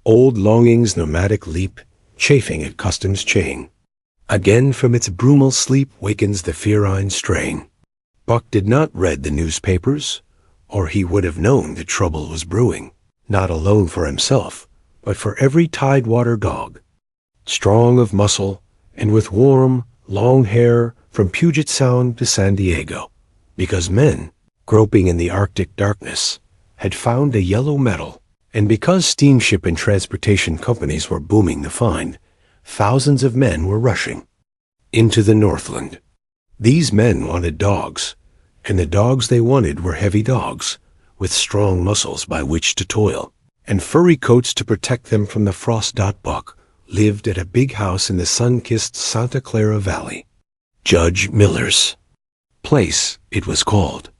Old longing's nomadic leap, chafing at custom's chain. Again from its brumal sleep wakens the ferine strain. Buck did not read the newspapers, or he would have known that trouble was brewing, not alone for himself, but for every tidewater dog. Strong of muscle, and with warm, long hair from Puget Sound to San Diego, because men, groping in the Arctic darkness, had found a yellow metal, and because steamship and transportation companies were booming the find, thousands of men were rushing into the Northland. These men wanted dogs, and the dogs they wanted were heavy dogs, with strong muscles by which to toil, and furry coats to protect them from the frost. Buck lived at a big house in the sun-kissed Santa Clara Valley. Judge Miller's place, it was called.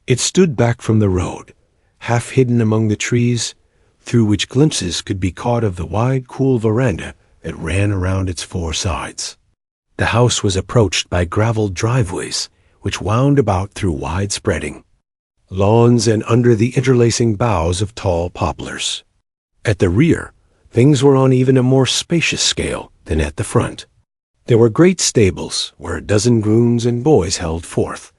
It stood back from the road, half hidden among the trees, through which glimpses could be caught of the wide, cool veranda that ran around its four sides. The house was approached by graveled driveways, which wound about through wide-spreading lawns and under the interlacing boughs of tall poplars. At the rear, things were on even a more spacious scale than at the front. There were great stables where a dozen grooms and boys held forth,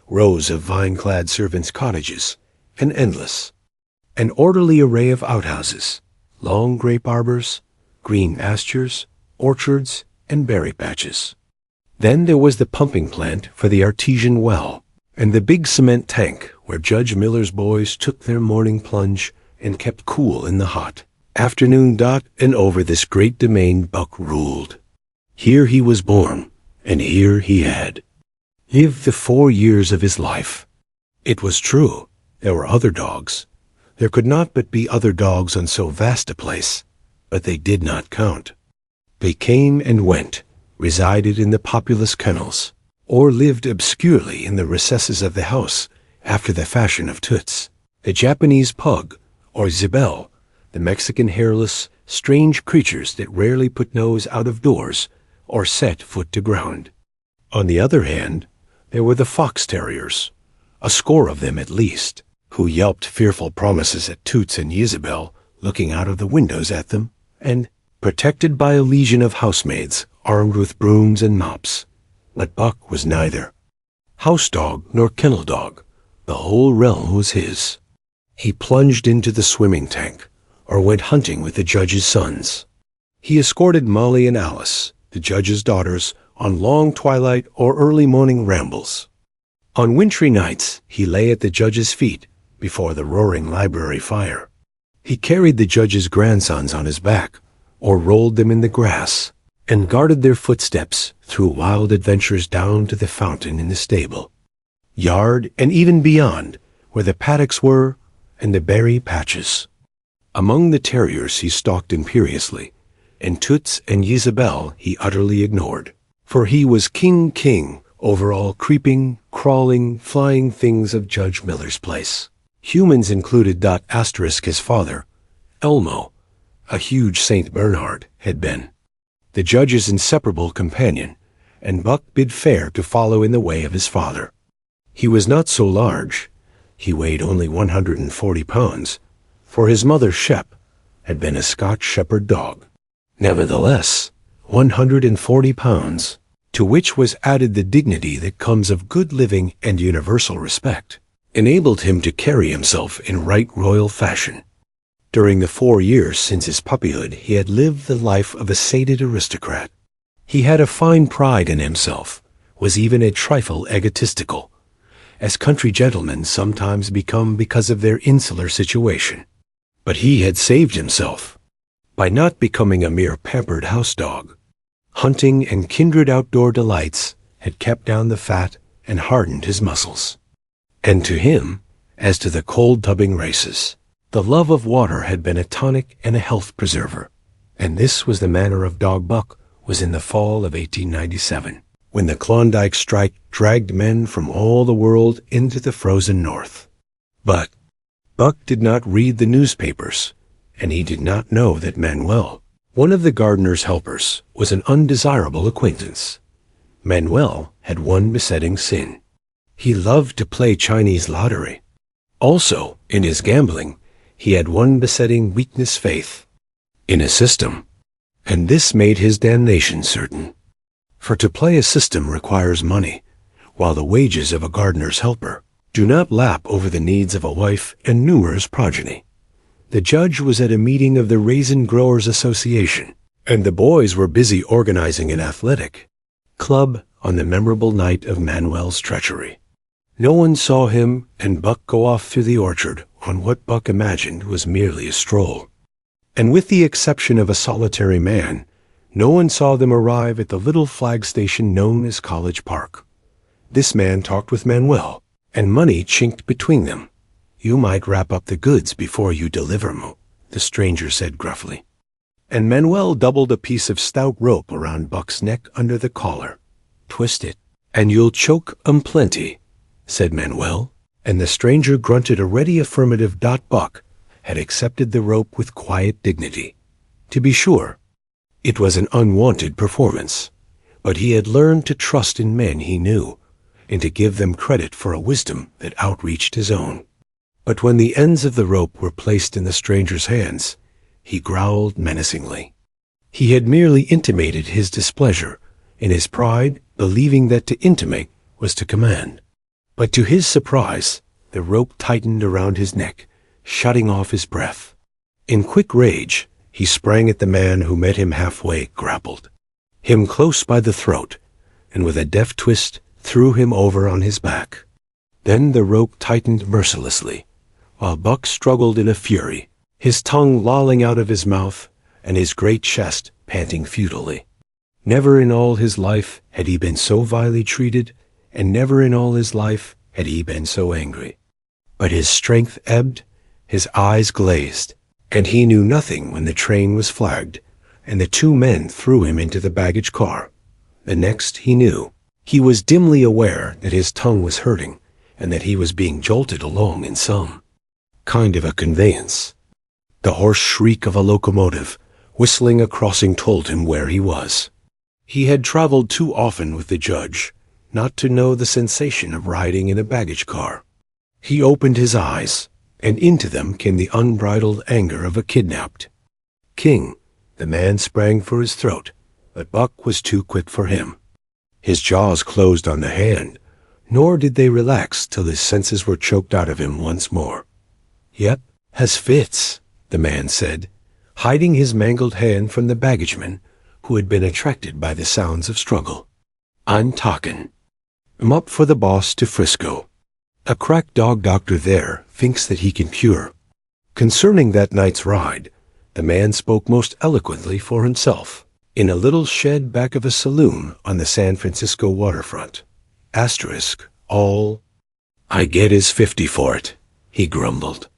rows of vine-clad servants' cottages, and an orderly array of outhouses, long grape arbors, green pastures, orchards, and berry patches. Then there was the pumping plant for the artesian well, and the big cement tank where Judge Miller's boys took their morning plunge and kept cool in the hot afternoon. And over this great domain Buck ruled. Here he was born, and here he had lived the 4 years of his life. It was true, there were other dogs. There could not but be other dogs on so vast a place, but they did not count. They came and went, resided in the populous kennels, or lived obscurely in the recesses of the house after the fashion of Toots, the Japanese pug, or Zibel, the Mexican hairless, strange creatures that rarely put nose out of doors or set foot to ground. On the other hand, there were the fox terriers, a score of them at least, who yelped fearful promises at Toots and Isabel, looking out of the windows at them, and protected by a legion of housemaids armed with brooms and mops. But Buck was neither house dog nor kennel dog. The whole realm was his. He plunged into the swimming tank, or went hunting with the judge's sons. He escorted Molly and Alice, the judge's daughters, on long twilight or early morning rambles. On wintry nights, he lay at the judge's feet before the roaring library fire. He carried the judge's grandsons on his back, or rolled them in the grass, and guarded their footsteps through wild adventures down to the fountain in the stable, yard, and even beyond, where the paddocks were and the berry patches. Among the terriers he stalked imperiously, and Toots and Isabel he utterly ignored, for he was king over all creeping, crawling, flying things of Judge Miller's place. Humans included. His father, Elmo, a huge Saint Bernard, had been the judge's inseparable companion, and Buck bid fair to follow in the way of his father. He was not so large. He weighed only 140 pounds, for his mother, Shep, had been a Scotch shepherd dog. Nevertheless, 140 pounds, to which was added the dignity that comes of good living and universal respect, enabled him to carry himself in right royal fashion. During the 4 years since his puppyhood, he had lived the life of a sated aristocrat. He had a fine pride in himself, was even a trifle egotistical, as country gentlemen sometimes become because of their insular situation. But he had saved himself by not becoming a mere pampered house dog. Hunting and kindred outdoor delights had kept down the fat and hardened his muscles. And to him, as to the cold-tubbing races, the love of water had been a tonic and a health preserver. And this was the manner of dog Buck was in the fall of 1897, when the Klondike strike dragged men from all the world into the frozen north. But Buck did not read the newspapers, and he did not know that Manuel, one of the gardener's helpers, was an undesirable acquaintance. Manuel had one besetting sin. He loved to play Chinese lottery. Also, in his gambling, he had one besetting weakness: faith. in a system, and this made his damnation certain. For to play a system requires money, while the wages of a gardener's helper do not lap over the needs of a wife and numerous progeny. The judge was at a meeting of the Raisin Growers Association, and the boys were busy organizing an athletic club on the memorable night of Manuel's treachery. No one saw him and Buck go off through the orchard on what Buck imagined was merely a stroll. And with the exception of a solitary man, no one saw them arrive at the little flag station known as College Park. This man talked with Manuel, and money chinked between them. "You might wrap up the goods before you deliver 'em," the stranger said gruffly. And Manuel doubled a piece of stout rope around Buck's neck under the collar. "Twist it, and you'll choke 'em plenty," said Manuel, and the stranger grunted a ready affirmative. Buck had accepted the rope with quiet dignity. To be sure, it was an unwanted performance, but he had learned to trust in men he knew, and to give them credit for a wisdom that outreached his own. But when the ends of the rope were placed in the stranger's hands, he growled menacingly. He had merely intimated his displeasure, in his pride believing that to intimate was to command. But to his surprise, the rope tightened around his neck, shutting off his breath. In quick rage, he sprang at the man who met him halfway, grappled him close by the throat, and with a deft twist threw him over on his back. Then the rope tightened mercilessly, while Buck struggled in a fury, his tongue lolling out of his mouth and his great chest panting futilely. Never in all his life had he been so vilely treated, and never in all his life had he been so angry. But his strength ebbed, his eyes glazed, and he knew nothing when the train was flagged, and the two men threw him into the baggage car. The next he knew, he was dimly aware that his tongue was hurting, and that he was being jolted along in some kind of a conveyance. The hoarse shriek of a locomotive whistling a crossing told him where he was. He had traveled too often with the judge not to know the sensation of riding in a baggage car. He opened his eyes, and into them came the unbridled anger of a kidnapped king. The man sprang for his throat, but Buck was too quick for him. His jaws closed on the hand, nor did they relax till his senses were choked out of him once more. "Yep, has fits," the man said, hiding his mangled hand from the baggageman, who had been attracted by the sounds of struggle. "I'm talkin'. I'm up for the boss to Frisco. A crack dog doctor there thinks that he can cure." Concerning that night's ride, the man spoke most eloquently for himself, in a little shed back of a saloon on the San Francisco waterfront. All I get is 50 for it, he grumbled.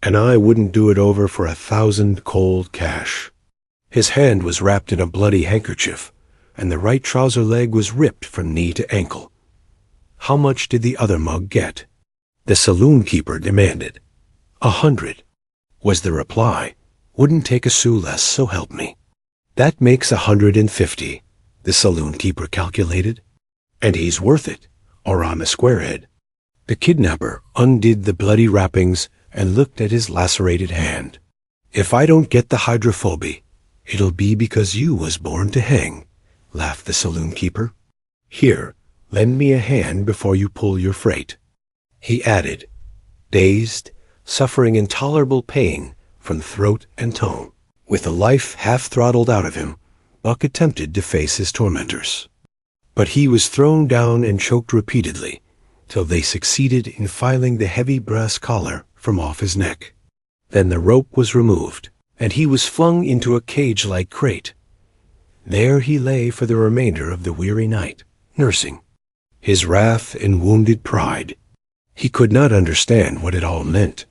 And I wouldn't do it over for 1,000 cold cash. His hand was wrapped in a bloody handkerchief, and the right trouser leg was ripped from knee to ankle. How much did the other mug get? The saloon keeper demanded. 100, was the reply. Wouldn't take a sou less, so help me. That makes 150, the saloon keeper calculated. And he's worth it, or I'm a squarehead. The kidnapper undid the bloody wrappings and looked at his lacerated hand. "If I don't get the hydrophobia, it'll be because you was born to hang," laughed the saloon keeper. "Here, lend me a hand before you pull your freight," he added, dazed, suffering intolerable pain from throat and tongue. With the life half throttled out of him, Buck attempted to face his tormentors. But he was thrown down and choked repeatedly, till they succeeded in filing the heavy brass collar from off his neck. Then the rope was removed, and he was flung into a cage-like crate. There he lay for the remainder of the weary night, nursing his wrath and wounded pride. He could not understand what it all meant.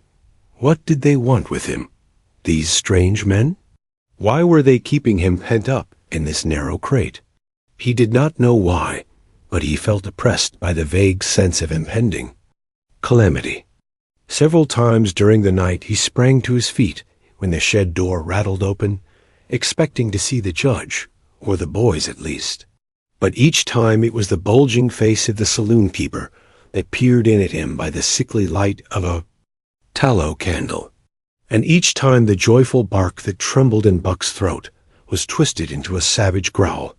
What did they want with him, these strange men? Why were they keeping him pent up in this narrow crate? He did not know why, but he felt oppressed by the vague sense of impending calamity. Several times during the night he sprang to his feet when the shed door rattled open, expecting to see the judge, or the boys at least. But each time it was the bulging face of the saloon keeper that peered in at him by the sickly light of a tallow candle. And each time the joyful bark that trembled in Buck's throat was twisted into a savage growl.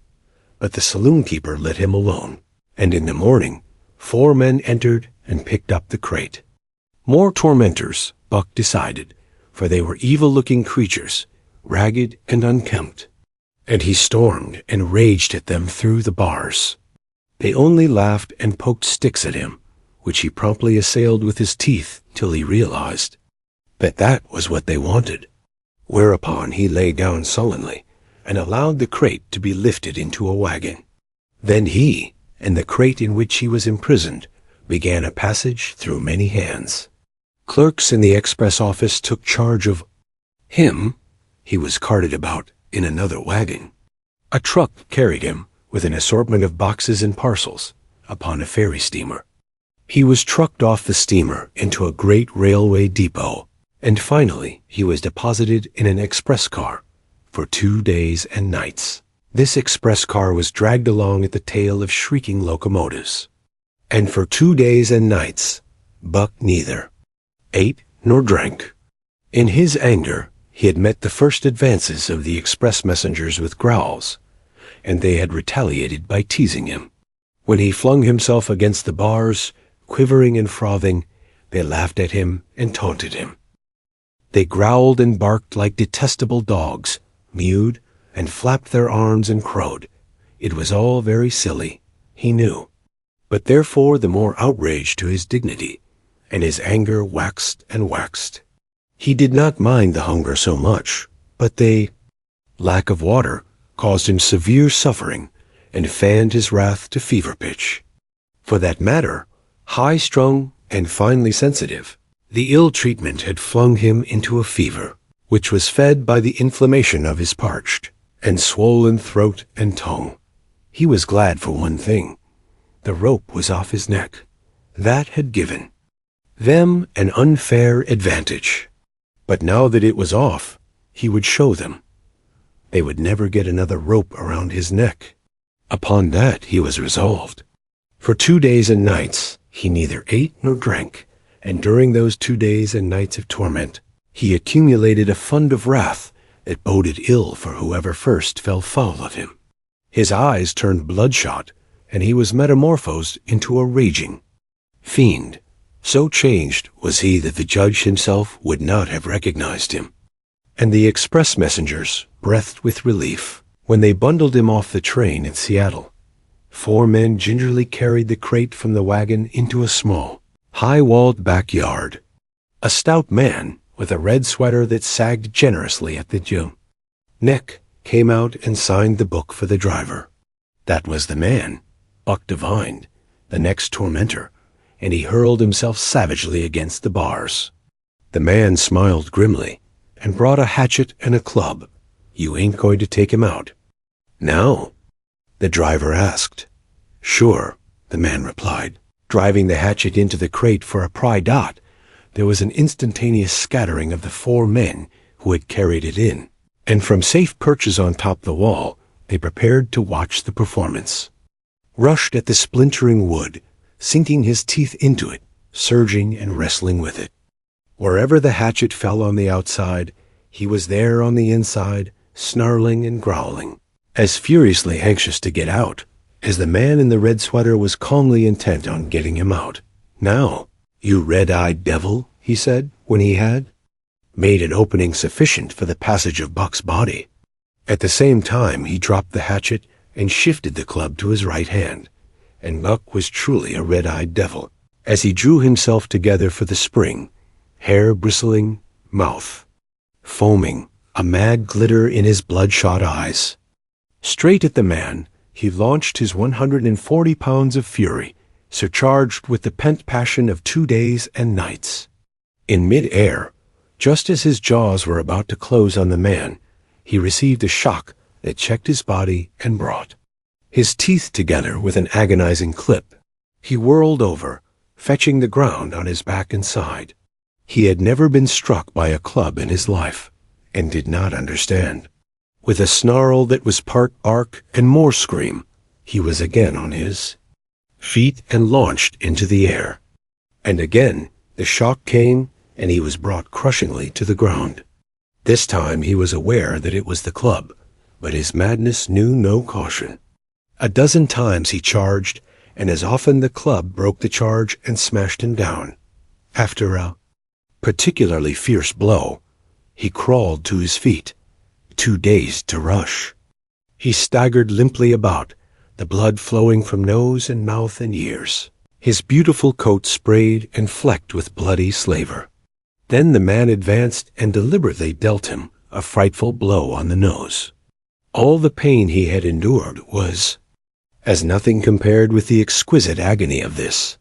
But the saloon keeper let him alone, and in the morning 4 men entered and picked up the crate. More tormentors, Buck decided, for they were evil-looking creatures, ragged and unkempt. And he stormed and raged at them through the bars. They only laughed and poked sticks at him, which he promptly assailed with his teeth till he realized that was what they wanted. Whereupon he lay down sullenly and allowed the crate to be lifted into a wagon. Then he, and the crate in which he was imprisoned, began a passage through many hands. Clerks in the express office took charge of him. He was carted about in another wagon. A truck carried him, with an assortment of boxes and parcels, upon a ferry steamer. He was trucked off the steamer into a great railway depot, and finally he was deposited in an express car for 2 days and nights. This express car was dragged along at the tail of shrieking locomotives. And for 2 days and nights, Buck neither ate nor drank. In his anger, he had met the first advances of the express messengers with growls, and they had retaliated by teasing him. When he flung himself against the bars, quivering and frothing, they laughed at him and taunted him. They growled and barked like detestable dogs, mewed, and flapped their arms and crowed. It was all very silly, he knew, but therefore the more outrage to his dignity, and his anger waxed and waxed. He did not mind the hunger so much, but the lack of water caused him severe suffering and fanned his wrath to fever pitch. For that matter, high-strung and finely sensitive, the ill treatment had flung him into a fever, which was fed by the inflammation of his parched and swollen throat and tongue. He was glad for one thing. The rope was off his neck. That had given them an unfair advantage. But now that it was off, he would show them. They would never get another rope around his neck. Upon that he was resolved. For 2 days and nights he neither ate nor drank, and during those 2 days and nights of torment he accumulated a fund of wrath that boded ill for whoever first fell foul of him. His eyes turned bloodshot, and he was metamorphosed into a raging fiend. So changed was he that the judge himself would not have recognized him. And the express messengers breathed with relief when they bundled him off the train in Seattle. 4 men gingerly carried the crate from the wagon into a small, high-walled backyard. A stout man, with a red sweater that sagged generously at the neck, came out and signed the book for the driver. That was the man, Buck divined, the next tormentor, and he hurled himself savagely against the bars. The man smiled grimly and brought a hatchet and a club. "You ain't going to take him out?" "No," the driver asked. "Sure," the man replied. Driving the hatchet into the crate for a pry dot, there was an instantaneous scattering of the 4 men who had carried it in, and from safe perches on top the wall, they prepared to watch the performance. Rushed at the splintering wood, sinking his teeth into it, surging and wrestling with it. Wherever the hatchet fell on the outside, he was there on the inside, snarling and growling, as furiously anxious to get out as the man in the red sweater was calmly intent on getting him out. "Now, you red-eyed devil," he said, when he had made an opening sufficient for the passage of Buck's body. At the same time he dropped the hatchet and shifted the club to his right hand, and Buck was truly a red-eyed devil, as he drew himself together for the spring, hair bristling, mouth foaming, a mad glitter in his bloodshot eyes. Straight at the man, he launched his 140 pounds of fury, surcharged with the pent passion of 2 days and nights. In mid-air, just as his jaws were about to close on the man, he received a shock that checked his body and brought his teeth together with an agonizing clip. He whirled over, fetching the ground on his back and side. He had never been struck by a club in his life, and did not understand. With a snarl that was part bark and more scream, he was again on his feet and launched into the air. And again the shock came, and he was brought crushingly to the ground. This time he was aware that it was the club, but his madness knew no caution. A dozen times he charged, and as often the club broke the charge and smashed him down. After a particularly fierce blow, he crawled to his feet, too dazed to rush. He staggered limply about, the blood flowing from nose and mouth and ears, his beautiful coat sprayed and flecked with bloody slaver. Then the man advanced and deliberately dealt him a frightful blow on the nose. All the pain he had endured was as nothing compared with the exquisite agony of this.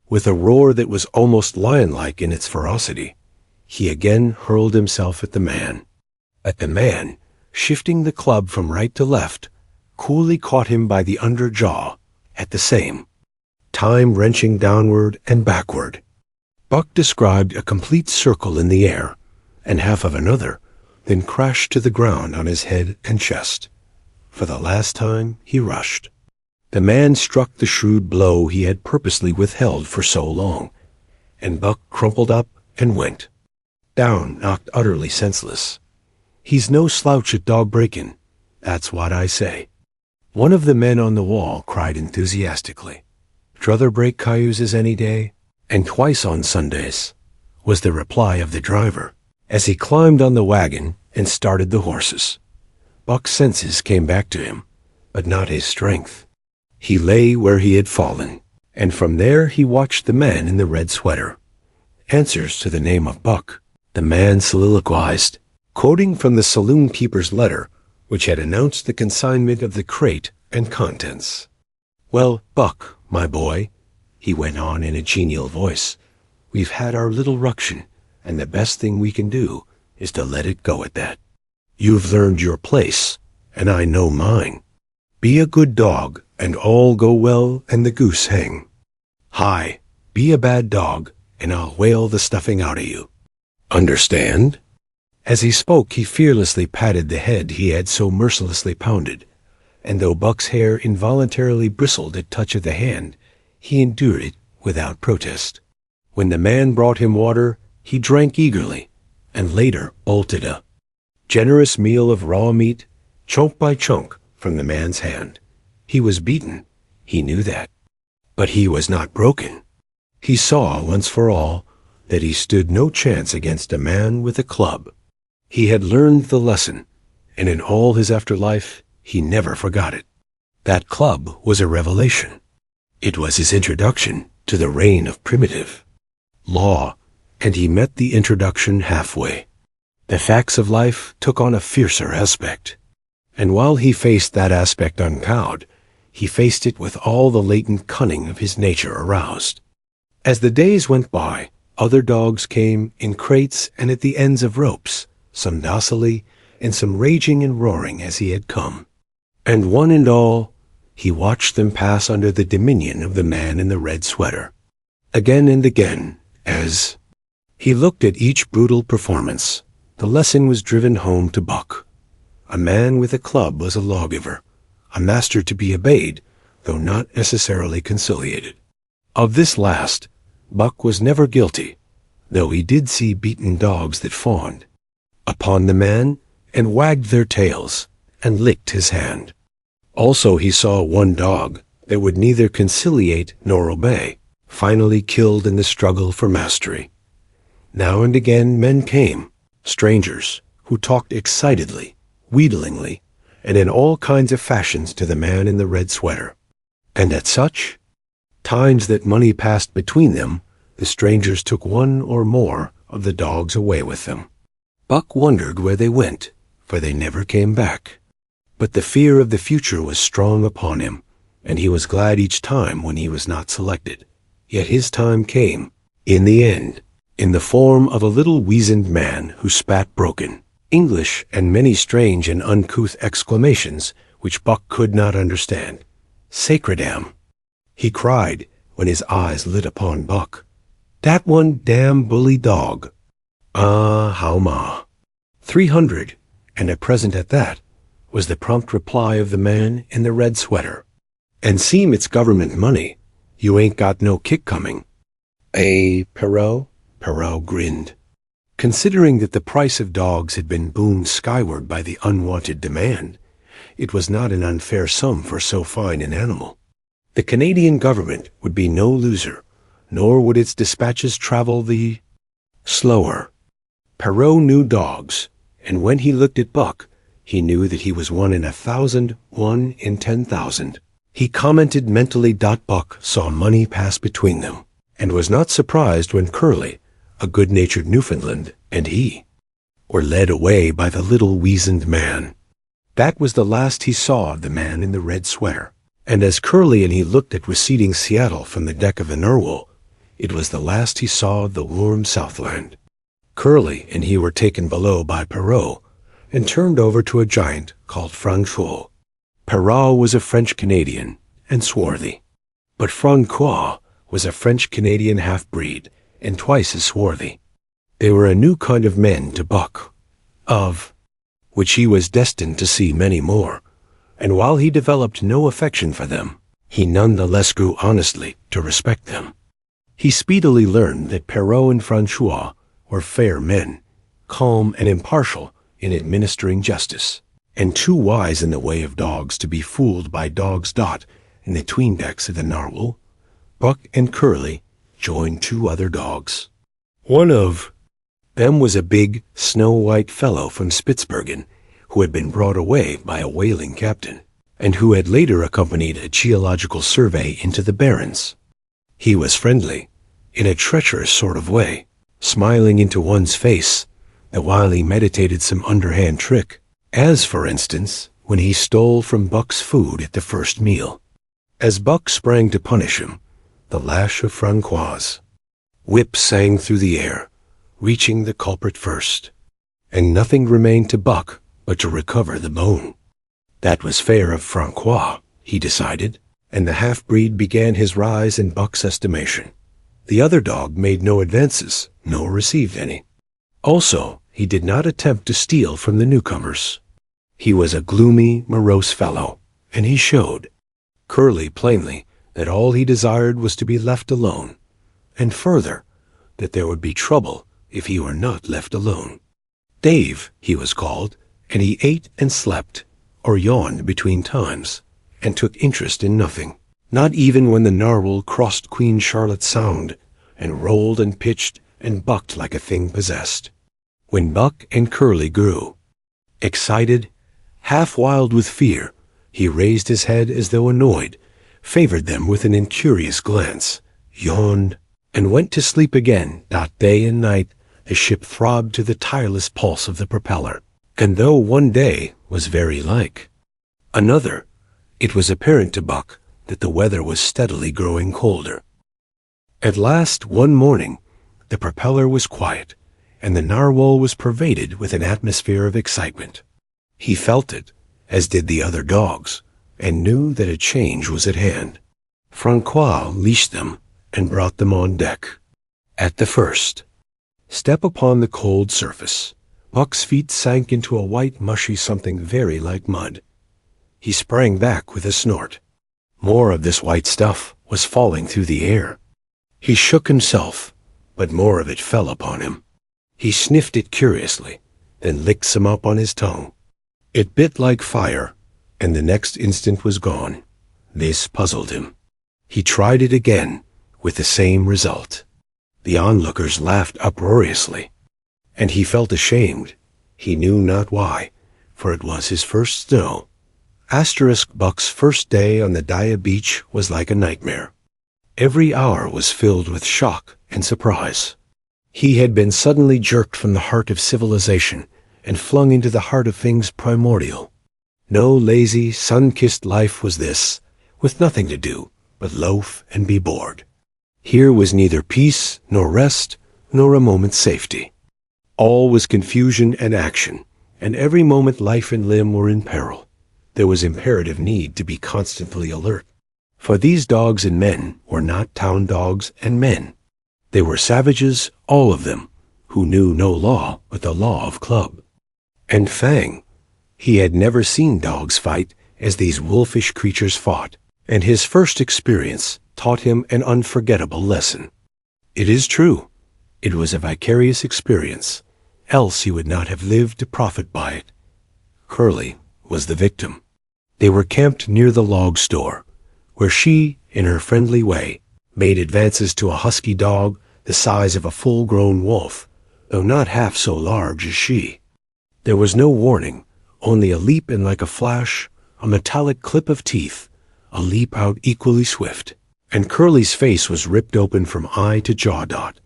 With a roar that was almost lion-like in its ferocity, he again hurled himself at the man. At the man, shifting the club from right to left, coolly caught him by the under jaw, at the same time wrenching downward and backward. Buck described a complete circle in the air, and half of another, then crashed to the ground on his head and chest. For the last time he rushed. The man struck the shrewd blow he had purposely withheld for so long, and Buck crumpled up and went down, knocked utterly senseless. He's no slouch at dog breaking, that's what I say. One of the men on the wall cried enthusiastically. "Druther break cayuses any day, and twice on Sundays," was the reply of the driver, as he climbed on the wagon and started the horses. Buck's senses came back to him, but not his strength. He lay where he had fallen, and from there he watched the man in the red sweater. "Answers to the name of Buck," the man soliloquized, quoting from the saloon keeper's letter, which had announced the consignment of the crate and contents. "Well, Buck, my boy," he went on in a genial voice, "we've had our little ruction, and the best thing we can do is to let it go at that. You've learned your place, and I know mine. Be a good dog, and all go well, and the goose hang. Hi, be a bad dog, and I'll whale the stuffing out of you. Understand?" As he spoke, he fearlessly patted the head he had so mercilessly pounded, and though Buck's hair involuntarily bristled at touch of the hand, he endured it without protest. When the man brought him water, he drank eagerly, and later bolted a generous meal of raw meat, chunk by chunk, from the man's hand. He was beaten, he knew that, but he was not broken. He saw, once for all, that he stood no chance against a man with a club. He had learned the lesson, and in all his afterlife he never forgot it. That club was a revelation. It was his introduction to the reign of primitive law, and he met the introduction halfway. The facts of life took on a fiercer aspect, and while he faced that aspect uncowed, he faced it with all the latent cunning of his nature aroused. As the days went by, other dogs came in crates and at the ends of ropes, some docilely, and some raging and roaring as he had come. And one and all, he watched them pass under the dominion of the man in the red sweater. Again and again, as he looked at each brutal performance, the lesson was driven home to Buck. A man with a club was a lawgiver, a master to be obeyed, though not necessarily conciliated. Of this last, Buck was never guilty, though he did see beaten dogs that fawned upon the man and wagged their tails and licked his hand. Also he saw one dog that would neither conciliate nor obey, finally killed in the struggle for mastery. Now and again men came, strangers, who talked excitedly, wheedlingly, and in all kinds of fashions to the man in the red sweater. And at such times that money passed between them, the strangers took one or more of the dogs away with them. Buck wondered where they went, for they never came back. But the fear of the future was strong upon him, and he was glad each time when he was not selected. Yet his time came, in the end, in the form of a little weazened man who spat broken English and many strange and uncouth exclamations which Buck could not understand. "Sacredam!" he cried when his eyes lit upon Buck. "Dat one damn bully dog! Ah, how ma! 300, and a present at that," was the prompt reply of the man in the red sweater. "And seem it's government money. You ain't got no kick coming." "Eh, Perrault?" Perrault grinned. Considering that the price of dogs had been boomed skyward by the unwanted demand, it was not an unfair sum for so fine an animal. The Canadian government would be no loser, nor would its dispatches travel the slower. Perrault knew dogs, and when he looked at Buck, he knew that he was 1 in 1,000, 1 in 10,000. He commented mentally. Buck saw money pass between them, and was not surprised when Curly, a good-natured Newfoundland, and he were led away by the little weazened man. That was the last he saw of the man in the red sweater, and as Curly and he looked at receding Seattle from the deck of the Narwhal, it was the last he saw of the warm Southland. Curly and he were taken below by Perrault and turned over to a giant called Francois. Perrault was a French-Canadian and swarthy, but Francois was a French-Canadian half-breed and twice as swarthy. They were a new kind of men to Buck, of which he was destined to see many more, and while he developed no affection for them, he none the less grew honestly to respect them. He speedily learned that Perrault and Francois were fair men, calm and impartial in administering justice, and too wise in the way of dogs to be fooled by dogs. In the 'tween decks of the Narwhal, Buck and Curly joined 2 other dogs. One of them was a big, snow-white fellow from Spitzbergen, who had been brought away by a whaling captain, and who had later accompanied a geological survey into the Barrens. He was friendly, in a treacherous sort of way, smiling into one's face, that while he meditated some underhand trick, as, for instance, when he stole from Buck's food at the first meal. As Buck sprang to punish him, the lash of Francois' whip sang through the air, reaching the culprit first, and nothing remained to Buck but to recover the bone. That was fair of Francois, he decided, and the half-breed began his rise in Buck's estimation. The other dog made no advances, nor received any. Also, he did not attempt to steal from the newcomers. He was a gloomy, morose fellow, and he showed Curly plainly that all he desired was to be left alone, and further, that there would be trouble if he were not left alone. Dave, he was called, and he ate and slept, or yawned between times, and took interest in nothing, not even when the Narwhal crossed Queen Charlotte Sound, and rolled and pitched and bucked like a thing possessed. When Buck and Curly grew excited, half wild with fear, he raised his head as though annoyed, favored them with an incurious glance, yawned, and went to sleep again. Day and night the ship throbbed to the tireless pulse of the propeller, and though one day was very like another, it was apparent to Buck that the weather was steadily growing colder. At last, one morning, the propeller was quiet, and the Narwhal was pervaded with an atmosphere of excitement. He felt it, as did the other dogs, and knew that a change was at hand. Francois leashed them and brought them on deck. At the first step upon the cold surface, Buck's feet sank into a white, mushy something very like mud. He sprang back with a snort. More of this white stuff was falling through the air. He shook himself, but more of it fell upon him. He sniffed it curiously, then licked some up on his tongue. It bit like fire, and the next instant was gone. This puzzled him. He tried it again, with the same result. The onlookers laughed uproariously, and he felt ashamed. He knew not why, for it was his first snow. Buck's first day on the Daya beach was like a nightmare. Every hour was filled with shock and surprise. He had been suddenly jerked from the heart of civilization and flung into the heart of things primordial. No lazy, sun-kissed life was this, with nothing to do but loaf and be bored. Here was neither peace, nor rest, nor a moment's safety. All was confusion and action, and every moment life and limb were in peril. There was imperative need to be constantly alert, for these dogs and men were not town dogs and men. They were savages, all of them, who knew no law but the law of club. And Fang, he had never seen dogs fight as these wolfish creatures fought, and his first experience taught him an unforgettable lesson. It is true, it was a vicarious experience, else he would not have lived to profit by it. Curly was the victim. They were camped near the log store, where she, in her friendly way, made advances to a husky dog the size of a full-grown wolf, though not half so large as she. There was no warning, only a leap and like a flash, a metallic clip of teeth, a leap out equally swift, and Curly's face was ripped open from eye to jaw dot.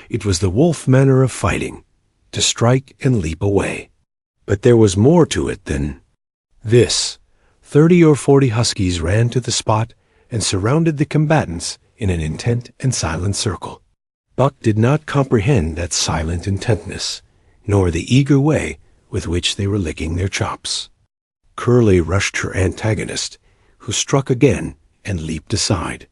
It was the wolf manner of fighting, to strike and leap away. But there was more to it than this. 30 or 40 huskies ran to the spot and surrounded the combatants in an intent and silent circle. Buck did not comprehend that silent intentness, nor the eager way with which they were licking their chops. Curly rushed her antagonist, who struck again and leaped aside.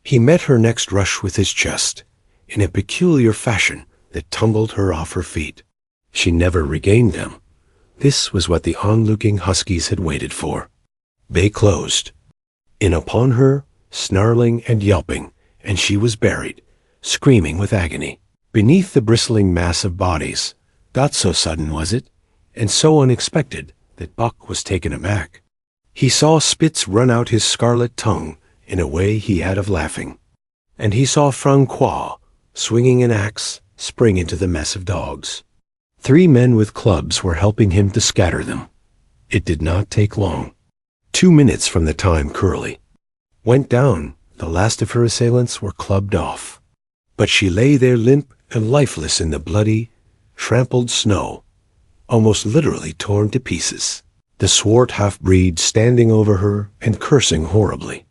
He met her next rush with his chest, in a peculiar fashion that tumbled her off her feet. She never regained them. This was what the onlooking huskies had waited for. They closed in upon her, snarling and yelping, and she was buried, screaming with agony, beneath the bristling mass of bodies. Got so sudden was it, and so unexpected, that Buck was taken aback. He saw Spitz run out his scarlet tongue in a way he had of laughing, and he saw Francois, swinging an axe, spring into the mess of dogs. 3 men with clubs were helping him to scatter them. It did not take long. 2 minutes from the time Curly went down, the last of her assailants were clubbed off. But she lay there limp and lifeless in the bloody, trampled snow, almost literally torn to pieces, the swart half-breed standing over her and cursing horribly.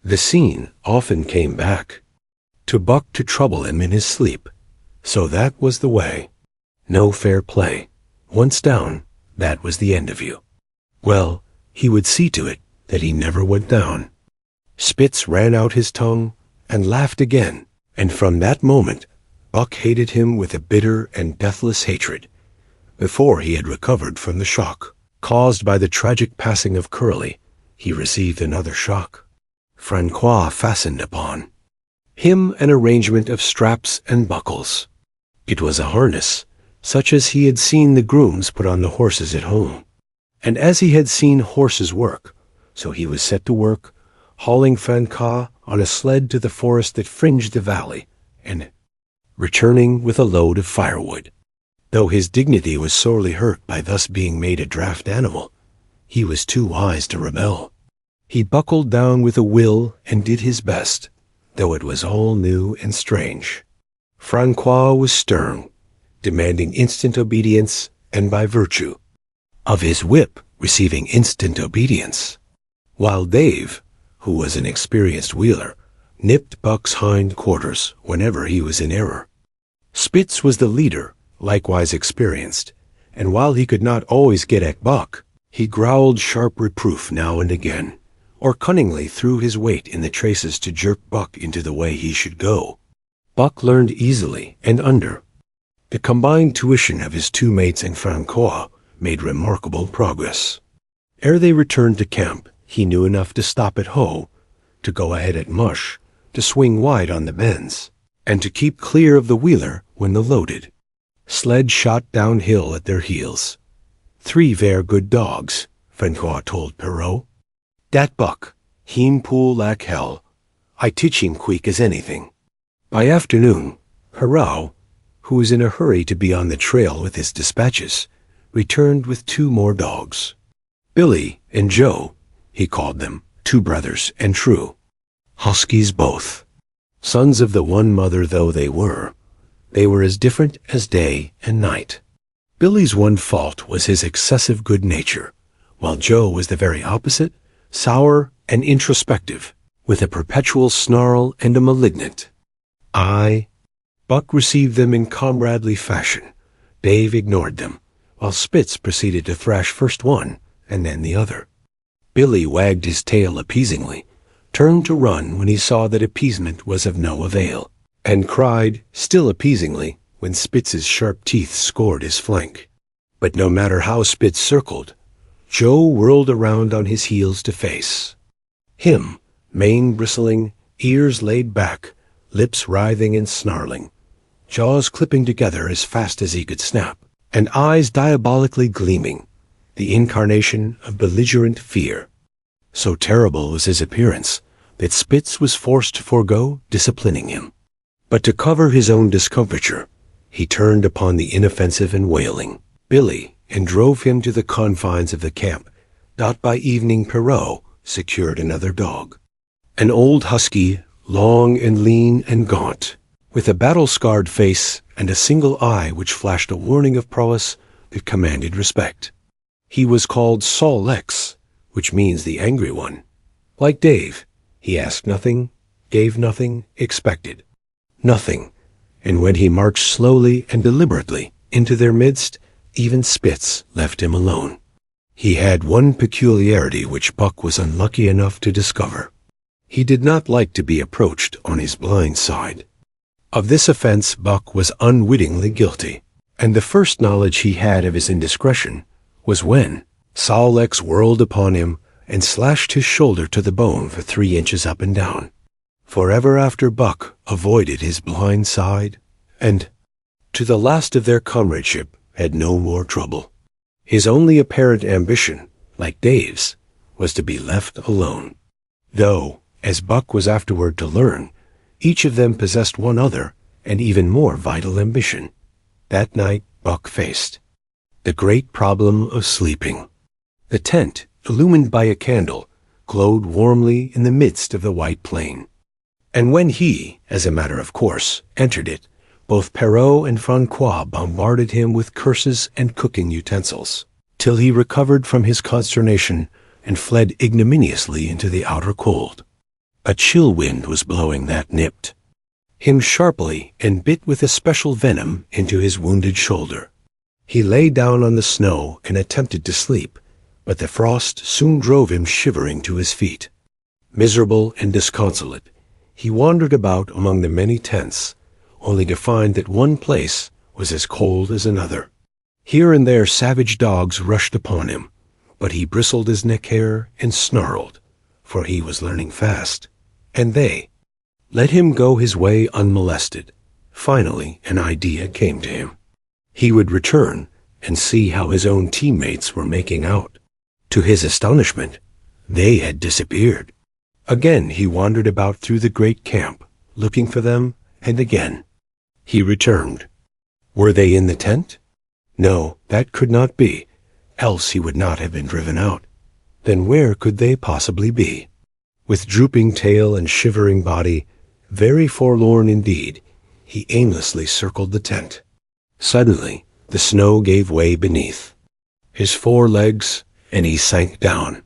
The scene often came back to Buck to trouble him in his sleep, so that was the way. No fair play. Once down, that was the end of you. Well, he would see to it that he never went down. Spitz ran out his tongue and laughed again, and from that moment Buck hated him with a bitter and deathless hatred. Before he had recovered from the shock caused by the tragic passing of Curly, he received another shock. Francois fastened upon him an arrangement of straps and buckles. It was a harness, such as he had seen the grooms put on the horses at home. And as he had seen horses work, so he was set to work, hauling Francois on a sled to the forest that fringed the valley, and returning with a load of firewood. Though his dignity was sorely hurt by thus being made a draft animal, he was too wise to rebel. He buckled down with a will and did his best, though it was all new and strange. Francois was stern, demanding instant obedience, and by virtue of his whip receiving instant obedience, while Dave, who was an experienced wheeler, nipped Buck's hind quarters whenever he was in error. Spitz was the leader, likewise experienced, and while he could not always get at Buck, he growled sharp reproof now and again, or cunningly threw his weight in the traces to jerk Buck into the way he should go. Buck learned easily and under. The combined tuition of his 2 mates and Francois made remarkable progress. Ere they returned to camp, he knew enough to stop at hoe, to go ahead at mush, to swing wide on the bends, and to keep clear of the wheeler when the loaded sled shot downhill at their heels. 3 ver good dogs, Francois told Perrault. Dat Buck, heem pool like hell. I teach him quick as anything. By afternoon, Perrault, who was in a hurry to be on the trail with his dispatches, returned with 2 more dogs. Billy and Joe, he called them, 2 brothers and true. Huskies both. Sons of the one mother though they were as different as day and night. Billy's one fault was his excessive good nature, while Joe was the very opposite, sour and introspective, with a perpetual snarl and a malignant eye. Buck received them in comradely fashion. Dave ignored them, while Spitz proceeded to thrash first one and then the other. Billy wagged his tail appeasingly, turned to run when he saw that appeasement was of no avail, and cried, still appeasingly, when Spitz's sharp teeth scored his flank. But no matter how Spitz circled, Joe whirled around on his heels to face him, mane bristling, ears laid back, lips writhing and snarling, jaws clipping together as fast as he could snap. and eyes diabolically gleaming, the incarnation of belligerent fear. So terrible was his appearance that Spitz was forced to forego disciplining him. But to cover his own discomfiture, he turned upon the inoffensive and wailing Billy and drove him to the confines of the camp. By evening, Perrault secured another dog, an old husky, long and lean and gaunt, with a battle-scarred face and a single eye which flashed a warning of prowess that commanded respect. He was called Sol Lex, which means the angry one. Like Dave, he asked nothing, gave nothing, expected nothing, and when he marched slowly and deliberately into their midst, even Spitz left him alone. He had one peculiarity which Buck was unlucky enough to discover. He did not like to be approached on his blind side. Of this offense Buck was unwittingly guilty, and the first knowledge he had of his indiscretion was when Sol Lex whirled upon him and slashed his shoulder to the bone for 3 inches up and down. Forever after Buck avoided his blind side, and, to the last of their comradeship, had no more trouble. His only apparent ambition, like Dave's, was to be left alone. Though, as Buck was afterward to learn, each of them possessed one other and even more vital ambition. That night Buck faced the great problem of sleeping. The tent, illumined by a candle, glowed warmly in the midst of the white plain. And when he, as a matter of course, entered it, both Perrault and Francois bombarded him with curses and cooking utensils, till he recovered from his consternation and fled ignominiously into the outer cold. A chill wind was blowing that nipped him sharply and bit with especial venom into his wounded shoulder. He lay down on the snow and attempted to sleep, but the frost soon drove him shivering to his feet. Miserable and disconsolate, he wandered about among the many tents, only to find that one place was as cold as another. Here and there savage dogs rushed upon him, but he bristled his neck hair and snarled, for he was learning fast, and they let him go his way unmolested. Finally, an idea came to him. He would return and see how his own teammates were making out. To his astonishment, they had disappeared. Again he wandered about through the great camp, looking for them, and again he returned. Were they in the tent? No, that could not be, else he would not have been driven out. Then where could they possibly be? With drooping tail and shivering body, very forlorn indeed, he aimlessly circled the tent. Suddenly, the snow gave way beneath his 4 legs, and he sank down.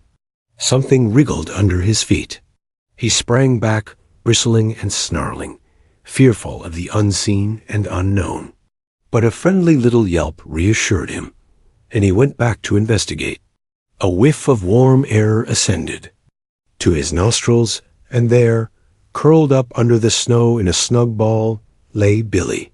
Something wriggled under his feet. He sprang back, bristling and snarling, fearful of the unseen and unknown. But a friendly little yelp reassured him, and he went back to investigate. A whiff of warm air ascended to his nostrils, and there, curled up under the snow in a snug ball, lay Billy.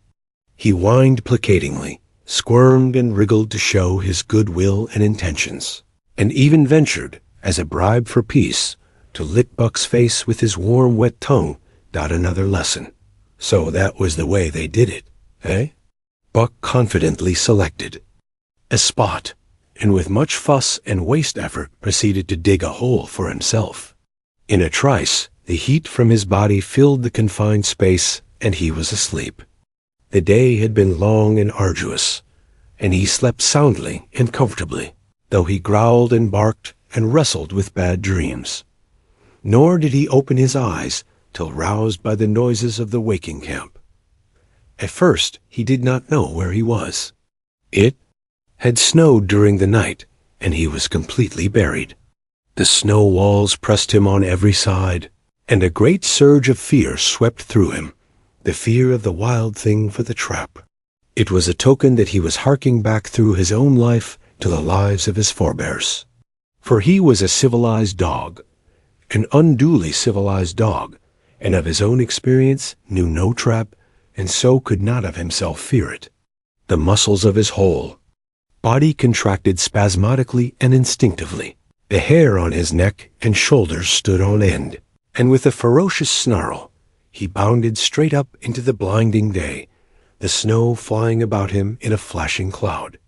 He whined placatingly, squirmed and wriggled to show his good will and intentions, and even ventured, as a bribe for peace, to lick Buck's face with his warm, wet tongue. Another lesson. So that was the way they did it, eh? Buck confidently selected a spot, and with much fuss and waste effort proceeded to dig a hole for himself. In a trice, the heat from his body filled the confined space, and he was asleep. The day had been long and arduous, and he slept soundly and comfortably, though he growled and barked and wrestled with bad dreams. Nor did he open his eyes till roused by the noises of the waking camp. At first he did not know where he was. It had snowed during the night, and he was completely buried. The snow walls pressed him on every side, and a great surge of fear swept through him, the fear of the wild thing for the trap. It was a token that he was harking back through his own life to the lives of his forebears. For he was a civilized dog, an unduly civilized dog, and of his own experience knew no trap, and so could not of himself fear it. The muscles of his whole body contracted spasmodically and instinctively. The hair on his neck and shoulders stood on end, and with a ferocious snarl, he bounded straight up into the blinding day, the snow flying about him in a flashing cloud.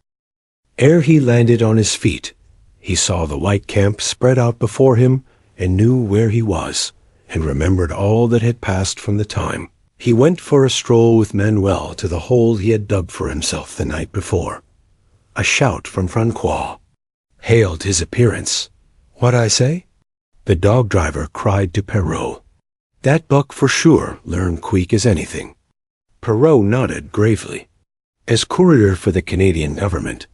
Ere he landed on his feet, he saw the white camp spread out before him and knew where he was, and remembered all that had passed from the time he went for a stroll with Manuel to the hole he had dug for himself the night before. A shout from Francois hailed his appearance. "What I say?" The dog driver cried to Perrault. "That buck for sure learned quick as anything." Perrault nodded gravely. As courier for the Canadian government,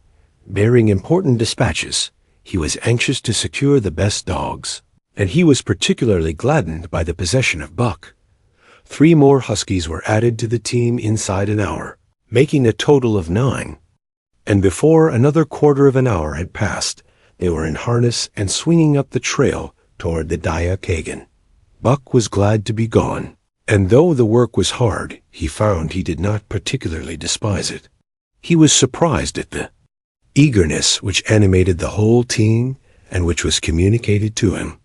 bearing important dispatches, he was anxious to secure the best dogs, and he was particularly gladdened by the possession of Buck. 3 more huskies were added to the team inside an hour, making a total of 9. And before another quarter of an hour had passed, they were in harness and swinging up the trail toward the Daya Kagan. Buck was glad to be gone, and though the work was hard, he found he did not particularly despise it. He was surprised at the eagerness which animated the whole team and which was communicated to him.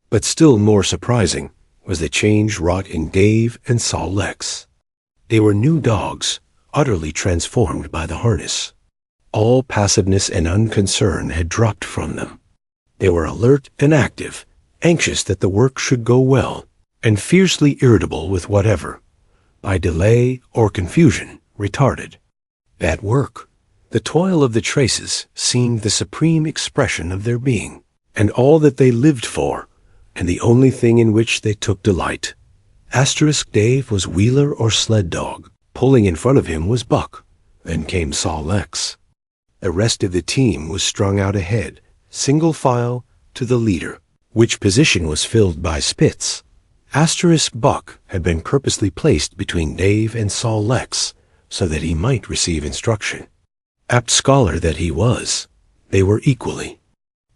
But still more surprising was the change wrought in Dave and Sol Lex. They were new dogs, utterly transformed by the harness. All passiveness and unconcern had dropped from them. They were alert and active, anxious that the work should go well, and fiercely irritable with whatever, by delay or confusion, retarded that work. The toil of the traces seemed the supreme expression of their being, and all that they lived for, and the only thing in which they took delight. Dave was wheeler or sled dog. Pulling in front of him was Buck. Then came Sol Lex. The rest of the team was strung out ahead, single file, to the leader, which position was filled by Spitz. Buck had been purposely placed between Dave and Sol Lex, so that he might receive instruction. Apt scholar that he was, they were equally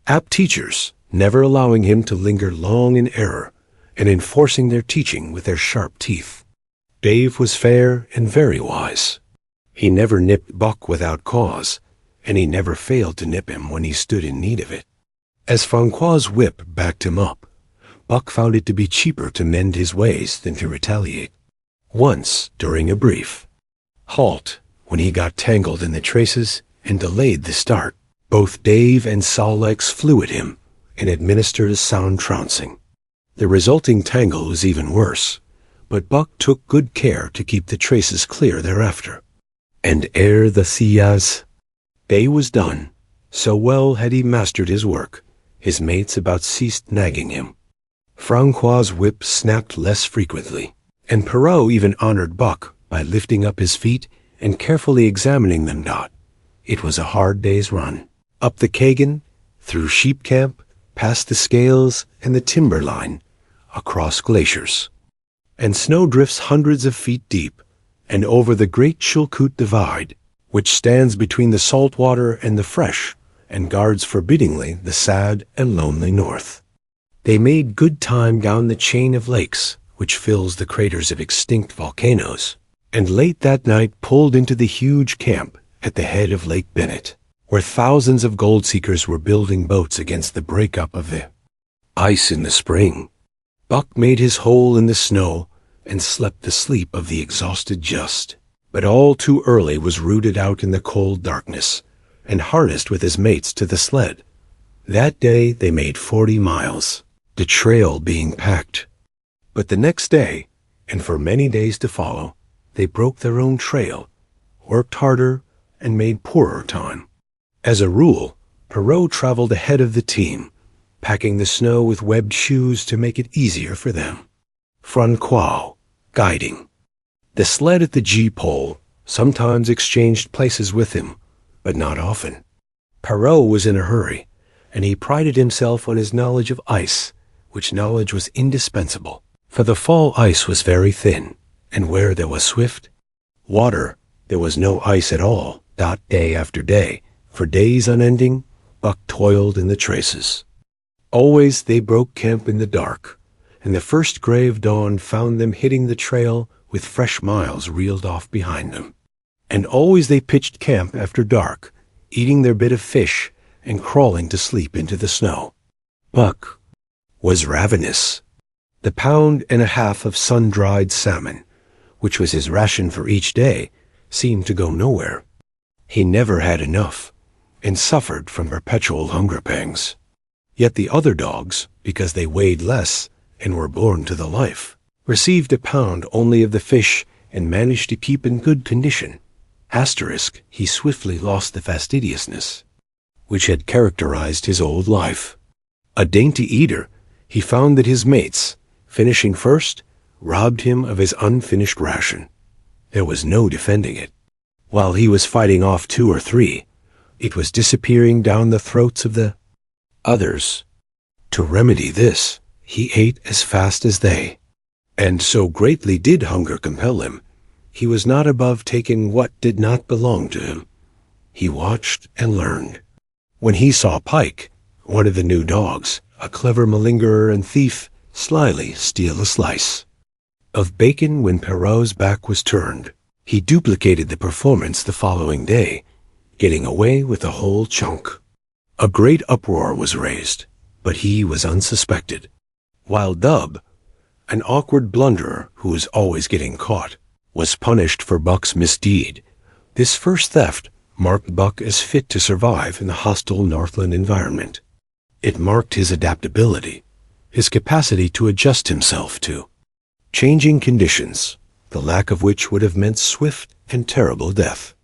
apt teachers, never allowing him to linger long in error, and enforcing their teaching with their sharp teeth. Dave was fair and very wise. He never nipped Buck without cause, and he never failed to nip him when he stood in need of it. As Francois' whip backed him up, Buck found it to be cheaper to mend his ways than to retaliate. Once, during a brief halt, when he got tangled in the traces and delayed the start, both Dave and Sol Lex flew at him and administered a sound trouncing. The resulting tangle was even worse, but Buck took good care to keep the traces clear thereafter. And ere the Sias day was done, so well had he mastered his work, his mates about ceased nagging him. Francois' whip snapped less frequently, and Perrault even honored Buck by lifting up his feet and carefully examining them. It was a hard day's run. Up the Kagan, through sheep camp, past the scales and the timber line, across glaciers, and snowdrifts hundreds of feet deep, and over the great Chilkoot Divide, which stands between the salt water and the fresh, and guards forbiddingly the sad and lonely north. They made good time down the chain of lakes, which fills the craters of extinct volcanoes, and late that night pulled into the huge camp at the head of Lake Bennett, where thousands of gold seekers were building boats against the breakup of the ice in the spring. Buck made his hole in the snow and slept the sleep of the exhausted just, but all too early was rooted out in the cold darkness and harnessed with his mates to the sled. That day they made 40 miles, the trail being packed. But the next day, and for many days to follow, they broke their own trail, worked harder, and made poorer time. As a rule, Perrault traveled ahead of the team, packing the snow with webbed shoes to make it easier for them. Francois, guiding. The sled at the G-pole sometimes exchanged places with him, but not often. Perrault was in a hurry, and he prided himself on his knowledge of ice, which knowledge was indispensable, for the fall ice was very thin, and where there was swift water, there was no ice at all. Day after day, for days unending, Buck toiled in the traces. Always they broke camp in the dark, and the first gray of dawn found them hitting the trail with fresh miles reeled off behind them. And always they pitched camp after dark, eating their bit of fish and crawling to sleep into the snow. Buck was ravenous. The pound and a half of sun-dried salmon, which was his ration for each day, seemed to go nowhere. He never had enough, and suffered from perpetual hunger pangs. Yet the other dogs, because they weighed less and were born to the life, received a pound only of the fish and managed to keep in good condition. Asterisk, he swiftly lost the fastidiousness which had characterized his old life. A dainty eater, he found that his mates, finishing first, robbed him of his unfinished ration. There was no defending it. While he was fighting off 2 or 3, it was disappearing down the throats of the others. To remedy this, he ate as fast as they. And so greatly did hunger compel him, he was not above taking what did not belong to him. He watched and learned. When he saw Pike, one of the new dogs, a clever malingerer and thief, slyly steal a slice of bacon when Perrault's back was turned, he duplicated the performance the following day, getting away with the whole chunk. A great uproar was raised, but he was unsuspected, while Dub, an awkward blunderer who was always getting caught, was punished for Buck's misdeed. This first theft marked Buck as fit to survive in the hostile Northland environment. It marked his adaptability, his capacity to adjust himself to changing conditions, the lack of which would have meant swift and terrible death.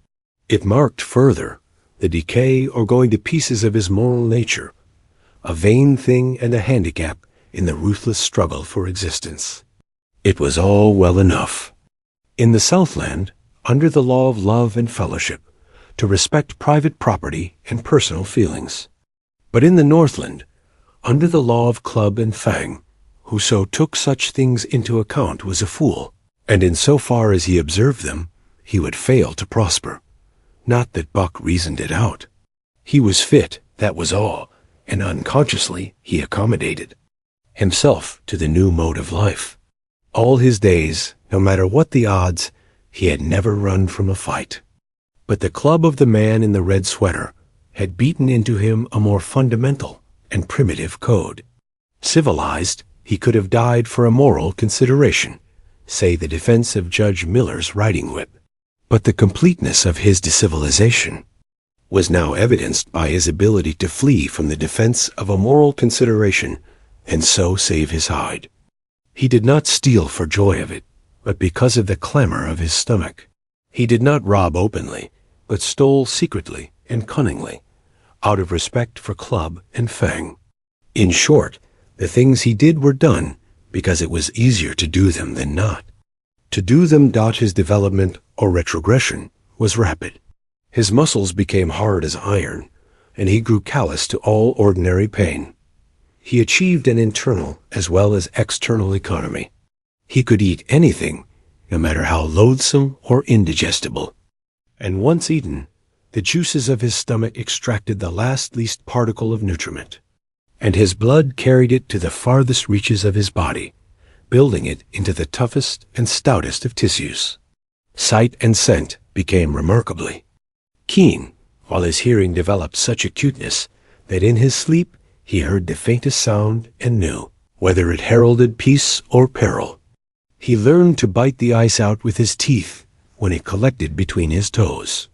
It marked, further, the decay or going to pieces of his moral nature, a vain thing and a handicap in the ruthless struggle for existence. It was all well enough in the Southland, under the law of love and fellowship, to respect private property and personal feelings. But in the Northland, under the law of club and fang, whoso took such things into account was a fool, and in so far as he observed them, he would fail to prosper. Not that Buck reasoned it out. He was fit, that was all, and unconsciously he accommodated himself to the new mode of life. All his days, no matter what the odds, he had never run from a fight. But the club of the man in the red sweater had beaten into him a more fundamental and primitive code. Civilized, he could have died for a moral consideration, say the defense of Judge Miller's riding whip. But the completeness of his decivilization was now evidenced by his ability to flee from the defense of a moral consideration and so save his hide. He did not steal for joy of it, but because of the clamor of his stomach. He did not rob openly, but stole secretly and cunningly, out of respect for club and fang. In short, the things he did were done because it was easier to do them than not. To do them his development or retrogression was rapid. His muscles became hard as iron, and he grew callous to all ordinary pain. He achieved an internal as well as external economy. He could eat anything, no matter how loathsome or indigestible. And once eaten, the juices of his stomach extracted the least particle of nutriment, and his blood carried it to the farthest reaches of his body, building it into the toughest and stoutest of tissues. Sight and scent became remarkably keen, while his hearing developed such acuteness that in his sleep he heard the faintest sound and knew whether it heralded peace or peril. He learned to bite the ice out with his teeth when it collected between his toes.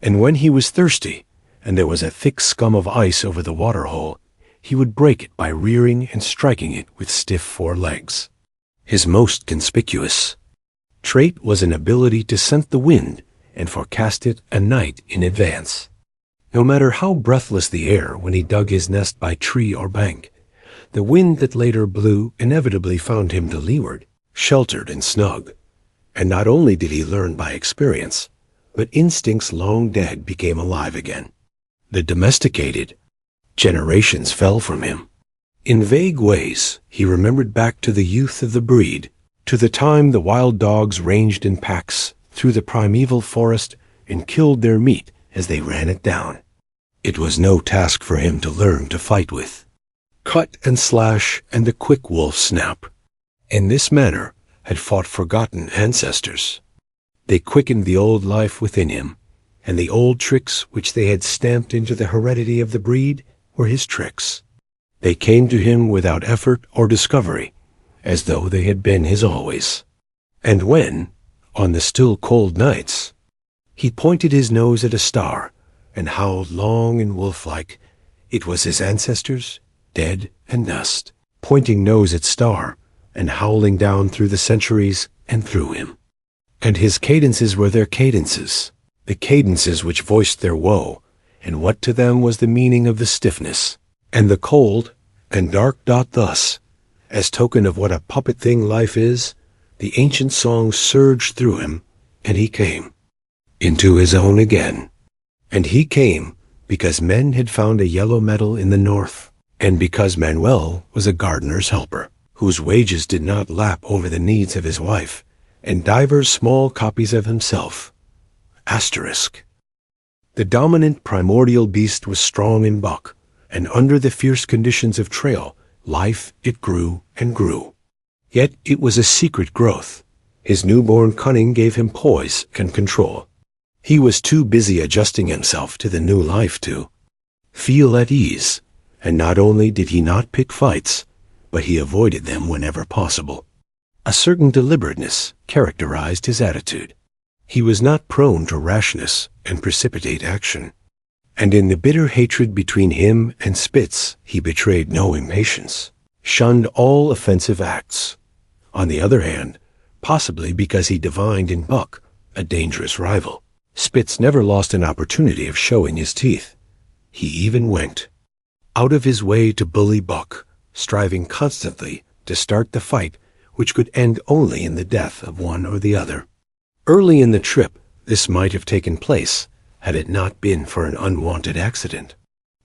And when he was thirsty, and there was a thick scum of ice over the water-hole, he would break it by rearing and striking it with stiff forelegs. His most conspicuous trait was an ability to scent the wind and forecast it a night in advance. No matter how breathless the air when he dug his nest by tree or bank, the wind that later blew inevitably found him to leeward, sheltered and snug. And not only did he learn by experience, but instincts long dead became alive again. The domesticated generations fell from him. In vague ways, he remembered back to the youth of the breed, to the time the wild dogs ranged in packs through the primeval forest and killed their meat as they ran it down. It was no task for him to learn to fight with cut and slash and the quick wolf snap. In this manner had fought forgotten ancestors. They quickened the old life within him, and the old tricks which they had stamped into the heredity of the breed were his tricks. They came to him without effort or discovery, as though they had been his always. And when, on the still cold nights, He pointed his nose at a star and howled long and wolf-like. It was his ancestors, dead and dust, pointing nose at star and howling down through the centuries and through him. And his cadences were their cadences, the cadences which voiced their woe, and what to them was the meaning of the stiffness, and the cold and dark dot thus, as token of what a puppet thing life is, the ancient song surged through him, and he came into his own again. And he came because men had found a yellow metal in the north, and because Manuel was a gardener's helper, whose wages did not lap over the needs of his wife, and divers small copies of himself. Asterisk. The dominant primordial beast was strong in Buck, and under the fierce conditions of trail life it grew and grew. Yet it was a secret growth. His newborn cunning gave him poise and control. He was too busy adjusting himself to the new life to feel at ease, and not only did he not pick fights, but he avoided them whenever possible. A certain deliberateness characterized his attitude. He was not prone to rashness and precipitate action, and in the bitter hatred between him and Spitz he betrayed no impatience, shunned all offensive acts. On the other hand, possibly because he divined in Buck a dangerous rival, Spitz never lost an opportunity of showing his teeth. He even went out of his way to bully Buck, striving constantly to start the fight which could end only in the death of one or the other. Early in the trip, this might have taken place had it not been for an unwanted accident.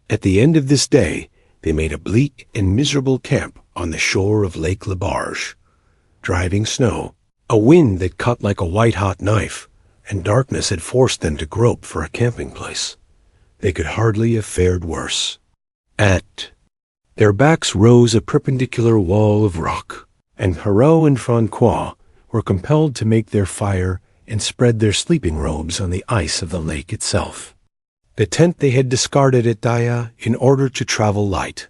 At the end of this day, they made a bleak and miserable camp on the shore of Lake Labarge. Driving snow, a wind that cut like a white-hot knife, and darkness had forced them to grope for a camping place. They could hardly have fared worse. At their backs rose a perpendicular wall of rock, and Perrault and Francois were compelled to make their fire and spread their sleeping robes on the ice of the lake itself. The tent they had discarded at Daya in order to travel light.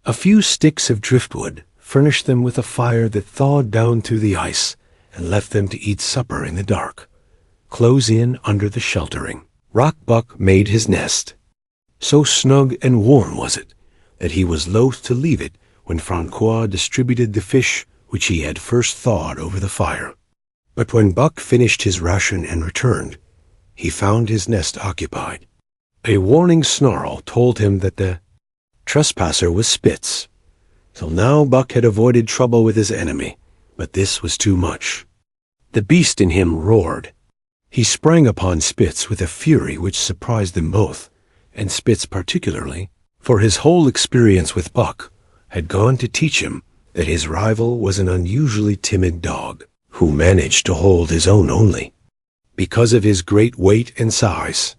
A few sticks of driftwood furnished them with a fire that thawed down through the ice and left them to eat supper in the dark. Close in under the sheltering. Rock Buck made his nest. So snug and warm was it that he was loath to leave it when Francois distributed the fish which he had first thawed over the fire. But when Buck finished his ration and returned, he found his nest occupied. A warning snarl told him that the trespasser was Spitz. Till now Buck had avoided trouble with his enemy, but this was too much. The beast in him roared. He sprang upon Spitz with a fury which surprised them both, and Spitz particularly, for his whole experience with Buck had gone to teach him that his rival was an unusually timid dog, who managed to hold his own only. Because of his great weight and size,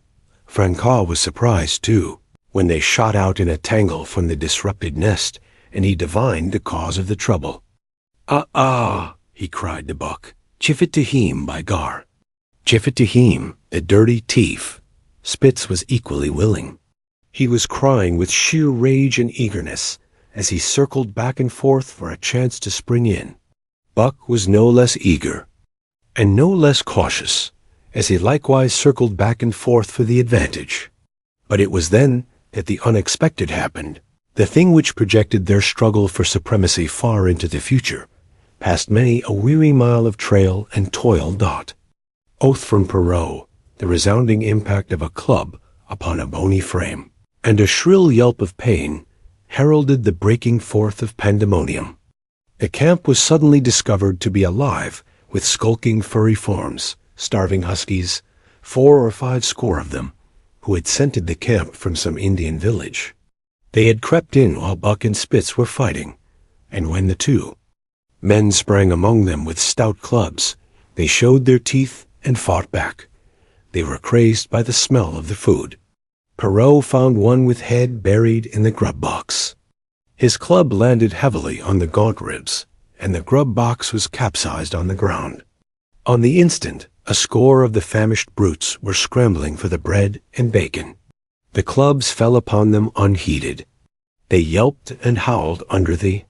Francois was surprised, too, when they shot out in a tangle from the disrupted nest, and he divined the cause of the trouble. "Ah," he cried to Buck, "Chiffet to him, by gar. Chiffet to him, a dirty thief." Spitz was equally willing. He was crying with sheer rage and eagerness as he circled back and forth for a chance to spring in. Buck was no less eager, and no less cautious, as he likewise circled back and forth for the advantage. But it was then that the unexpected happened, the thing which projected their struggle for supremacy far into the future, past many a weary mile of trail and toil dot. Oath from Perrault, the resounding impact of a club upon a bony frame, and a shrill yelp of pain heralded the breaking forth of pandemonium. The camp was suddenly discovered to be alive with skulking furry forms, starving huskies, 4 or 5 score of them, who had scented the camp from some Indian village. They had crept in while Buck and Spitz were fighting, and when the 2 men sprang among them with stout clubs, they showed their teeth and fought back. They were crazed by the smell of the food. Perrault found one with head buried in the grub box. His club landed heavily on the gaunt ribs, and the grub box was capsized on the ground. On the instant, a score of the famished brutes were scrambling for the bread and bacon. The clubs fell upon them unheeded. They yelped and howled under the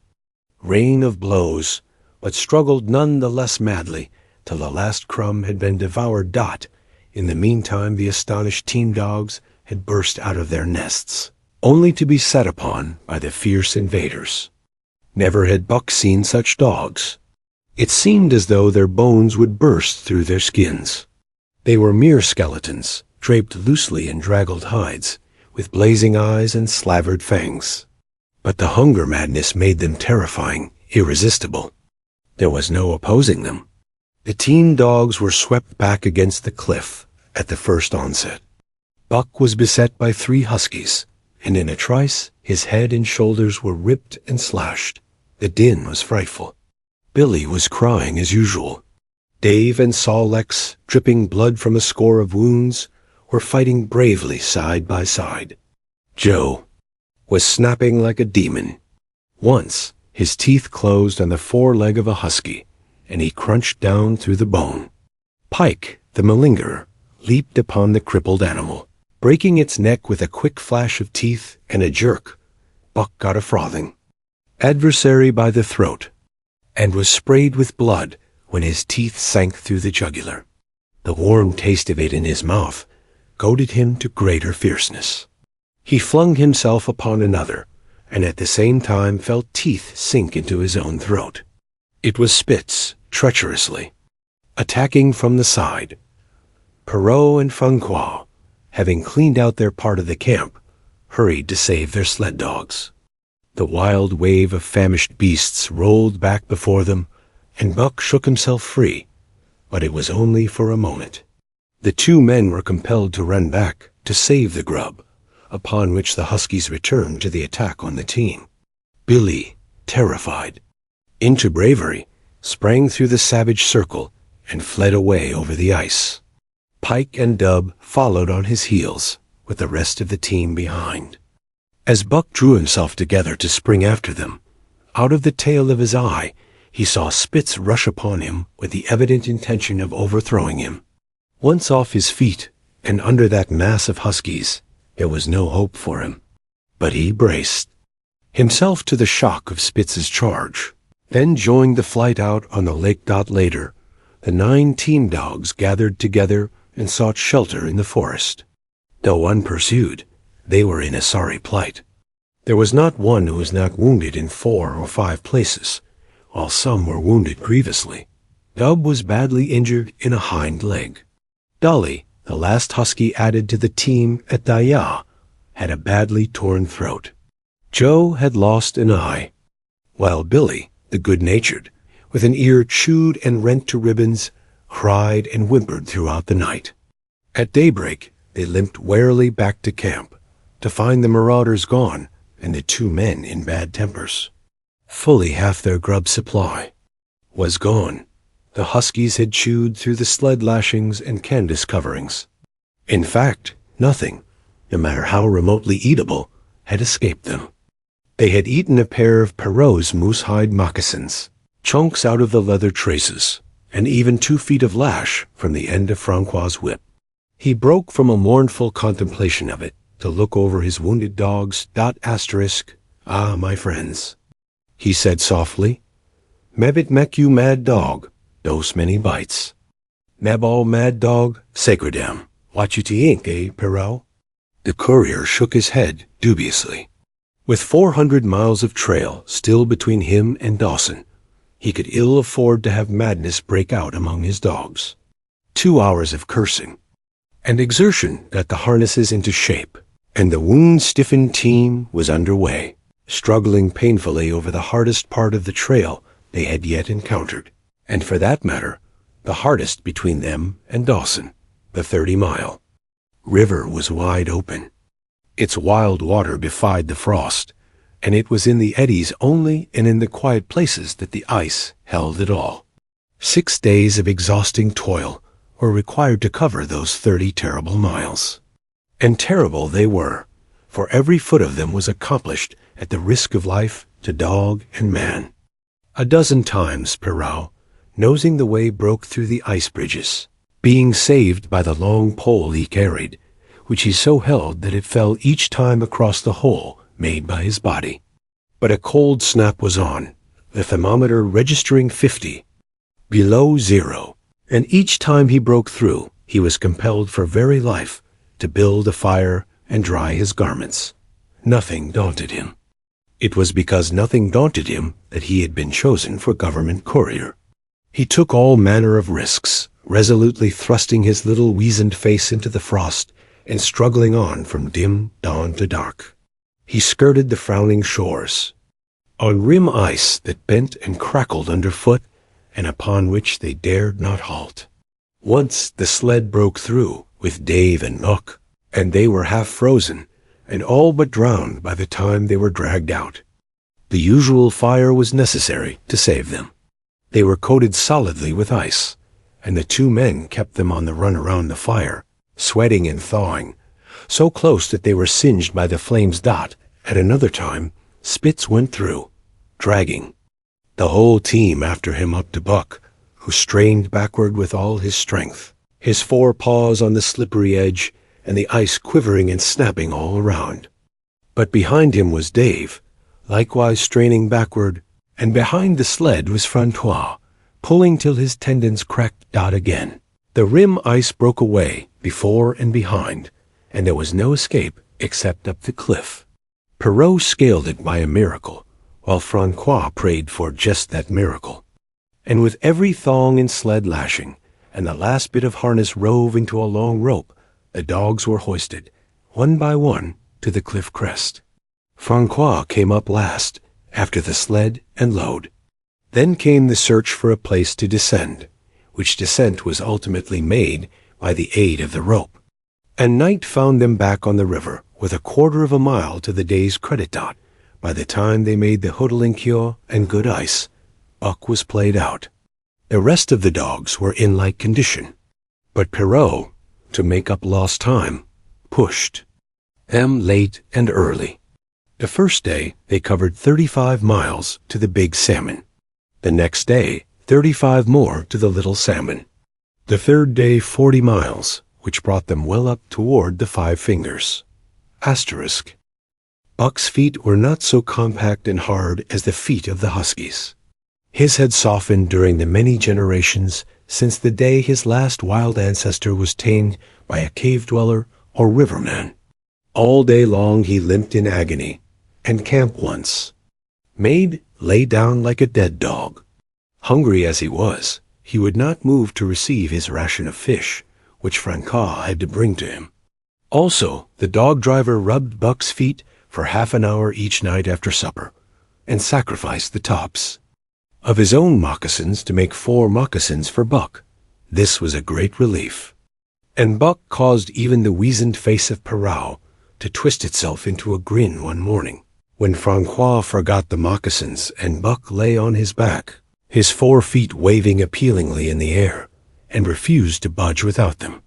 rain of blows, but struggled none the less madly till the last crumb had been devoured. In the meantime, the astonished team dogs had burst out of their nests, only to be set upon by the fierce invaders. Never had Buck seen such dogs. It seemed as though their bones would burst through their skins. They were mere skeletons, draped loosely in draggled hides, with blazing eyes and slavered fangs. But the hunger madness made them terrifying, irresistible. There was no opposing them. The team dogs were swept back against the cliff at the first onset. Buck was beset by 3 huskies, and in a trice his head and shoulders were ripped and slashed. The din was frightful. Billy was crying as usual. Dave and Sol-Lex, dripping blood from a score of wounds, were fighting bravely side by side. Joe was snapping like a demon. Once, his teeth closed on the foreleg of a husky, and he crunched down through the bone. Pike, the malingerer, leaped upon the crippled animal, breaking its neck with a quick flash of teeth and a jerk. Buck got a frothing adversary by the throat, and was sprayed with blood when his teeth sank through the jugular. The warm taste of it in his mouth goaded him to greater fierceness. He flung himself upon another, and at the same time felt teeth sink into his own throat. It was Spitz, treacherously, attacking from the side. Perrault and Francois, having cleaned out their part of the camp, hurried to save their sled dogs. The wild wave of famished beasts rolled back before them, and Buck shook himself free, but it was only for a moment. The 2 men were compelled to run back to save the grub, upon which the huskies returned to the attack on the team. Billy, terrified into bravery, sprang through the savage circle and fled away over the ice. Pike and Dub followed on his heels, with the rest of the team behind. As Buck drew himself together to spring after them, out of the tail of his eye he saw Spitz rush upon him with the evident intention of overthrowing him. Once off his feet, and under that mass of huskies, there was no hope for him. But he braced himself to the shock of Spitz's charge. Then joined the flight out on the lake. Later, the 9 team dogs gathered together and sought shelter in the forest. Though unpursued, they were in a sorry plight. There was not one who was not wounded in 4 or 5 places, while some were wounded grievously. Dub was badly injured in a hind leg. Dolly, the last husky added to the team at Daya, had a badly torn throat. Joe had lost an eye, while Billy, the good-natured, with an ear chewed and rent to ribbons, cried and whimpered throughout the night. At daybreak, they limped warily back to camp, to find the marauders gone and the 2 men in bad tempers. Fully half their grub supply was gone. The huskies had chewed through the sled lashings and canvas coverings. In fact, nothing, no matter how remotely eatable, had escaped them. They had eaten a pair of Perrault's moose-hide moccasins, chunks out of the leather traces, and even 2 feet of lash from the end of Francois' whip. He broke from a mournful contemplation of it to look over his wounded dogs. Ah, my friends, he said softly, "Mebit mek you mad dog, dose many bites. Meb all mad dog, sacredam, watch you to ink, eh, Perrault?" The courier shook his head dubiously. With 400 miles of trail still between him and Dawson, he could ill afford to have madness break out among his dogs. 2 hours of cursing and exertion got the harnesses into shape, and the wound-stiffened team was underway, struggling painfully over the hardest part of the trail they had yet encountered, and for that matter, the hardest between them and Dawson, the 30-mile. River was wide open. Its wild water defied the frost, and it was in the eddies only and in the quiet places that the ice held it all. 6 days of exhausting toil were required to cover those 30 terrible miles. And terrible they were, for every foot of them was accomplished at the risk of life to dog and man. A dozen times Perrault, nosing the way, broke through the ice bridges, being saved by the long pole he carried, which he so held that it fell each time across the hole made by his body. But a cold snap was on, the thermometer registering 50, below 0, and each time he broke through, He was compelled for very life to build a fire and dry his garments. Nothing daunted him. It was because nothing daunted him that he had been chosen for government courier. He took all manner of risks, resolutely thrusting his little weazened face into the frost and struggling on from dim dawn to dark. He skirted the frowning shores, on rim ice that bent and crackled underfoot and upon which they dared not halt. Once the sled broke through with Dave and Nook, and they were half frozen and all but drowned by the time they were dragged out. The usual fire was necessary to save them. They were coated solidly with ice, and the two men kept them on the run around the fire, sweating and thawing, so close that they were singed by the flames that, at another time, Spitz went through, dragging the whole team after him up to Buck, who strained backward with all his strength, his four paws on the slippery edge and the ice quivering and snapping all around. But behind him was Dave, likewise straining backward, and behind the sled was Francois, pulling till his tendons cracked out again. The rim ice broke away before and behind, and there was no escape except up the cliff. Perrault scaled it by a miracle, while Francois prayed for just that miracle. And with every thong and sled lashing, and the last bit of harness rove into a long rope, the dogs were hoisted, one by one, to the cliff crest. Francois came up last, after the sled and load. Then came the search for a place to descend, which descent was ultimately made by the aid of the rope. And night found them back on the river, with a quarter of a mile to the day's credit dot. By the time they made the Hoodelinkyo and good ice, Buck was played out. The rest of the dogs were in like condition. But Perrault, to make up lost time, pushed them late and early. The first day they covered 35 miles to the Big Salmon. The next day 35 more to the Little Salmon. The third day 40 miles, which brought them well up toward the Five Fingers. Asterisk. Buck's feet were not so compact and hard as the feet of the huskies. His had softened during the many generations since the day his last wild ancestor was tamed by a cave-dweller or riverman. All day long he limped in agony, and camp once made lay down like a dead dog. Hungry as he was, he would not move to receive his ration of fish, which Francois had to bring to him. Also, the dog-driver rubbed Buck's feet for half an hour each night after supper, and sacrificed the tops of his own moccasins to make 4 moccasins for Buck. This was a great relief. And Buck caused even the weazened face of Perrault to twist itself into a grin one morning, when Francois forgot the moccasins and Buck lay on his back, his 4 feet waving appealingly in the air, and refused to budge without them.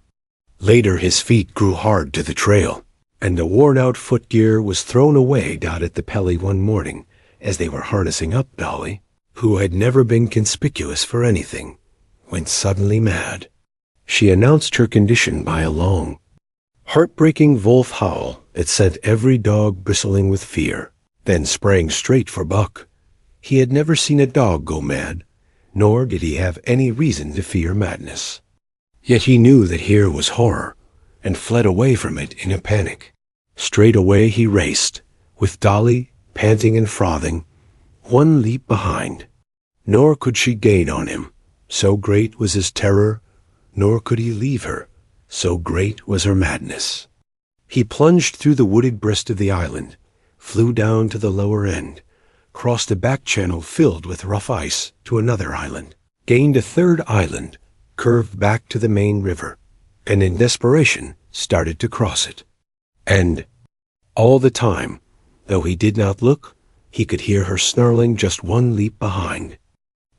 Later his feet grew hard to the trail, and the worn-out footgear was thrown away down at the Pelly one morning as they were harnessing up Dolly, who had never been conspicuous for anything, went suddenly mad. She announced her condition by a long, heartbreaking wolf howl that sent every dog bristling with fear, then sprang straight for Buck. He had never seen a dog go mad, nor did he have any reason to fear madness. Yet he knew that here was horror, and fled away from it in a panic. Straight away he raced, with Dolly, panting and frothing, one leap behind. Nor could she gain on him, so great was his terror, nor could he leave her, so great was her madness. He plunged through the wooded breast of the island, flew down to the lower end, crossed a back channel filled with rough ice to another island, gained a third island, curved back to the main river, and in desperation started to cross it. And all the time, though he did not look, he could hear her snarling just one leap behind.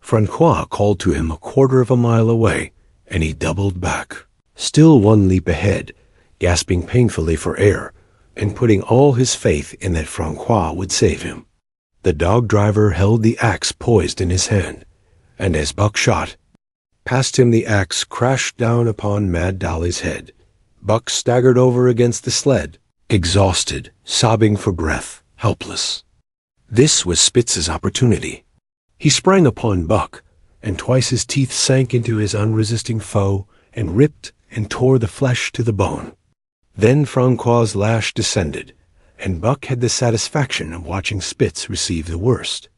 Francois called to him a quarter of a mile away, and he doubled back, still one leap ahead, gasping painfully for air, and putting all his faith in that Francois would save him. The dog-driver held the axe poised in his hand, and as Buck shot past him, the axe crashed down upon Mad Dolly's head. Buck staggered over against the sled, exhausted, sobbing for breath, helpless. This was Spitz's opportunity. He sprang upon Buck, and twice his teeth sank into his unresisting foe and ripped and tore the flesh to the bone. Then Francois's lash descended, and Buck had the satisfaction of watching Spitz receive the worst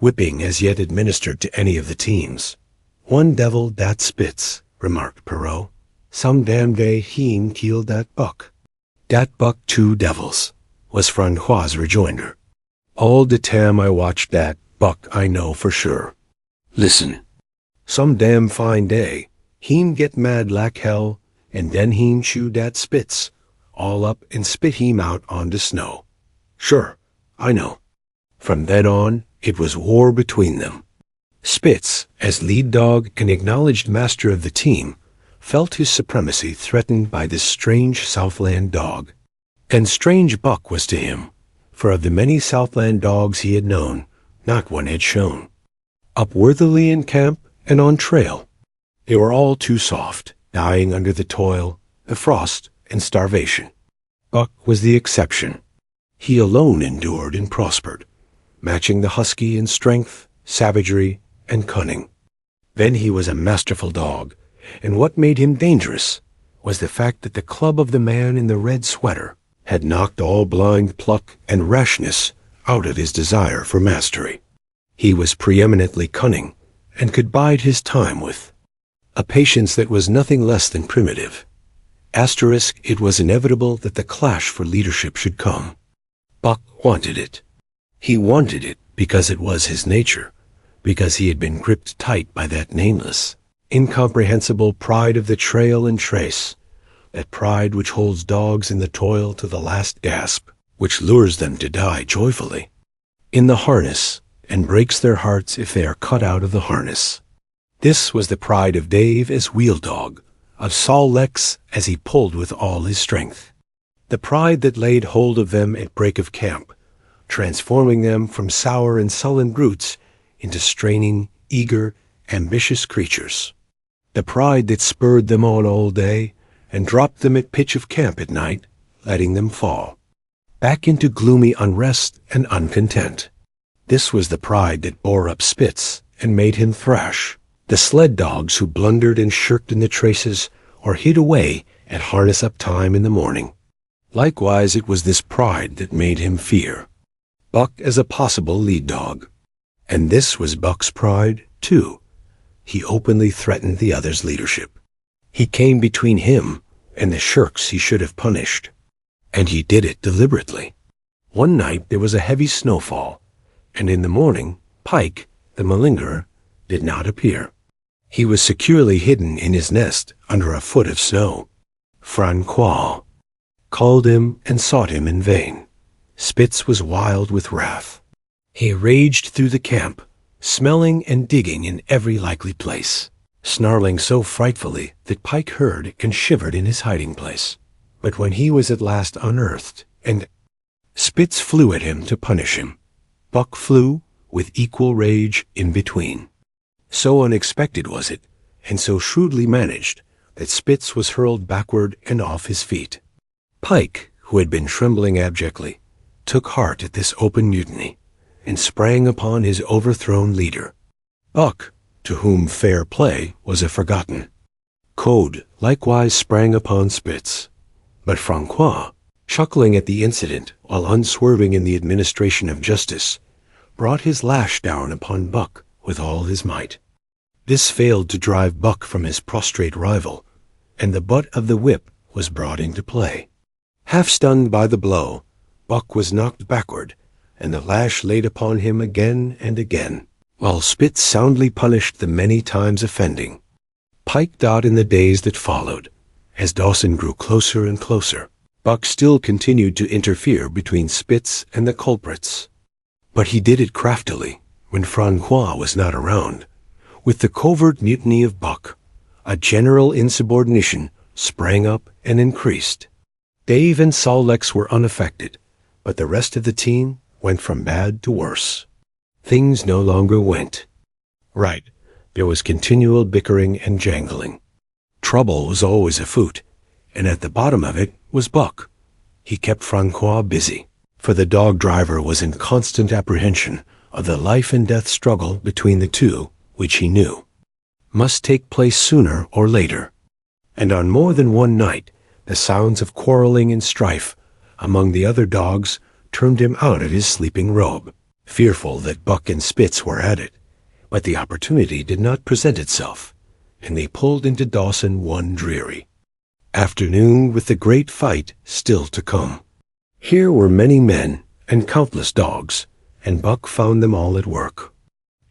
whipping as yet administered to any of the teams. "One devil, dat Spitz," remarked Perrault. "Some damn day heen killed dat Buck." "Dat Buck two devils," was Francois's rejoinder. "All de time I watched dat Buck I know for sure. Listen. Some damn fine day, heen get mad like hell, and den heen chew dat Spitz all up and spit him out on de snow. Sure, I know." From then on, it was war between them. Spitz, as lead dog and acknowledged master of the team, felt his supremacy threatened by this strange Southland dog. And strange Buck was to him, for of the many Southland dogs he had known, not one had shown. Upworthily in camp and on trail, they were all too soft, dying under the toil, the frost, and starvation. Buck was the exception. He alone endured and prospered, matching the husky in strength, savagery, and cunning. Then he was a masterful dog, and what made him dangerous was the fact that the club of the man in the red sweater had knocked all blind pluck and rashness out of his desire for mastery. He was preeminently cunning, and could bide his time with a patience that was nothing less than primitive. Asterisk, it was inevitable that the clash for leadership should come. Buck wanted it. He wanted it because it was his nature, because he had been gripped tight by that nameless, incomprehensible pride of the trail and trace, that pride which holds dogs in the toil to the last gasp, which lures them to die joyfully in the harness, and breaks their hearts if they are cut out of the harness. This was the pride of Dave as wheel dog, of Sol Leks as he pulled with all his strength. The pride that laid hold of them at break of camp, transforming them from sour and sullen brutes into straining, eager, ambitious creatures. The pride that spurred them on all day and dropped them at pitch of camp at night, letting them fall back into gloomy unrest and uncontent. This was the pride that bore up Spitz and made him thrash the sled dogs who blundered and shirked in the traces or hid away at harness-up time in the morning. Likewise, it was this pride that made him fear Buck as a possible lead dog. And this was Buck's pride, too. He openly threatened the other's leadership. He came between him and the shirks he should have punished. And he did it deliberately. One night there was a heavy snowfall, and in the morning, Pike, the malingerer, did not appear. He was securely hidden in his nest under a foot of snow. Francois called him and sought him in vain. Spitz was wild with wrath. He raged through the camp, smelling and digging in every likely place, snarling so frightfully that Pike heard and shivered in his hiding place. But when he was at last unearthed, and Spitz flew at him to punish him, Buck flew with equal rage in between. So unexpected was it, and so shrewdly managed, that Spitz was hurled backward and off his feet. Pike, who had been trembling abjectly, took heart at this open mutiny, and sprang upon his overthrown leader. Buck, to whom fair play was a forgotten code, likewise sprang upon Spitz. But Francois, chuckling at the incident while unswerving in the administration of justice, brought his lash down upon Buck with all his might. This failed to drive Buck from his prostrate rival, and the butt of the whip was brought into play. Half stunned by the blow, Buck was knocked backward, and the lash laid upon him again and again, while Spitz soundly punished the many times offending. Pike died in the days that followed. As Dawson grew closer and closer, Buck still continued to interfere between Spitz and the culprits. But he did it craftily, when Francois was not around. With the covert mutiny of Buck, a general insubordination sprang up and increased. Dave and Sol Leks were unaffected, but the rest of the team went from bad to worse. Things no longer went right. There was continual bickering and jangling. Trouble was always afoot, and at the bottom of it was Buck. He kept Francois busy, for the dog driver was in constant apprehension of the life and death struggle between the two, which he knew must take place sooner or later. And on more than one night, the sounds of quarreling and strife among the other dogs turned him out of his sleeping robe, fearful that Buck and Spitz were at it. But the opportunity did not present itself, and they pulled into Dawson one dreary afternoon with the great fight still to come. Here were many men and countless dogs, and Buck found them all at work.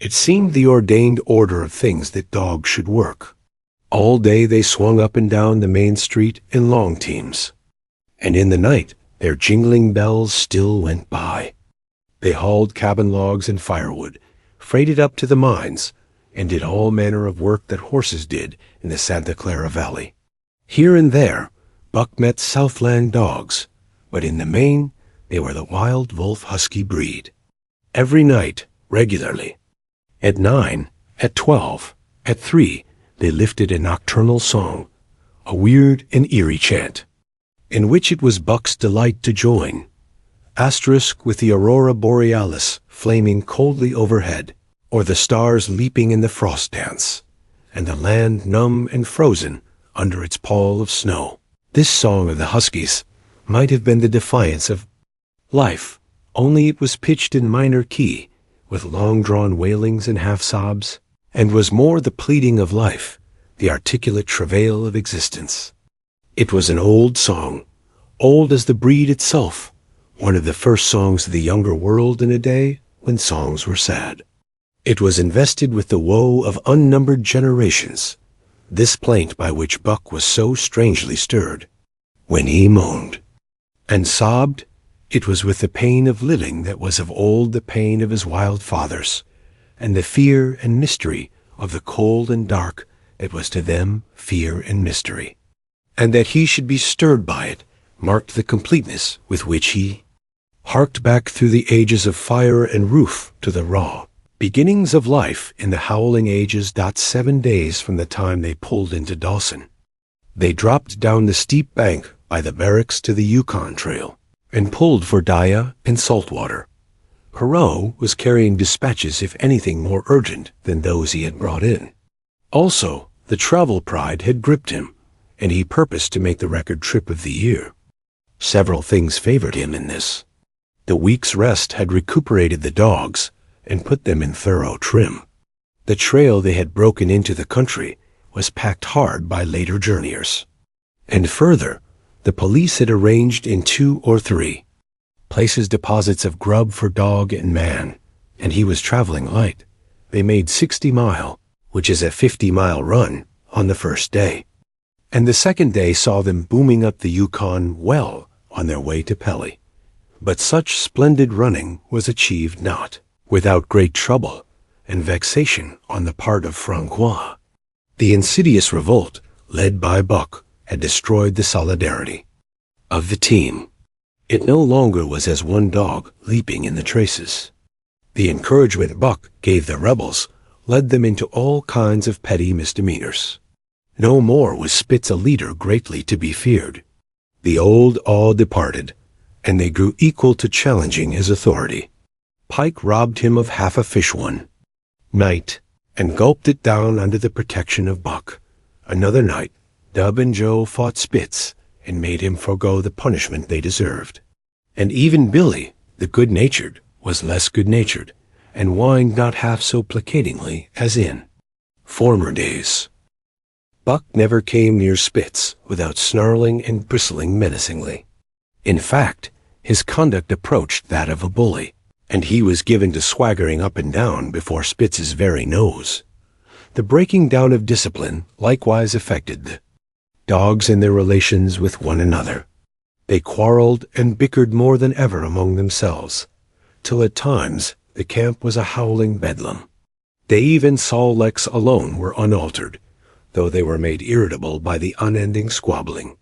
It seemed the ordained order of things that dogs should work. All day they swung up and down the main street in long teams, and in the night their jingling bells still went by. They hauled cabin logs and firewood, freighted up to the mines, and did all manner of work that horses did in the Santa Clara Valley. Here and there, Buck met Southland dogs, but in the main, they were the wild wolf husky breed. Every night, regularly, at 9, at 12, at 3, they lifted a nocturnal song, a weird and eerie chant, in which it was Buck's delight to join, asterisk with the aurora borealis flaming coldly overhead, or the stars leaping in the frost dance, and the land numb and frozen under its pall of snow. This song of the Huskies might have been the defiance of life, only it was pitched in minor key, with long-drawn wailings and half-sobs, and was more the pleading of life, the articulate travail of existence. It was an old song, old as the breed itself, one of the first songs of the younger world in a day when songs were sad. It was invested with the woe of unnumbered generations, this plaint by which Buck was so strangely stirred. When he moaned and sobbed, it was with the pain of living that was of old the pain of his wild fathers, and the fear and mystery of the cold and dark that was to them fear and mystery. And that he should be stirred by it marked the completeness with which he harked back through the ages of fire and roof to the raw beginnings of life in the howling ages. 7 days from the time they pulled into Dawson, they dropped down the steep bank by the barracks to the Yukon Trail and pulled for Daya and Saltwater. Perot was carrying dispatches, if anything, more urgent than those he had brought in. Also, the travel pride had gripped him, and he purposed to make the record trip of the year. Several things favored him in this. The week's rest had recuperated the dogs and put them in thorough trim. The trail they had broken into the country was packed hard by later journeyers. And further, the police had arranged in 2 or 3 places deposits of grub for dog and man, and he was traveling light. They made 60 Mile, which is a 50-mile run, on the first day. And the second day saw them booming up the Yukon well on their way to Pelly. But such splendid running was achieved not without great trouble and vexation on the part of Francois. The insidious revolt, led by Buck, had destroyed the solidarity of the team. It no longer was as one dog leaping in the traces. The encouragement Buck gave the rebels led them into all kinds of petty misdemeanors. No more was Spitz a leader greatly to be feared. The old awe departed, and they grew equal to challenging his authority. Pike robbed him of half a fish one night, and gulped it down under the protection of Buck. Another night, Dub and Joe fought Spitz, and made him forego the punishment they deserved. And even Billy, the good-natured, was less good-natured, and whined not half so placatingly as in former days. Buck never came near Spitz without snarling and bristling menacingly. In fact, his conduct approached that of a bully, and he was given to swaggering up and down before Spitz's very nose. The breaking down of discipline likewise affected the dogs in their relations with one another. They quarreled and bickered more than ever among themselves, till at times the camp was a howling bedlam. Dave and Sol Lex alone were unaltered, though they were made irritable by the unending squabbling.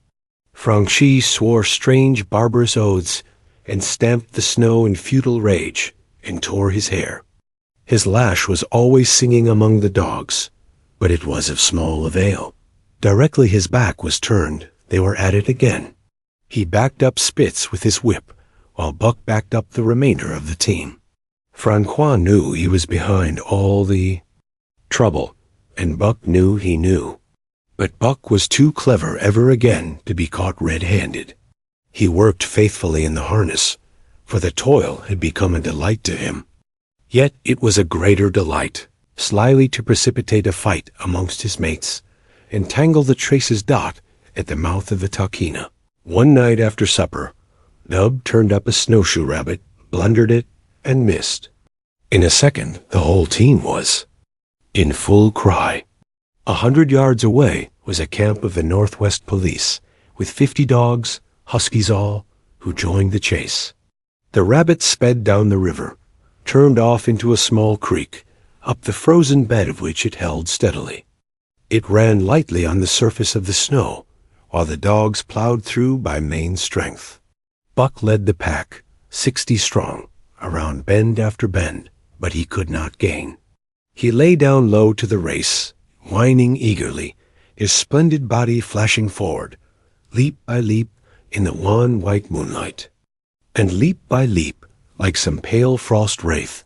Franchi swore strange barbarous oaths, and stamped the snow in futile rage, and tore his hair. His lash was always singing among the dogs, but it was of small avail. Directly his back was turned, they were at it again. He backed up Spitz with his whip, while Buck backed up the remainder of the team. Francois knew he was behind all the trouble, and Buck knew he knew. But Buck was too clever ever again to be caught red-handed. He worked faithfully in the harness, for the toil had become a delight to him. Yet it was a greater delight, slyly to precipitate a fight amongst his mates, and tangle the trace's dot at the mouth of the Talkeena. One night after supper, Nub turned up a snowshoe rabbit, blundered it, and missed. In a second, the whole team was in full cry. 100 yards away was a camp of the Northwest Police, with 50 dogs, huskies all, who joined the chase. The rabbit sped down the river, turned off into a small creek, up the frozen bed of which it held steadily. It ran lightly on the surface of the snow, while the dogs plowed through by main strength. Buck led the pack, 60 strong, around bend after bend, but he could not gain. He lay down low to the race, whining eagerly, his splendid body flashing forward, leap by leap in the wan white moonlight. And leap by leap, like some pale frost wraith,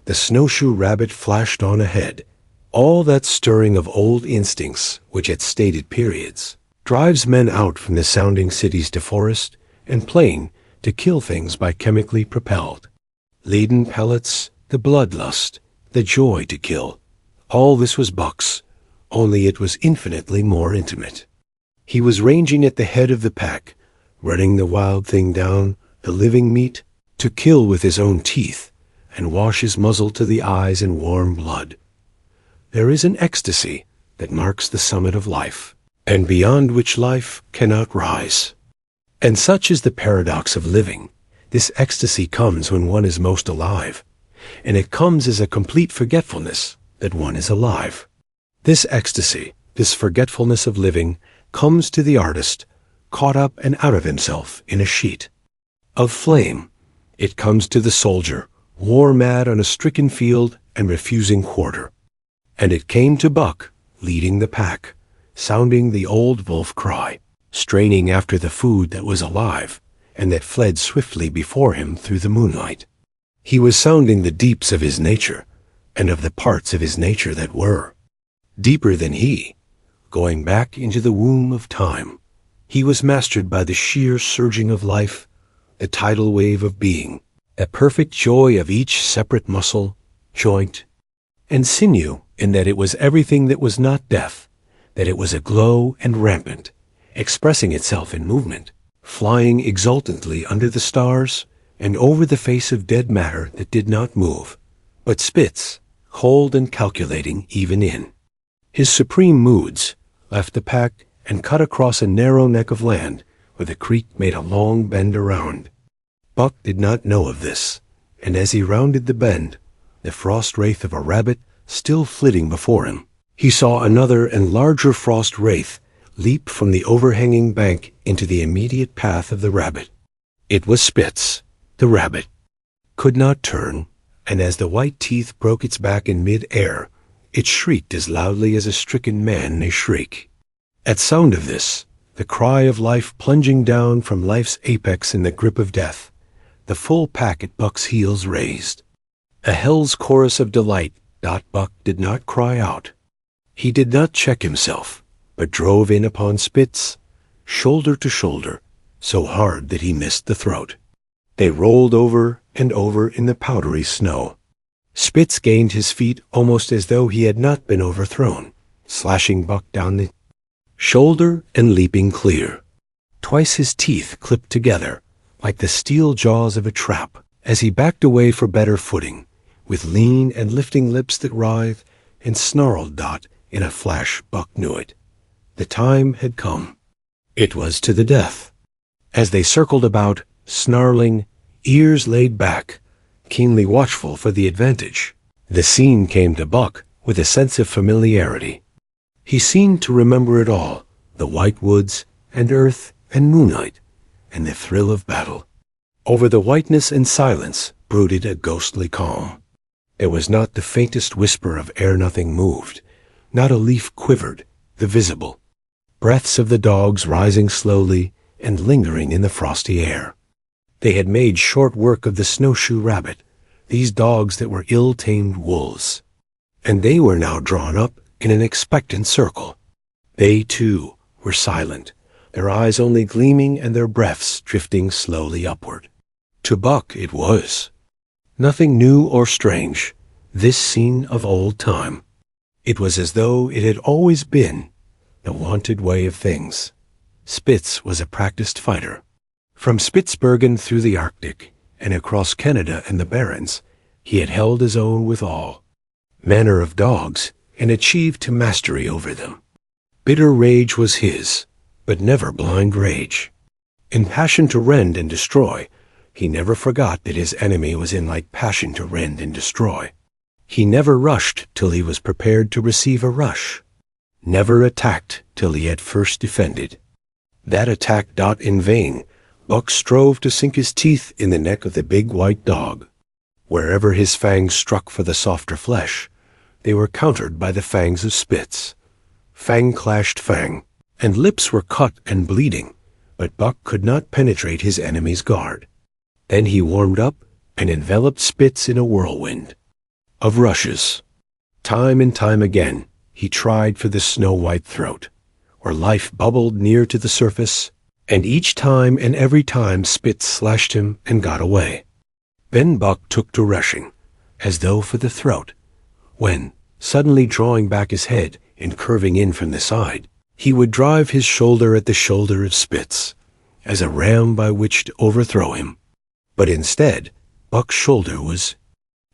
the snowshoe rabbit flashed on ahead. All that stirring of old instincts, which at stated periods drives men out from the sounding cities to forest and plain to kill things by chemically propelled. Leaden pellets, the bloodlust, the joy to kill. All this was Buck's, only it was infinitely more intimate. He was ranging at the head of the pack, running the wild thing down, the living meat, to kill with his own teeth, and wash his muzzle to the eyes in warm blood. There is an ecstasy that marks the summit of life, and beyond which life cannot rise. And such is the paradox of living. This ecstasy comes when one is most alive, and it comes as a complete forgetfulness that one is alive. This ecstasy, this forgetfulness of living, comes to the artist, caught up and out of himself in a sheet of flame. It comes to the soldier, war-mad on a stricken field and refusing quarter. And it came to Buck, leading the pack, sounding the old wolf cry, straining after the food that was alive and that fled swiftly before him through the moonlight. He was sounding the deeps of his nature and of the parts of his nature that were deeper than he, going back into the womb of time. He was mastered by the sheer surging of life, the tidal wave of being, a perfect joy of each separate muscle, joint, and sinew, in that it was everything that was not death, that it was aglow and rampant, expressing itself in movement, flying exultantly under the stars and over the face of dead matter that did not move, but spits, cold and calculating even in his supreme moods, left the pack and cut across a narrow neck of land where the creek made a long bend around. Buck did not know of this, and as he rounded the bend, the frost wraith of a rabbit still flitting before him, he saw another and larger frost wraith leap from the overhanging bank into the immediate path of the rabbit. It was Spitz, the rabbit, could not turn, and as the white teeth broke its back in mid-air, it shrieked as loudly as a stricken man may shriek. At sound of this, the cry of life plunging down from life's apex in the grip of death, the full pack at Buck's heels raised. A hell's chorus of delight. Buck did not cry out. He did not check himself, but drove in upon Spitz, shoulder to shoulder, so hard that he missed the throat. They rolled over and over in the powdery snow. Spitz gained his feet almost as though he had not been overthrown, slashing Buck down the shoulder and leaping clear. Twice his teeth clipped together, like the steel jaws of a trap, as he backed away for better footing, with lean and lifting lips that writhed and snarled. In a flash, Buck knew it. The time had come. It was to the death. As they circled about, snarling, ears laid back, keenly watchful for the advantage, the scene came to Buck with a sense of familiarity. He seemed to remember it all, the white woods and earth and moonlight and the thrill of battle. Over the whiteness and silence brooded a ghostly calm. There was not the faintest whisper of ere nothing moved, not a leaf quivered, the visible breaths of the dogs rising slowly and lingering in the frosty air. They had made short work of the snowshoe rabbit, these dogs that were ill-tamed wolves, and they were now drawn up in an expectant circle. They, too, were silent, their eyes only gleaming and their breaths drifting slowly upward. To Buck it was nothing new or strange, this scene of old time. It was as though it had always been the wonted way of things. Spitz was a practiced fighter. From Spitsbergen through the Arctic and across Canada and the Barrens, he had held his own with all manner of dogs and achieved to mastery over them. Bitter rage was his, but never blind rage. In passion to rend and destroy, he never forgot that his enemy was in like passion to rend and destroy. He never rushed till he was prepared to receive a rush, never attacked till he had first defended. That attack not in vain, Buck strove to sink his teeth in the neck of the big white dog. Wherever his fangs struck for the softer flesh, they were countered by the fangs of Spitz. Fang clashed fang, and lips were cut and bleeding, but Buck could not penetrate his enemy's guard. Then he warmed up and enveloped Spitz in a whirlwind of rushes. Time and time again, he tried for the snow-white throat, where life bubbled near to the surface, and each time and every time Spitz slashed him and got away. Then Buck took to rushing, as though for the throat, when, suddenly drawing back his head and curving in from the side, he would drive his shoulder at the shoulder of Spitz, as a ram by which to overthrow him. But instead, Buck's shoulder was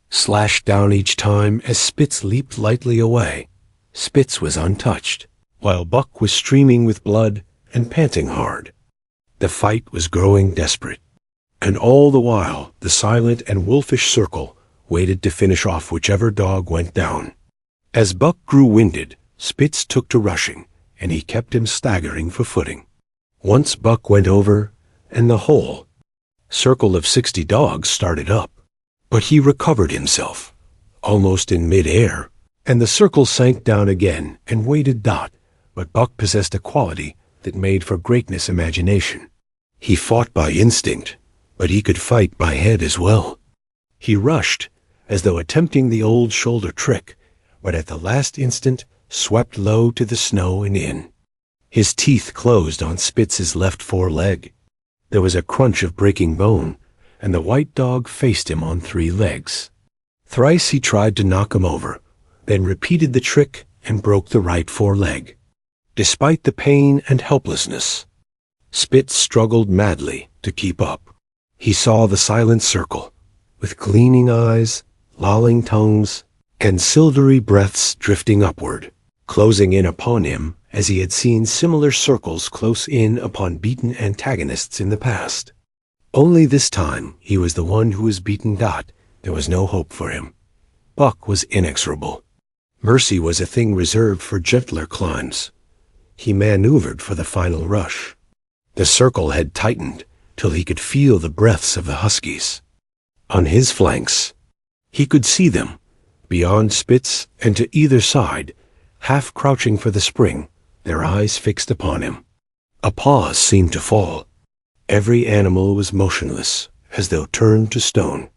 slashed down each time as Spitz leaped lightly away. Spitz was untouched, while Buck was streaming with blood and panting hard. The fight was growing desperate, and all the while the silent and wolfish circle waited to finish off whichever dog went down. As Buck grew winded, Spitz took to rushing, and he kept him staggering for footing. Once Buck went over, and the whole circle of 60 dogs started up. But he recovered himself, almost in mid-air, and the circle sank down again and waited dot. But Buck possessed a quality that made for greatness imagination. He fought by instinct, but he could fight by head as well. He rushed, as though attempting the old shoulder trick, but at the last instant swept low to the snow and in. His teeth closed on Spitz's left foreleg. There was a crunch of breaking bone, and the white dog faced him on 3 legs. Thrice he tried to knock him over, then repeated the trick and broke the right foreleg. Despite the pain and helplessness, Spitz struggled madly to keep up. He saw the silent circle, with gleaming eyes, lolling tongues, and silvery breaths drifting upward, closing in upon him as he had seen similar circles close in upon beaten antagonists in the past. Only this time he was the one who was beaten dot. There was no hope for him. Buck was inexorable. Mercy was a thing reserved for gentler climbs. He maneuvered for the final rush. The circle had tightened till he could feel the breaths of the huskies. On his flanks, he could see them, beyond Spitz and to either side, half crouching for the spring, their eyes fixed upon him. A pause seemed to fall. Every animal was motionless, as though turned to stone.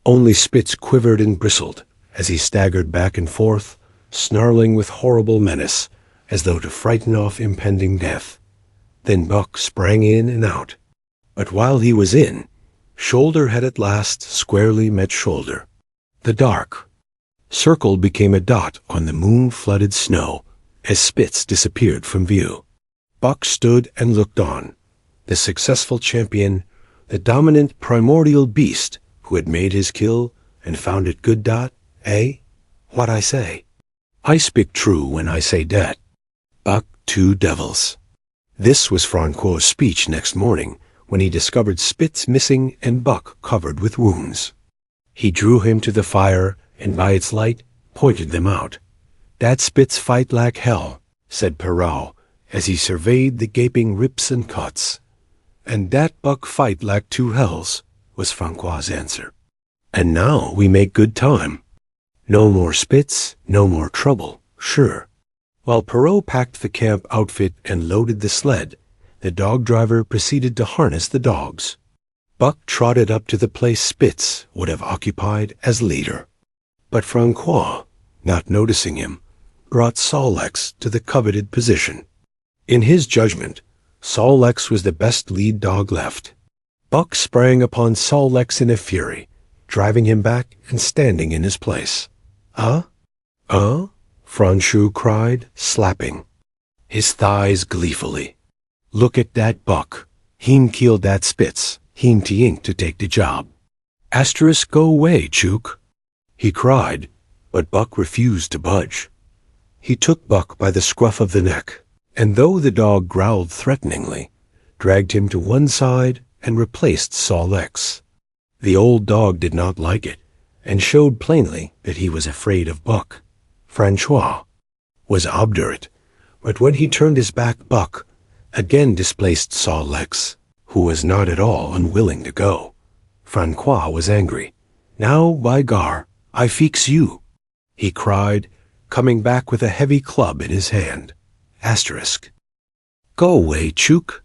Only Spitz quivered and bristled as he staggered back and forth, snarling with horrible menace, as though to frighten off impending death. Then Buck sprang in and out. But while he was in, shoulder had at last squarely met shoulder. The dark circle became a dot on the moon-flooded snow as Spitz disappeared from view. Buck stood and looked on, the successful champion, the dominant primordial beast who had made his kill and found it good dot, eh? What I say? I speak true when I say dat. Buck, 2 devils. This was Francois's speech next morning when he discovered Spitz missing and Buck covered with wounds. He drew him to the fire and by its light pointed them out. "Dat Spitz fight like hell," said Perrault as he surveyed the gaping rips and cuts. "And dat Buck fight like 2 hells," was Francois's answer. "And now we make good time. No more Spitz, no more trouble, sure." While Perrault packed the camp outfit and loaded the sled, the dog driver proceeded to harness the dogs. Buck trotted up to the place Spitz would have occupied as leader. But Francois, not noticing him, brought Sol-Lex to the coveted position. In his judgment, Sol-Lex was the best lead dog left. Buck sprang upon Sol-Lex in a fury, driving him back and standing in his place. Franshu cried, slapping his thighs gleefully. Look at that Buck. Heem killed that Spitz. Heem tink to take the job. Asterisk go away, Chook, he cried, but Buck refused to budge. He took Buck by the scruff of the neck, and though the dog growled threateningly, dragged him to one side and replaced Sol-Lex. The old dog did not like it, and showed plainly that he was afraid of Buck. Francois was obdurate, but when he turned his back, Buck again displaced Sol-Lex, who was not at all unwilling to go. Francois was angry. Now, by gar, I fix you, he cried, coming back with a heavy club in his hand. Asterisk. Go away, Chook,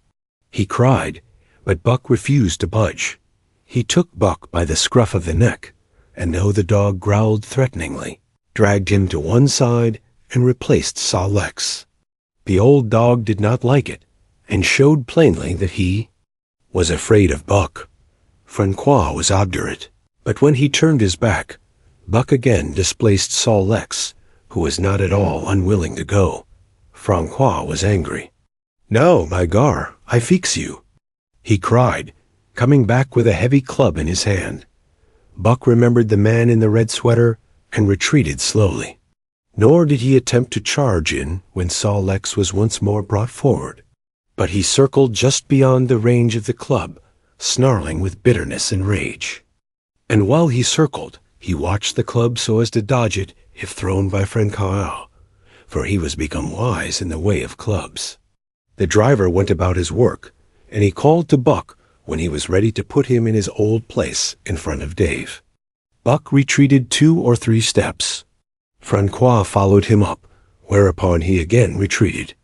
he cried, but Buck refused to budge. He took Buck by the scruff of the neck, and though the dog growled threateningly, dragged him to one side and replaced Sol-Lex. The old dog did not like it, and showed plainly that he was afraid of Buck. Francois was obdurate, but when he turned his back, Buck again displaced Sol-Lex, who was not at all unwilling to go. Francois was angry. Now, my gar, I fix you, he cried, coming back with a heavy club in his hand. Buck remembered the man in the red sweater and retreated slowly. Nor did he attempt to charge in when Sol-Lex was once more brought forward, but he circled just beyond the range of the club, snarling with bitterness and rage. And while he circled, he watched the club so as to dodge it if thrown by Francois, for he was become wise in the way of clubs. The driver went about his work, and he called to Buck when he was ready to put him in his old place in front of Dave. Buck retreated 2 or 3 steps. Francois followed him up, whereupon he again retreated.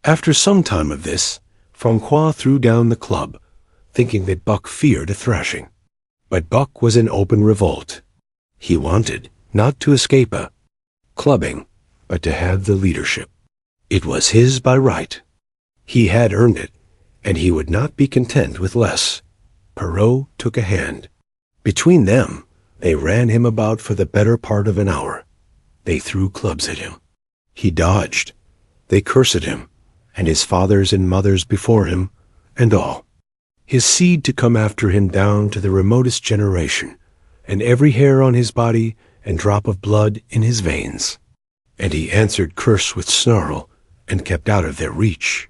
After some time of this, Francois threw down the club, thinking that Buck feared a thrashing. But Buck was in open revolt. He wanted not to escape a clubbing, but to have the leadership. It was his by right. He had earned it, and he would not be content with less. Perrault took a hand. Between them, they ran him about for the better part of an hour. They threw clubs at him. He dodged. They cursed him, and his fathers and mothers before him, and all his seed to come after him down to the remotest generation, and every hair on his body and drop of blood in his veins. And he answered curse with snarl, and kept out of their reach.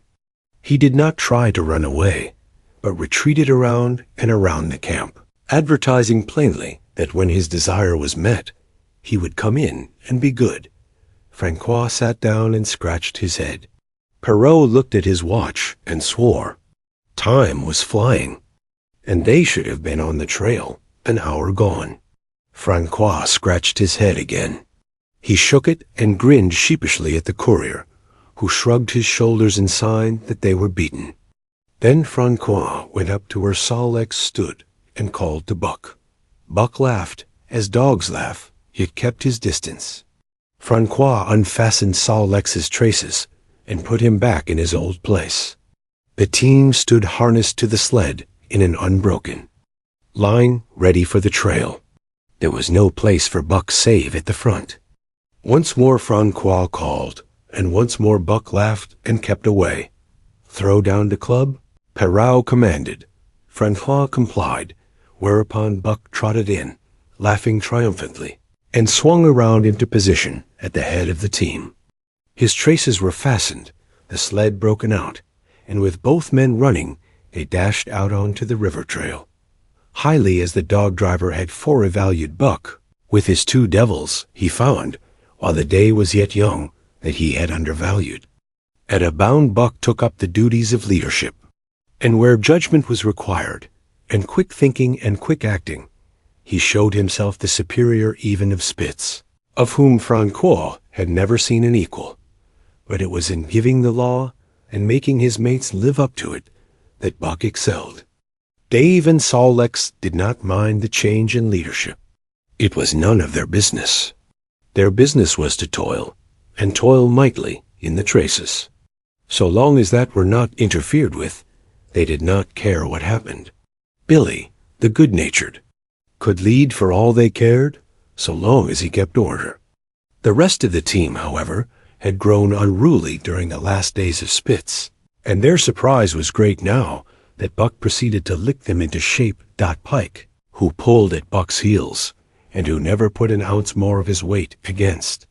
He did not try to run away, but retreated around and around the camp, advertising plainly that when his desire was met, he would come in and be good. Francois sat down and scratched his head. Perrault looked at his watch and swore. Time was flying, and they should have been on the trail, an hour gone. Francois scratched his head again. He shook it and grinned sheepishly at the courier, who shrugged his shoulders in sign that they were beaten. Then Francois went up to where Sol-Lex stood and called to Buck. Buck laughed, as dogs laugh, yet kept his distance. Francois unfastened Sol-Lex's traces and put him back in his old place. The team stood harnessed to the sled in an unbroken line, ready for the trail. There was no place for Buck save at the front. Once more Francois called, and once more Buck laughed and kept away. Throw down the club, Perrault commanded. Francois complied, whereupon Buck trotted in, laughing triumphantly, and swung around into position at the head of the team. His traces were fastened, the sled broken out, and with both men running, they dashed out onto the river trail. Highly as the dog driver had forevalued Buck, with his 2 devils, he found, while the day was yet young, that he had undervalued. At a bound Buck took up the duties of leadership, and where judgment was required, and quick thinking and quick acting, he showed himself the superior even of Spitz, of whom Francois had never seen an equal. But it was in giving the law and making his mates live up to it that Buck excelled. Dave and Sol-Lex did not mind the change in leadership. It was none of their business. Their business was to toil, and toil mightily in the traces. So long as that were not interfered with, they did not care what happened. Billy, the good-natured, could lead for all they cared, so long as he kept order. The rest of the team, however, had grown unruly during the last days of Spitz, and their surprise was great now that Buck proceeded to lick them into shape. Pike, who pulled at Buck's heels, and who never put an ounce more of his weight against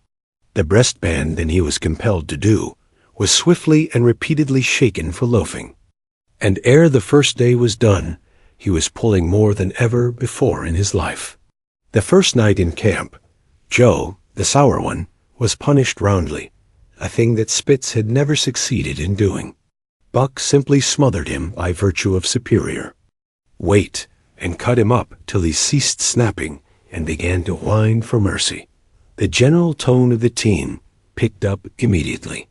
the breastband than he was compelled to do, was swiftly and repeatedly shaken for loafing. And ere the first day was done, he was pulling more than ever before in his life. The first night in camp, Joe, the sour one, was punished roundly, a thing that Spitz had never succeeded in doing. Buck simply smothered him by virtue of superior weight, and cut him up till he ceased snapping and began to whine for mercy. The general tone of the team picked up immediately.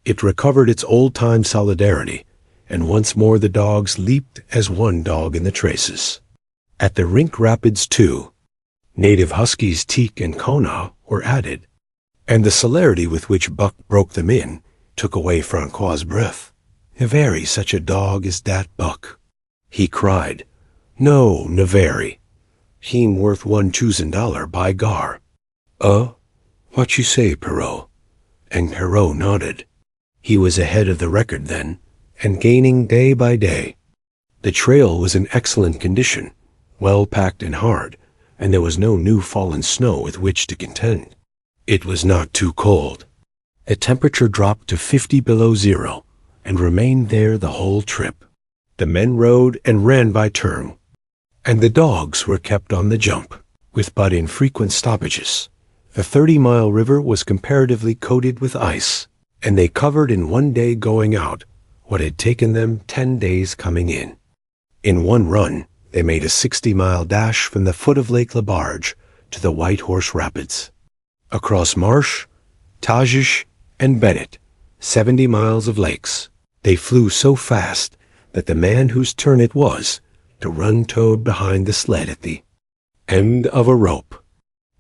It recovered its old-time solidarity, and once more the dogs leaped as one dog in the traces. At the rink rapids, too, native huskies Teek and Kona were added, and the celerity with which Buck broke them in took away Francois' breath. "Navary such a dog as dat Buck," he cried. "No, navary. Heem worth $1,000 by gar." What you say, Perrault?" And Perrault nodded. He was ahead of the record then, and gaining day by day. The trail was in excellent condition, well packed and hard, and there was no new fallen snow with which to contend. It was not too cold. A temperature dropped to 50 below zero, and remained there the whole trip. The men rode and ran by turn, and the dogs were kept on the jump, with but infrequent stoppages. The 30-mile river was comparatively coated with ice, and they covered in one day going out what had taken them 10 days coming in. In one run, they made a 60-mile dash from the foot of Lake Labarge to the White Horse Rapids. Across Marsh, Tajish, and Bennett, 70 miles of lakes, they flew so fast that the man whose turn it was to run towed behind the sled at the end of a rope.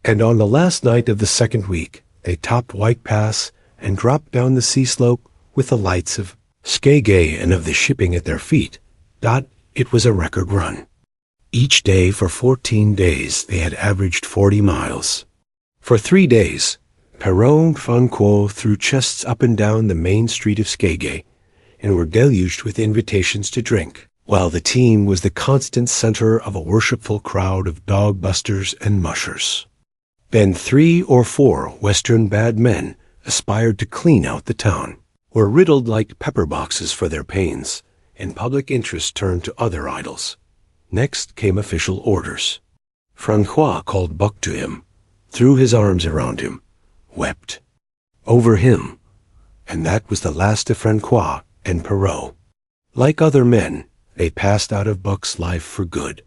And on the last night of the second week, they topped White Pass and dropped down the sea slope with the lights of Skagay and of the shipping at their feet. It was a record run. Each day for 14 days they had averaged 40 miles. For 3 days, Perrault and Francois threw chests up and down the main street of Skagay and were deluged with invitations to drink, while the team was the constant center of a worshipful crowd of dog-busters and mushers. Then 3 or 4 Western bad men aspired to clean out the town, were riddled like pepper boxes for their pains, and public interest turned to other idols. Next came official orders. Francois called Buck to him, threw his arms around him, wept over him, and that was the last of Francois and Perrault. Like other men, they passed out of Buck's life for good.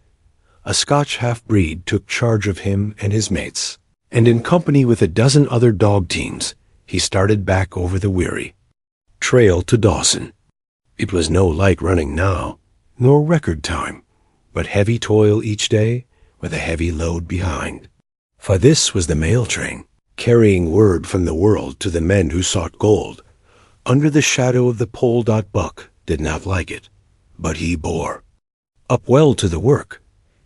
A Scotch half-breed took charge of him and his mates, and in company with a dozen other dog teams, he started back over the weary trail to Dawson. It was no light running now, nor record time, but heavy toil each day with a heavy load behind. For this was the mail train, carrying word from the world to the men who sought gold. Under the shadow of the pole. Buck did not like it, but he bore up well to the work,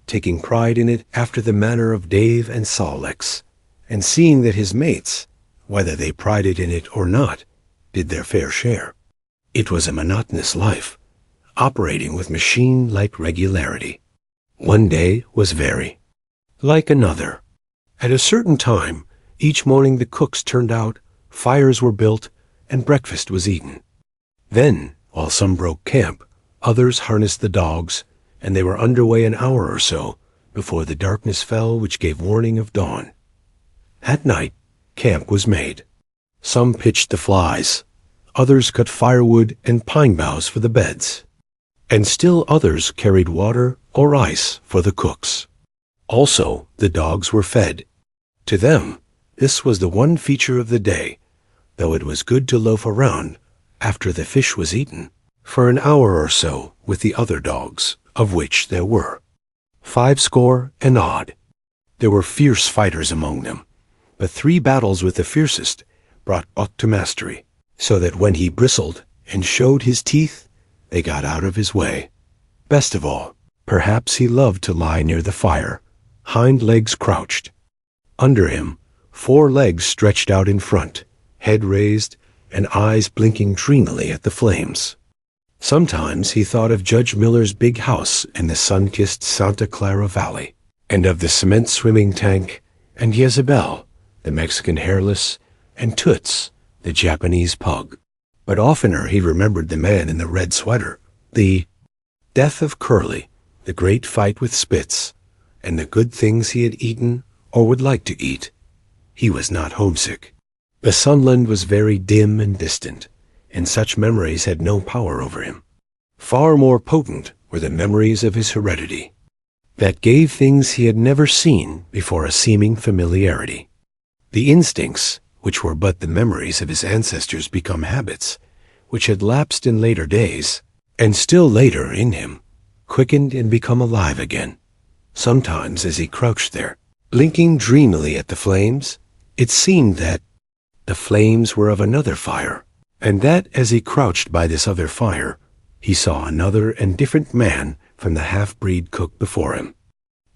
taking pride in it after the manner of Dave and Sol-Lex, and seeing that his mates, whether they prided in it or not, did their fair share. It was a monotonous life, operating with machine-like regularity. One day was very like another. At a certain time, each morning the cooks turned out, fires were built, and breakfast was eaten. Then, while some broke camp, others harnessed the dogs, and they were underway an hour or so before the darkness fell which gave warning of dawn. At night, camp was made. Some pitched the flies, others cut firewood and pine boughs for the beds, and still others carried water or ice for the cooks. Also, the dogs were fed. To them, this was the one feature of the day, though it was good to loaf around, after the fish was eaten, for an hour or so with the other dogs, of which there were 50 and odd. There were fierce fighters among them, but 3 battles with the fiercest brought Buck to mastery, so that when he bristled and showed his teeth, they got out of his way. Best of all, perhaps he loved to lie near the fire, hind legs crouched. Under him, 4 legs stretched out in front, head raised, and eyes blinking dreamily at the flames. Sometimes he thought of Judge Miller's big house in the sun-kissed Santa Clara Valley, and of the cement swimming tank, and Jezebel, the Mexican hairless, and Toots, the Japanese pug. But oftener he remembered the man in the red sweater, the death of Curly, the great fight with Spitz, and the good things he had eaten or would like to eat. He was not homesick. The Sunland was very dim and distant, and such memories had no power over him. Far more potent were the memories of his heredity, that gave things he had never seen before a seeming familiarity. The instincts, which were but the memories of his ancestors become habits, which had lapsed in later days, and still later in him, quickened and become alive again. Sometimes as he crouched there, blinking dreamily at the flames, it seemed that the flames were of another fire, and that as he crouched by this other fire, he saw another and different man from the half-breed cook before him.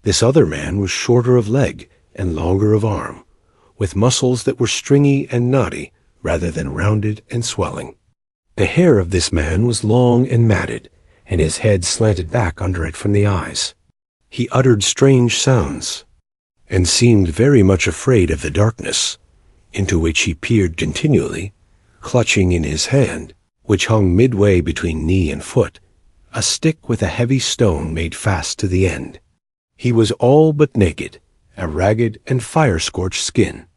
This other man was shorter of leg and longer of arm, with muscles that were stringy and knotty rather than rounded and swelling. The hair of this man was long and matted, and his head slanted back under it from the eyes. He uttered strange sounds, and seemed very much afraid of the darkness, into which he peered continually, clutching in his hand, which hung midway between knee and foot, a stick with a heavy stone made fast to the end. He was all but naked, a ragged and fire-scorched skin,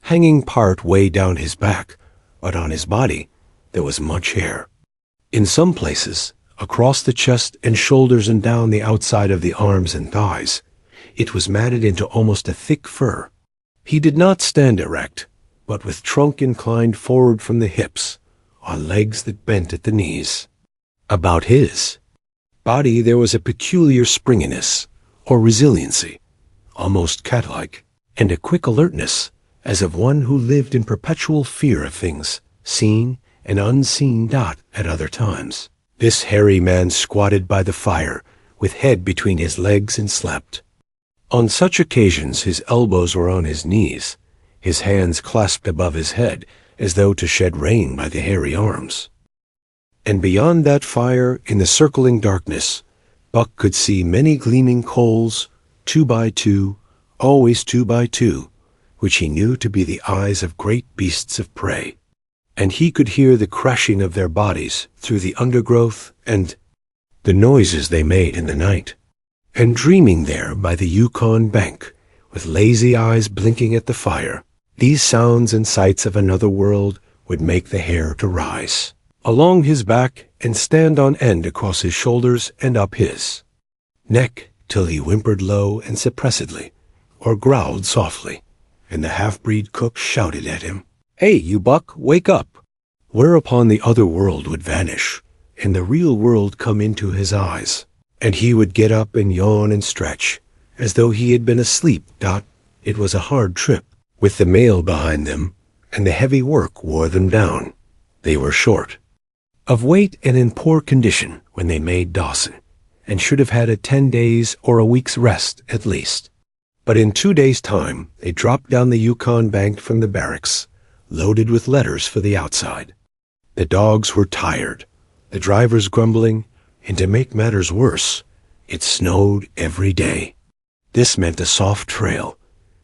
hanging part way down his back, but on his body there was much hair. In some places, across the chest and shoulders and down the outside of the arms and thighs, it was matted into almost a thick fur. He did not stand erect, but with trunk inclined forward from the hips, on legs that bent at the knees. About his body there was a peculiar springiness, or resiliency, almost cat-like, and a quick alertness, as of one who lived in perpetual fear of things seen and unseen at other times. This hairy man squatted by the fire, with head between his legs, and slept. On such occasions his elbows were on his knees, his hands clasped above his head, as though to shed rain by the hairy arms. And beyond that fire, in the circling darkness, Buck could see many gleaming coals, 2 by 2, always 2 by 2, which he knew to be the eyes of great beasts of prey. And he could hear the crashing of their bodies through the undergrowth and the noises they made in the night. And dreaming there by the Yukon bank, with lazy eyes blinking at the fire, these sounds and sights of another world would make the hair to rise along his back and stand on end across his shoulders and up his neck, till he whimpered low and suppressedly, or growled softly, and the half-breed cook shouted at him, "Hey, you Buck, wake up!" Whereupon the other world would vanish, and the real world come into his eyes, and he would get up and yawn and stretch, as though he had been asleep. It was a hard trip, with the mail behind them, and the heavy work wore them down. They were short of weight and in poor condition when they made Dawson, and should have had a 10 days or a week's rest at least. But in 2 days' time they dropped down the Yukon bank from the barracks, loaded with letters for the outside. The dogs were tired, the drivers grumbling, and to make matters worse, it snowed every day. This meant a soft trail,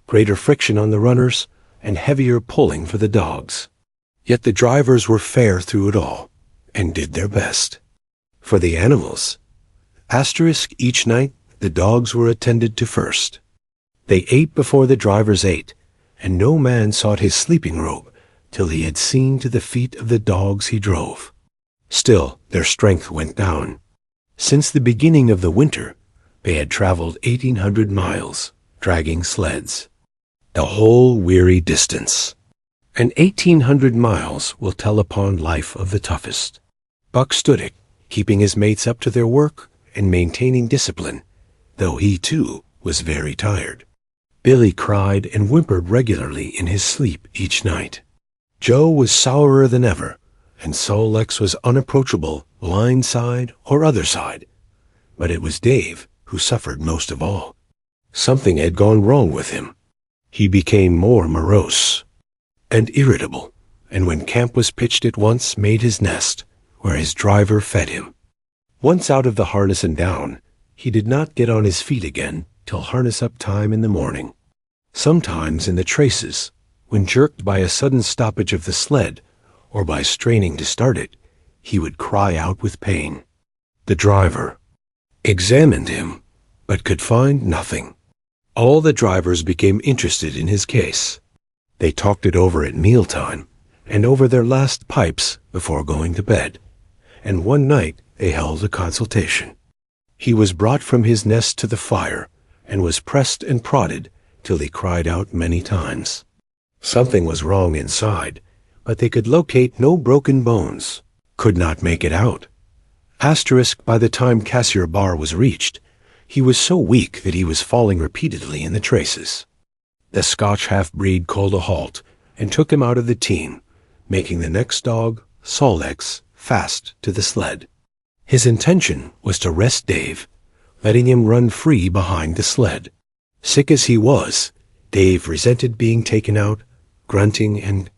greater friction on the runners, and heavier pulling for the dogs. Yet the drivers were fair through it all, and did their best. For the animals, each night the dogs were attended to first. They ate before the drivers ate, and no man sought his sleeping robe till he had seen to the feet of the dogs he drove. Still, their strength went down. Since the beginning of the winter, they had traveled 1,800 miles, dragging sleds. The whole weary distance. And 1,800 miles will tell upon life of the toughest. Buck stood it, keeping his mates up to their work and maintaining discipline, though he, too, was very tired. Billy cried and whimpered regularly in his sleep each night. Joe was sourer than ever, and Sol-Lex was unapproachable, line side or other side. But it was Dave who suffered most of all. Something had gone wrong with him. He became more morose and irritable, and when camp was pitched at once made his nest, where his driver fed him. Once out of the harness and down, he did not get on his feet again till harness-up time in the morning. Sometimes in the traces, when jerked by a sudden stoppage of the sled, or by straining to start it, he would cry out with pain. The driver examined him, but could find nothing. All the drivers became interested in his case. They talked it over at mealtime, and over their last pipes before going to bed, and one night they held a consultation. He was brought from his nest to the fire, and was pressed and prodded till he cried out many times. Something was wrong inside, but they could locate no broken bones, could not make it out. Asterisk, by the time Cassier Bar was reached, he was so weak that he was falling repeatedly in the traces. The Scotch half-breed called a halt and took him out of the team, making the next dog, Sol-Lex, fast to the sled. His intention was to rest Dave, letting him run free behind the sled. Sick as he was, Dave resented being taken out, grunting and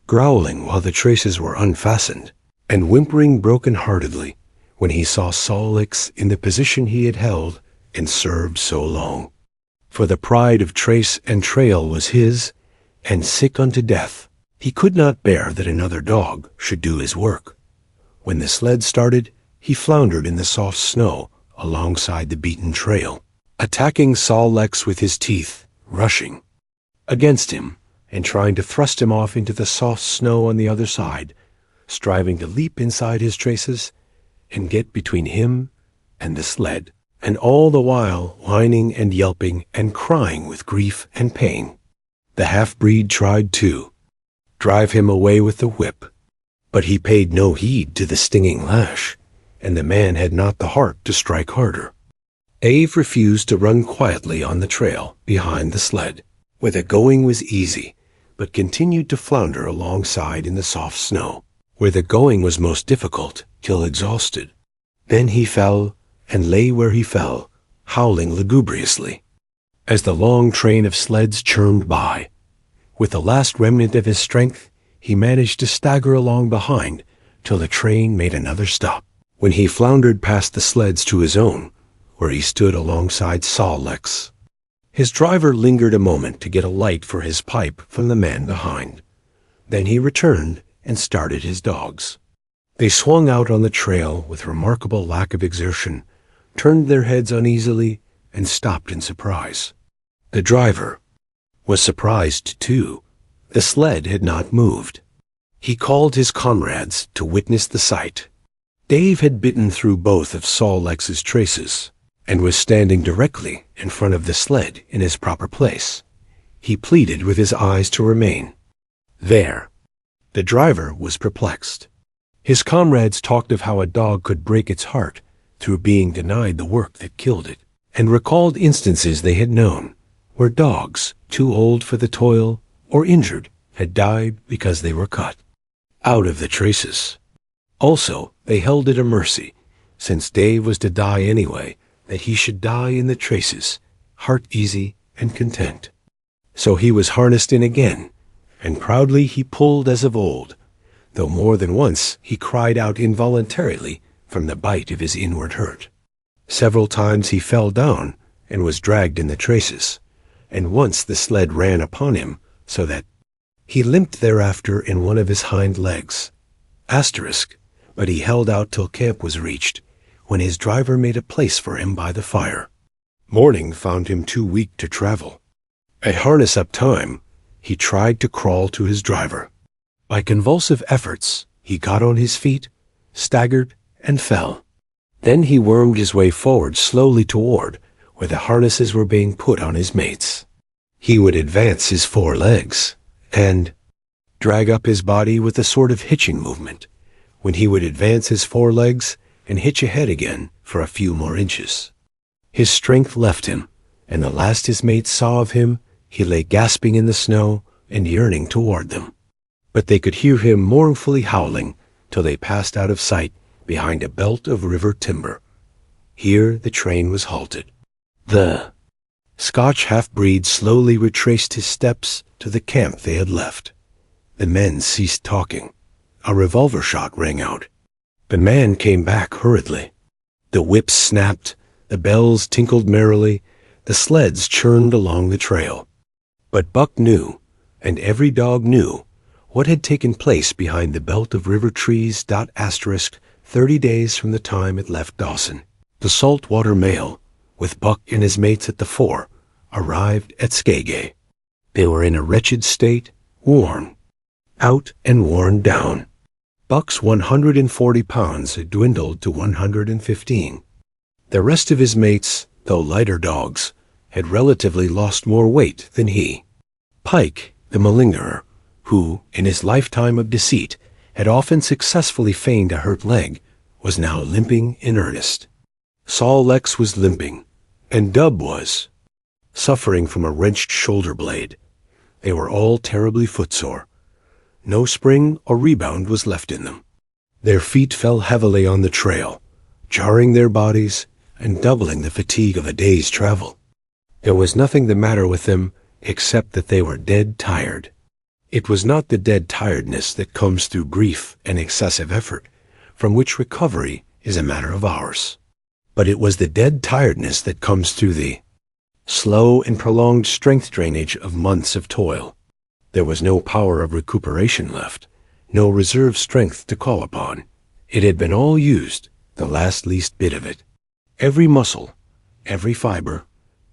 growling while the traces were unfastened, and whimpering broken-heartedly when he saw Sol-Lex in the position he had held and served so long. For the pride of trace and trail was his, and sick unto death, he could not bear that another dog should do his work. When the sled started, he floundered in the soft snow alongside the beaten trail, attacking Sol-Lex with his teeth, rushing against him and trying to thrust him off into the soft snow on the other side, striving to leap inside his traces and get between him and the sled, and all the while whining and yelping and crying with grief and pain. The half-breed tried to drive him away with the whip, but he paid no heed to the stinging lash, and the man had not the heart to strike harder. Dave refused to run quietly on the trail behind the sled, where the going was easy, but continued to flounder alongside in the soft snow, where the going was most difficult till exhausted. Then he fell, and lay where he fell, howling lugubriously, as the long train of sleds churned by. With the last remnant of his strength, he managed to stagger along behind till the train made another stop, when he floundered past the sleds to his own, where he stood alongside Sol-Lex. His driver lingered a moment to get a light for his pipe from the man behind. Then he returned and started his dogs. They swung out on the trail with remarkable lack of exertion, turned their heads uneasily, and stopped in surprise. The driver was surprised, too. The sled had not moved. He called his comrades to witness the sight. Dave had bitten through both of Sol-Lex's traces, and was standing directly in front of the sled in his proper place. He pleaded with his eyes to remain there. The driver was perplexed. His comrades talked of how a dog could break its heart through being denied the work that killed it, and recalled instances they had known where dogs, too old for the toil or injured, had died because they were cut out of the traces. Also, they held it a mercy, since Dave was to die anyway, that he should die in the traces, heart easy and content. So he was harnessed in again, and proudly he pulled as of old, though more than once he cried out involuntarily from the bite of his inward hurt. Several times he fell down and was dragged in the traces, and once the sled ran upon him, so that he limped thereafter in one of his hind legs. Asterisk, but he held out till camp was reached, when his driver made a place for him by the fire. Morning found him too weak to travel. At harness-up time, he tried to crawl to his driver. By convulsive efforts, he got on his feet, staggered, and fell. Then he wormed his way forward slowly toward where the harnesses were being put on his mates. He would advance his 4 legs and drag up his body with a sort of hitching movement, when he would advance his 4 legs and hitch ahead again for a few more inches. His strength left him, and the last his mates saw of him, he lay gasping in the snow and yearning toward them. but they could hear him mournfully howling till they passed out of sight behind a belt of river timber. Here the train was halted. The Scotch half-breed slowly retraced his steps to the camp they had left. The men ceased talking. A revolver shot rang out. The man came back hurriedly. The whips snapped, the bells tinkled merrily, the sleds churned along the trail. But Buck knew, and every dog knew, what had taken place behind the belt of river trees. 30 days from the time it left Dawson. The saltwater mail, with Buck and his mates at the fore, arrived at Skagay. They were in a wretched state, worn out and worn down. Buck's 140 pounds had dwindled to 115. The rest of his mates, though lighter dogs, had relatively lost more weight than he. Pike, the malingerer, who, in his lifetime of deceit, had often successfully feigned a hurt leg, was now limping in earnest. Sol Leks was limping, and Dub was suffering from a wrenched shoulder blade. They were all terribly footsore. No spring or rebound was left in them. Their feet fell heavily on the trail, jarring their bodies and doubling the fatigue of a day's travel. There was nothing the matter with them except that they were dead tired. It was not the dead tiredness that comes through grief and excessive effort, from which recovery is a matter of hours. But it was the dead tiredness that comes through the slow and prolonged strength drainage of months of toil. There was no power of recuperation left, no reserve strength to call upon. It had been all used, the last least bit of it. Every muscle, every fiber,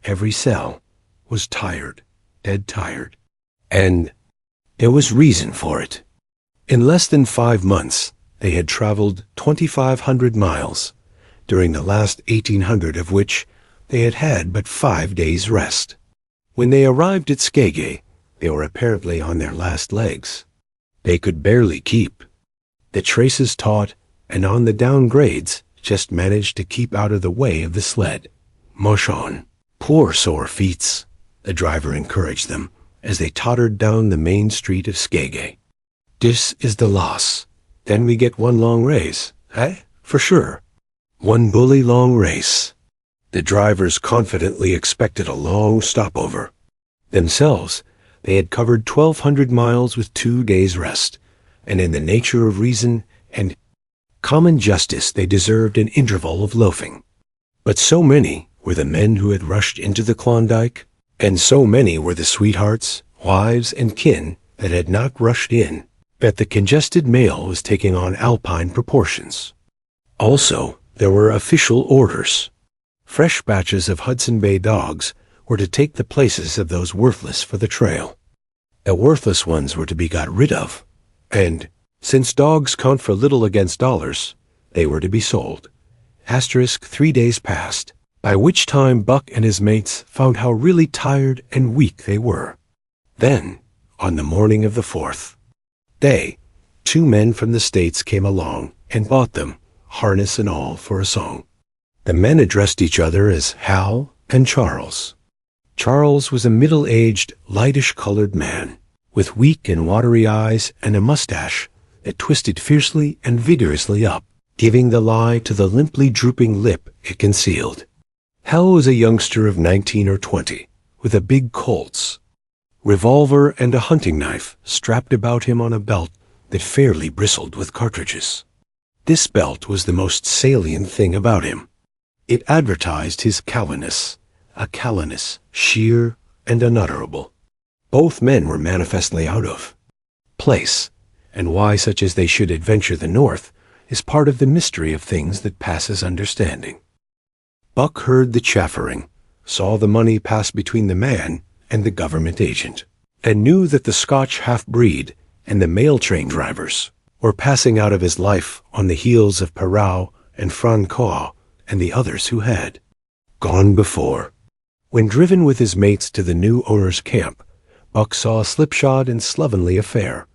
every cell was tired, dead tired. And there was reason for it. In less than 5 months, they had traveled 2,500 miles, during the last 1,800 of which they had had but 5 days' rest. When they arrived at Skagay, they were apparently on their last legs. They could barely keep. The traces taut, and on the downgrades, just managed to keep out of the way of the sled. Mush on. Poor sore feets, the driver encouraged them, as they tottered down the main street of Skagay. This is the loss. Then we get one long race, eh? For sure. One bully long race. The drivers confidently expected a long stopover. Themselves, they had covered 1,200 miles with 2 days' rest, and in the nature of reason and common justice they deserved an interval of loafing. But so many were the men who had rushed into the Klondike, and so many were the sweethearts, wives, and kin that had not rushed in, that the congested mail was taking on alpine proportions. Also, there were official orders. Fresh batches of Hudson Bay dogs were to take the places of those worthless for the trail. The worthless ones were to be got rid of, and, since dogs count for little against dollars, they were to be sold. 3 days passed, by which time Buck and his mates found how really tired and weak they were. Then, on the morning of the 4th day, 2 men from the States came along and bought them, harness and all, for a song. The men addressed each other as Hal and Charles. Charles was a middle-aged, lightish-colored man, with weak and watery eyes and a mustache that twisted fiercely and vigorously up, giving the lie to the limply drooping lip it concealed. Hal was a youngster of 19 or 20, with a big Colt's revolver and a hunting knife strapped about him on a belt that fairly bristled with cartridges. This belt was the most salient thing about him. It advertised his callousness, a callousness sheer and unutterable. Both men were manifestly out of place, and why such as they should adventure the north is part of the mystery of things that passes understanding. Buck heard the chaffering, saw the money pass between the man and the government agent, and knew that the Scotch half-breed and the mail train drivers were passing out of his life on the heels of Perrault and Francois and the others who had gone before. When driven with his mates to the new owner's camp, Buck saw a slipshod and slovenly affair.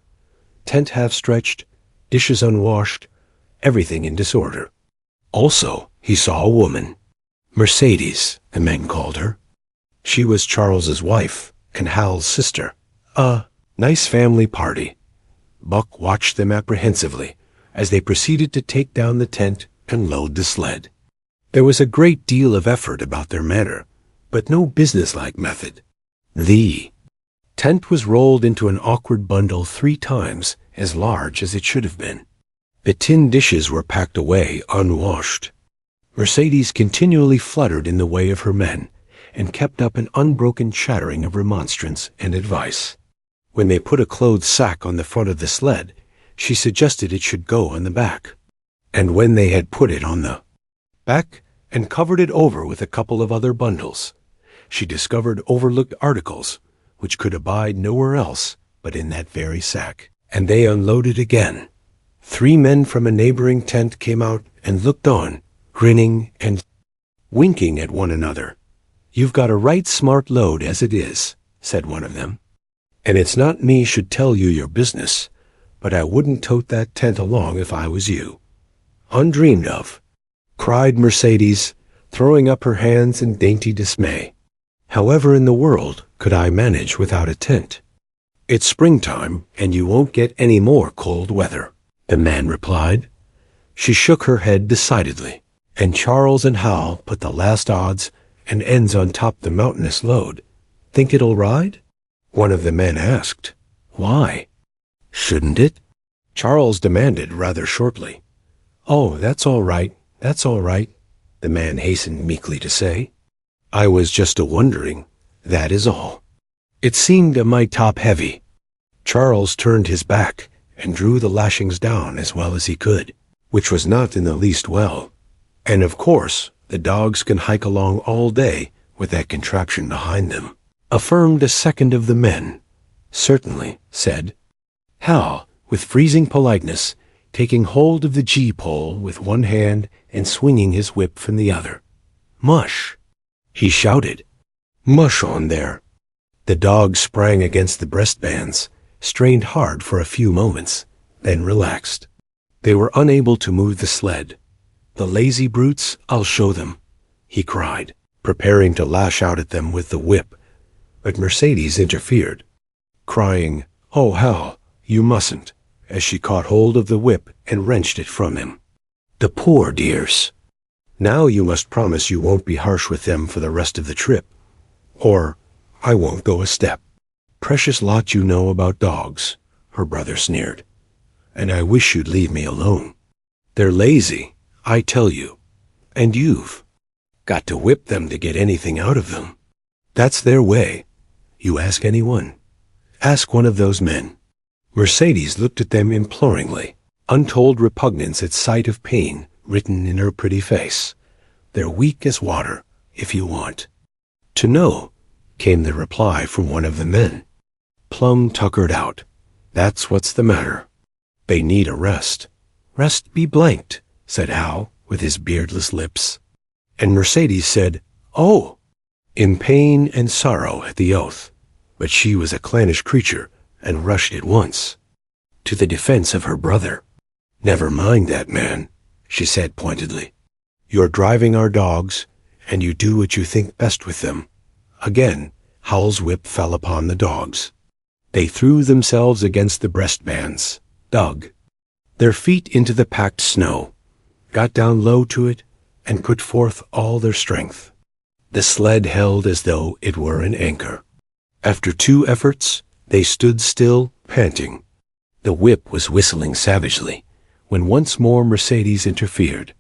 Tent half-stretched, dishes unwashed, everything in disorder. Also, he saw a woman. Mercedes, the men called her. She was Charles's wife and Hal's sister. A nice family party. Buck watched them apprehensively as they proceeded to take down the tent and load the sled. There was a great deal of effort about their manner, but no businesslike method. The tent was rolled into an awkward bundle 3 times as large as it should have been. The tin dishes were packed away unwashed. Mercedes continually fluttered in the way of her men and kept up an unbroken chattering of remonstrance and advice. When they put a clothes sack on the front of the sled, she suggested it should go on the back. And when they had put it on the back and covered it over with a couple of other bundles, she discovered overlooked articles which could abide nowhere else but in that very sack. And they unloaded again. 3 men from a neighboring tent came out and looked on, grinning and winking at one another. "You've got a right smart load as it is," said one of them. "And it's not me should tell you your business, but I wouldn't tote that tent along if I was you." "Undreamed of," cried Mercedes, throwing up her hands in dainty dismay. "However in the world could I manage without a tent?" "It's springtime, and you won't get any more cold weather," the man replied. She shook her head decidedly, and Charles and Hal put the last odds and ends on top the mountainous load. "Think it'll ride?" one of the men asked. "Why? Shouldn't it?" Charles demanded rather shortly. "Oh, that's all right, the man hastened meekly to say. "I was just a-wondering, that is all. It seemed a mite top-heavy." Charles turned his back and drew the lashings down as well as he could, which was not in the least well. "And of course, the dogs can hike along all day with that contraption behind them," affirmed a second of the men. "Certainly," said Hal, with freezing politeness, taking hold of the gee-pole with one hand and swinging his whip from the other. "Mush!" he shouted. "Mush on there!" The dogs sprang against the breastbands, strained hard for a few moments, then relaxed. They were unable to move the sled. "The lazy brutes, I'll show them," he cried, preparing to lash out at them with the whip, but Mercedes interfered, crying, "Oh, Hal, you mustn't," as she caught hold of the whip and wrenched it from him. "The poor dears. Now you must promise you won't be harsh with them for the rest of the trip, or I won't go a step." "Precious lot you know about dogs," her brother sneered, "and I wish you'd leave me alone. They're lazy, I tell you, and you've got to whip them to get anything out of them. That's their way. You ask anyone. Ask one of those men." Mercedes looked at them imploringly, untold repugnance at sight of pain written in her pretty face. "They're weak as water, if you want to know," came the reply from one of the men. "Plumb tuckered out. That's what's the matter. They need a rest." "Rest be blanked," said Hal, with his beardless lips. And Mercedes said, "Oh," in pain and sorrow at the oath, but she was a clannish creature and rushed at once to the defense of her brother. "Never mind that man," she said pointedly. "You're driving our dogs, and you do what you think best with them." Again, Hal's whip fell upon the dogs. They threw themselves against the breastbands, dug their feet into the packed snow, got down low to it, and put forth all their strength. The sled held as though it were an anchor. After 2 efforts, they stood still, panting. The whip was whistling savagely, when once more Mercedes interfered.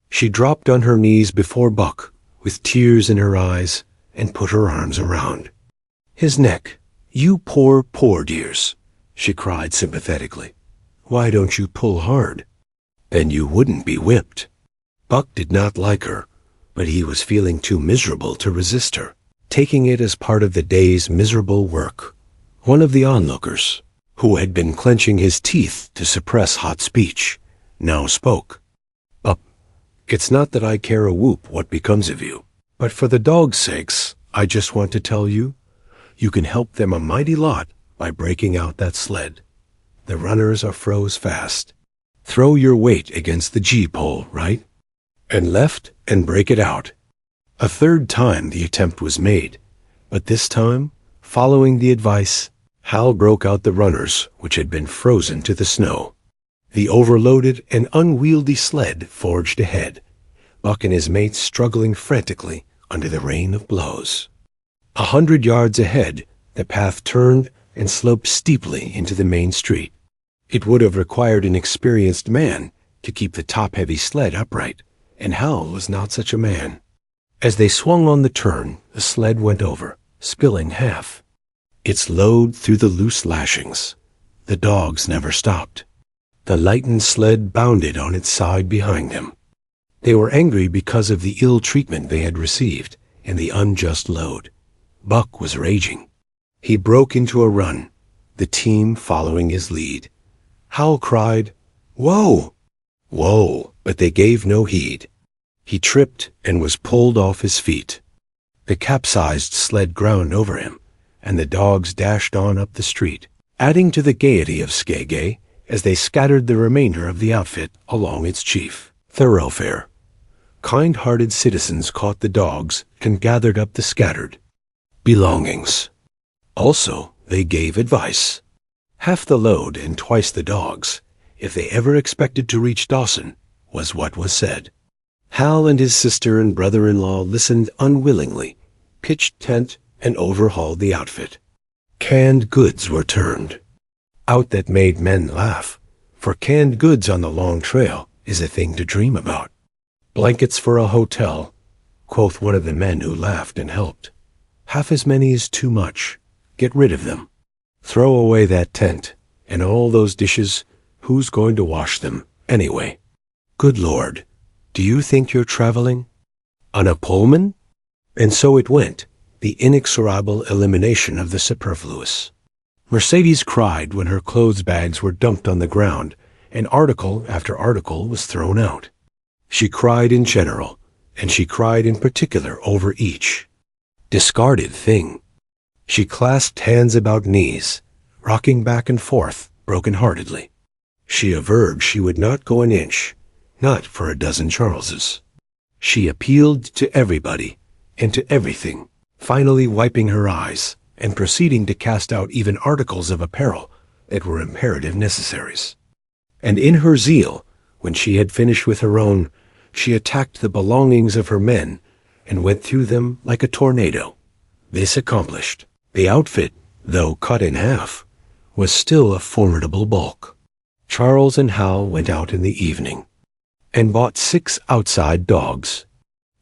She dropped on her knees before Buck, with tears in her eyes, and put her arms around his neck. "You poor, poor dears," she cried sympathetically. "Why don't you pull hard? Then you wouldn't be whipped." Buck did not like her, but he was feeling too miserable to resist her, taking it as part of the day's miserable work. One of the onlookers, who had been clenching his teeth to suppress hot speech, now spoke. It's not that I care a whoop what becomes of you, but for the dogs' sakes, I just want to tell you, you can help them a mighty lot by breaking out that sled. The runners are froze fast. Throw your weight against the gee-pole, right? And left and break it out." A 3rd time the attempt was made, but this time, following the advice, Hal broke out the runners, which had been frozen to the snow. The overloaded and unwieldy sled forged ahead, Buck and his mates struggling frantically under the rain of blows. 100 yards ahead, the path turned and sloped steeply into the main street. It would have required an experienced man to keep the top-heavy sled upright, and Hal was not such a man. As they swung on the turn, the sled went over, spilling half. Its load through the loose lashings. The dogs never stopped. The lightened sled bounded on its side behind them. They were angry because of the ill treatment they had received and the unjust load. Buck was raging. He broke into a run, the team following his lead. Hal cried, "Whoa!" "Whoa!" but they gave no heed. He tripped and was pulled off his feet. The capsized sled ground over him, and the dogs dashed on up the street, adding to the gaiety of Skagay as they scattered the remainder of the outfit along its chief thoroughfare. Kind-hearted citizens caught the dogs and gathered up the scattered belongings. Also, they gave advice. Half the load and twice the dogs, if they ever expected to reach Dawson, was what was said. Hal and his sister and brother-in-law listened unwillingly, pitched tent, and overhauled the outfit. Canned goods were turned. Out that made men laugh, for canned goods on the long trail is a thing to dream about. Blankets for a hotel, quoth one of the men who laughed and helped. Half as many is too much. Get rid of them. Throw away that tent, and all those dishes, who's going to wash them, anyway? Good Lord, do you think you're traveling on a Pullman? And so it went, the inexorable elimination of the superfluous. Mercedes cried when her clothes bags were dumped on the ground, and article after article was thrown out. She cried in general, and she cried in particular over each discarded thing. She clasped hands about knees, rocking back and forth broken-heartedly. She averred she would not go an inch, not for a dozen Charleses. She appealed to everybody and to everything, finally wiping her eyes and proceeding to cast out even articles of apparel that were imperative necessaries. And in her zeal, when she had finished with her own, she attacked the belongings of her men and went through them like a tornado. This accomplished, the outfit, though cut in half, was still a formidable bulk. Charles and Hal went out in the evening and bought 6 outside dogs.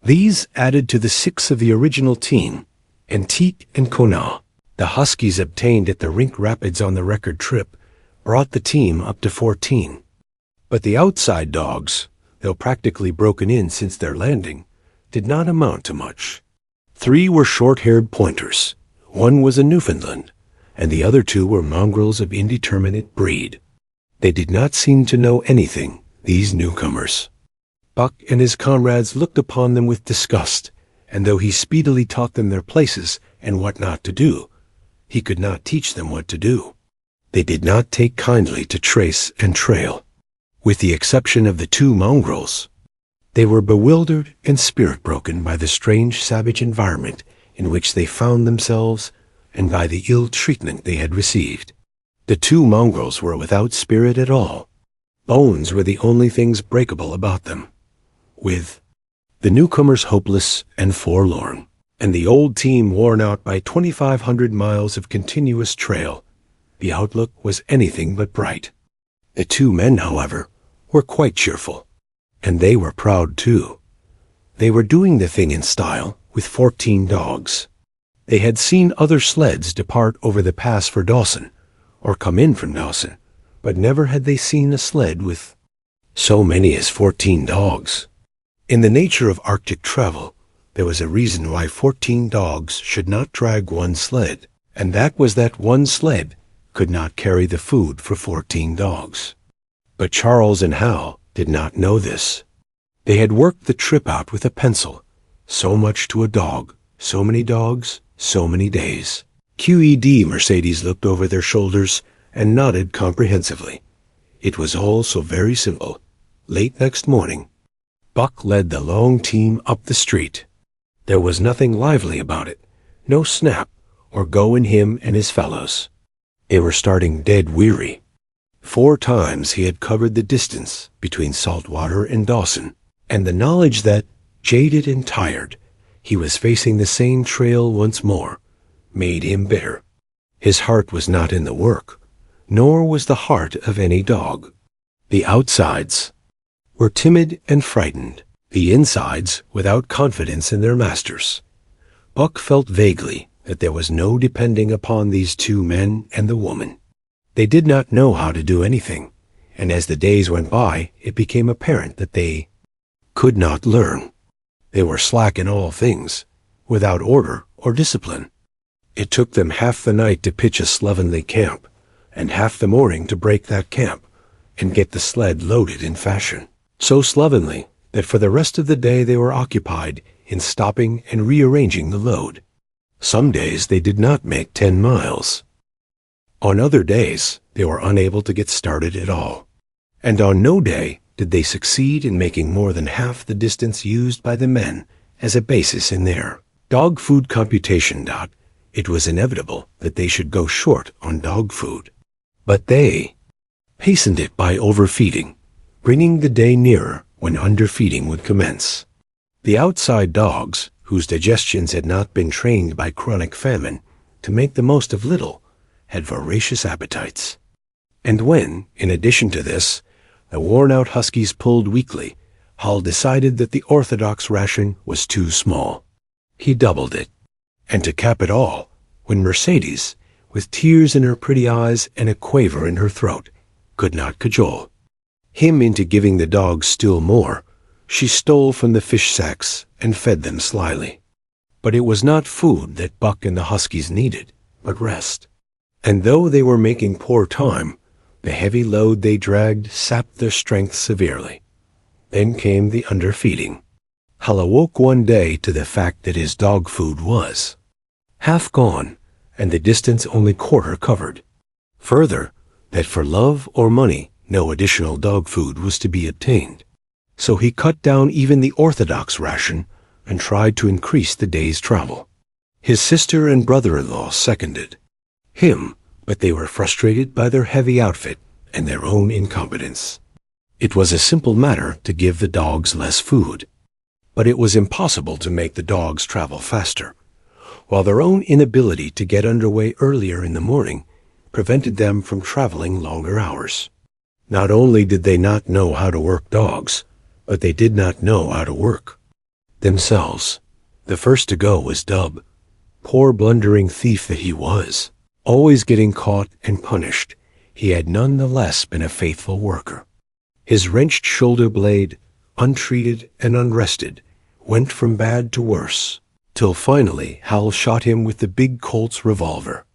These added to the 6 of the original team, Antique and Kona. The Huskies obtained at the Rink Rapids on the record trip brought the team up to 14. But the outside dogs, though practically broken in since their landing, did not amount to much. 3 were short-haired pointers, 1 was a Newfoundland, and the other 2 were mongrels of indeterminate breed. They did not seem to know anything, these newcomers. Buck and his comrades looked upon them with disgust, and though he speedily taught them their places and what not to do, he could not teach them what to do. They did not take kindly to trace and trail. With the exception of the 2 mongrels, they were bewildered and spirit-broken by the strange savage environment in which they found themselves and by the ill treatment they had received. The 2 mongrels were without spirit at all. Bones were the only things breakable about them. With the newcomers hopeless and forlorn, and the old team worn out by 2,500 miles of continuous trail, the outlook was anything but bright. The 2 men, however, were quite cheerful, and they were proud too. They were doing the thing in style with 14 dogs. They had seen other sleds depart over the pass for Dawson, or come in from Dawson, but never had they seen a sled with so many as 14 dogs. In the nature of Arctic travel, there was a reason why 14 dogs should not drag one sled, and that was that one sled could not carry the food for 14 dogs. But Charles and Hal did not know this. They had worked the trip out with a pencil. So much to a dog, so many dogs, so many days. QED Mercedes looked over their shoulders and nodded comprehensively. It was all so very simple. Late next morning, Buck led the long team up the street. There was nothing lively about it, no snap or go in him and his fellows. They were starting dead weary. 4 times he had covered the distance between Saltwater and Dawson, and the knowledge that, jaded and tired, he was facing the same trail once more, made him bitter. His heart was not in the work, nor was the heart of any dog. The outsides were timid and frightened, the insides without confidence in their masters. Buck felt vaguely that there was no depending upon these 2 men and the woman. They did not know how to do anything, and as the days went by, it became apparent that they could not learn. They were slack in all things, without order or discipline. It took them half the night to pitch a slovenly camp, and half the morning to break that camp and get the sled loaded in fashion. So slovenly that for the rest of the day they were occupied in stopping and rearranging the load. Some days they did not make 10 miles. On other days, they were unable to get started at all. And on no day did they succeed in making more than half the distance used by the men as a basis in their dog food computation. It was inevitable that they should go short on dog food. But they hastened it by overfeeding, bringing the day nearer when underfeeding would commence. The outside dogs, whose digestions had not been trained by chronic famine to make the most of little, had voracious appetites. And when, in addition to this, the worn-out huskies pulled weakly, Hal decided that the orthodox ration was too small. He doubled it. And to cap it all, when Mercedes, with tears in her pretty eyes and a quaver in her throat, could not cajole him into giving the dogs still more, she stole from the fish sacks and fed them slyly. But it was not food that Buck and the huskies needed, but rest. And though they were making poor time, the heavy load they dragged sapped their strength severely. Then came the underfeeding. Hal awoke one day to the fact that his dog food was half gone, and the distance only quarter covered. Further, that for love or money no additional dog food was to be obtained. So he cut down even the orthodox ration and tried to increase the day's travel. His sister and brother-in-law seconded him, but they were frustrated by their heavy outfit and their own incompetence. It was a simple matter to give the dogs less food, but it was impossible to make the dogs travel faster, while their own inability to get underway earlier in the morning prevented them from traveling longer hours. Not only did they not know how to work dogs, but they did not know how to work themselves. The first to go was Dub. Poor blundering thief that he was, always getting caught and punished, he had none the less been a faithful worker. His wrenched shoulder blade, untreated and unrested, went from bad to worse, till finally Hal shot him with the big Colt's revolver.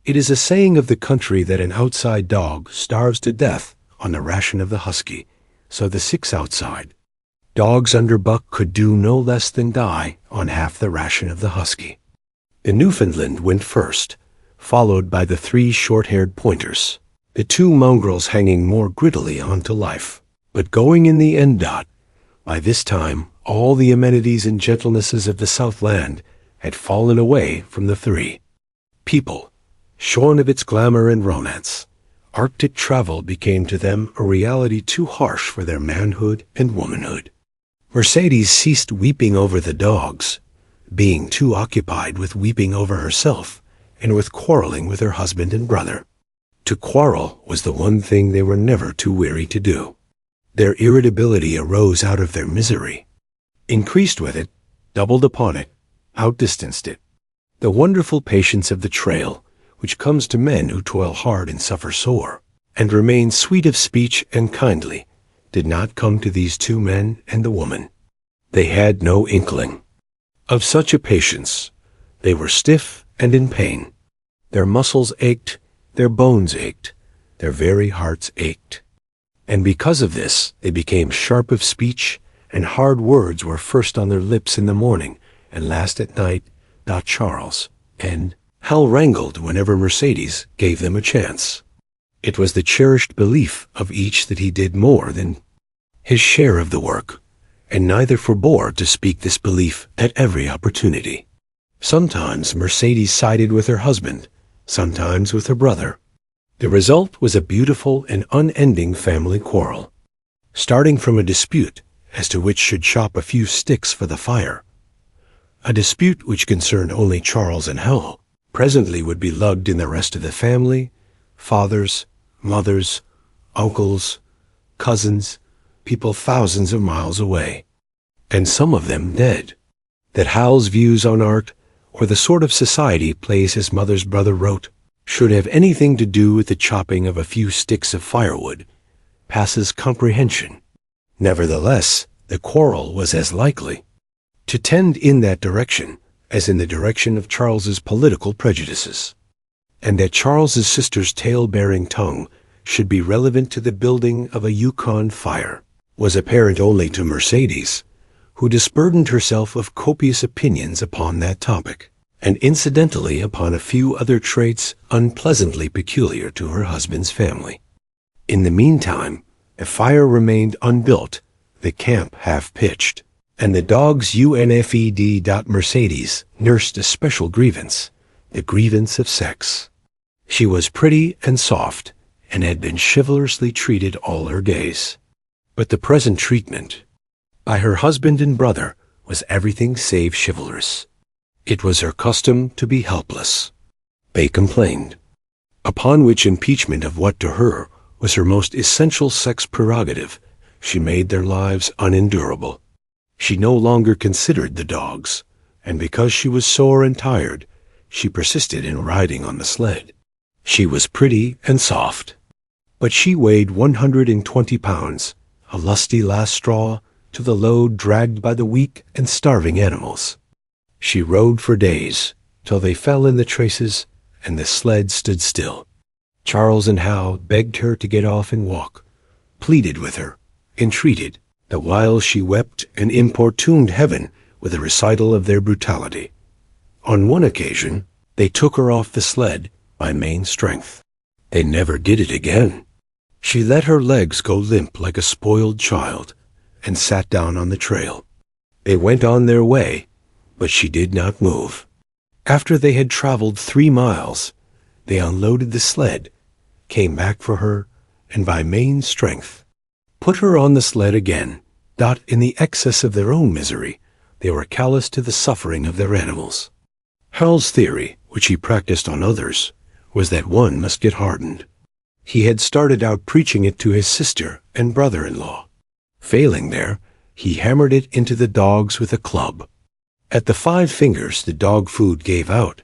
It is a saying of the country that an outside dog starves to death on the ration of the husky, so the 6 outside dogs under Buck could do no less than die on half the ration of the husky. The Newfoundland went first, followed by the 3 short-haired pointers, the 2 mongrels hanging more grittily on to life, but going in the end. By this time, all the amenities and gentlenesses of the Southland had fallen away from the 3. People, shorn of its glamour and romance, Arctic travel became to them a reality too harsh for their manhood and womanhood. Mercedes ceased weeping over the dogs, being too occupied with weeping over herself and with quarreling with her husband and brother. To quarrel was the one thing they were never too weary to do. Their irritability arose out of their misery, increased with it, doubled upon it, outdistanced it. The wonderful patience of the trail, which comes to men who toil hard and suffer sore, and remain sweet of speech and kindly, did not come to these 2 men and the woman. They had no inkling of such a patience. They were stiff and in pain. Their muscles ached, their bones ached, their very hearts ached. And because of this, they became sharp of speech, and hard words were first on their lips in the morning and last at night. Charles and Hal wrangled whenever Mercedes gave them a chance. It was the cherished belief of each that he did more than his share of the work, and neither forbore to speak this belief at every opportunity. Sometimes Mercedes sided with her husband, sometimes with her brother, The result was a beautiful and unending family quarrel, starting from a dispute as to which should chop a few sticks for the fire. A dispute which concerned only Charles and Hal presently would be lugged in the rest of the family, fathers, mothers, uncles, cousins, people thousands of miles away, and some of them dead. That Hal's views on art, or the sort of society plays his mother's brother wrote, should have anything to do with the chopping of a few sticks of firewood, passes comprehension. Nevertheless, the quarrel was as likely to tend in that direction as in the direction of Charles's political prejudices, and that Charles's sister's tale-bearing tongue should be relevant to the building of a Yukon fire was apparent only to Mercedes, who disburdened herself of copious opinions upon that topic, and incidentally upon a few other traits unpleasantly peculiar to her husband's family. In the meantime, a fire remained unbuilt, the camp half-pitched, and the dogs UNFED. Mercedes nursed a special grievance, the grievance of sex. She was pretty and soft, and had been chivalrously treated all her days. But the present treatment by her husband and brother was everything save chivalrous. It was her custom to be helpless. They complained, upon which impeachment of what to her was her most essential sex prerogative, she made their lives unendurable. She no longer considered the dogs, and because she was sore and tired, she persisted in riding on the sled. She was pretty and soft, but she weighed 120 pounds, a lusty last straw to the load dragged by the weak and starving animals. She rode for days, till they fell in the traces and the sled stood still. Charles and Hal begged her to get off and walk, pleaded with her, entreated, the while she wept and importuned heaven with a recital of their brutality. On one occasion, they took her off the sled by main strength. They never did it again. She let her legs go limp like a spoiled child, and sat down on the trail. They went on their way, but she did not move. After they had traveled 3 miles, they unloaded the sled, came back for her, and by main strength put her on the sled again. In the excess of their own misery, they were callous to the suffering of their animals. Hal's theory, which he practiced on others, was that one must get hardened. He had started out preaching it to his sister and brother-in-law. Failing there, he hammered it into the dogs with a club. At the 5 fingers the dog food gave out,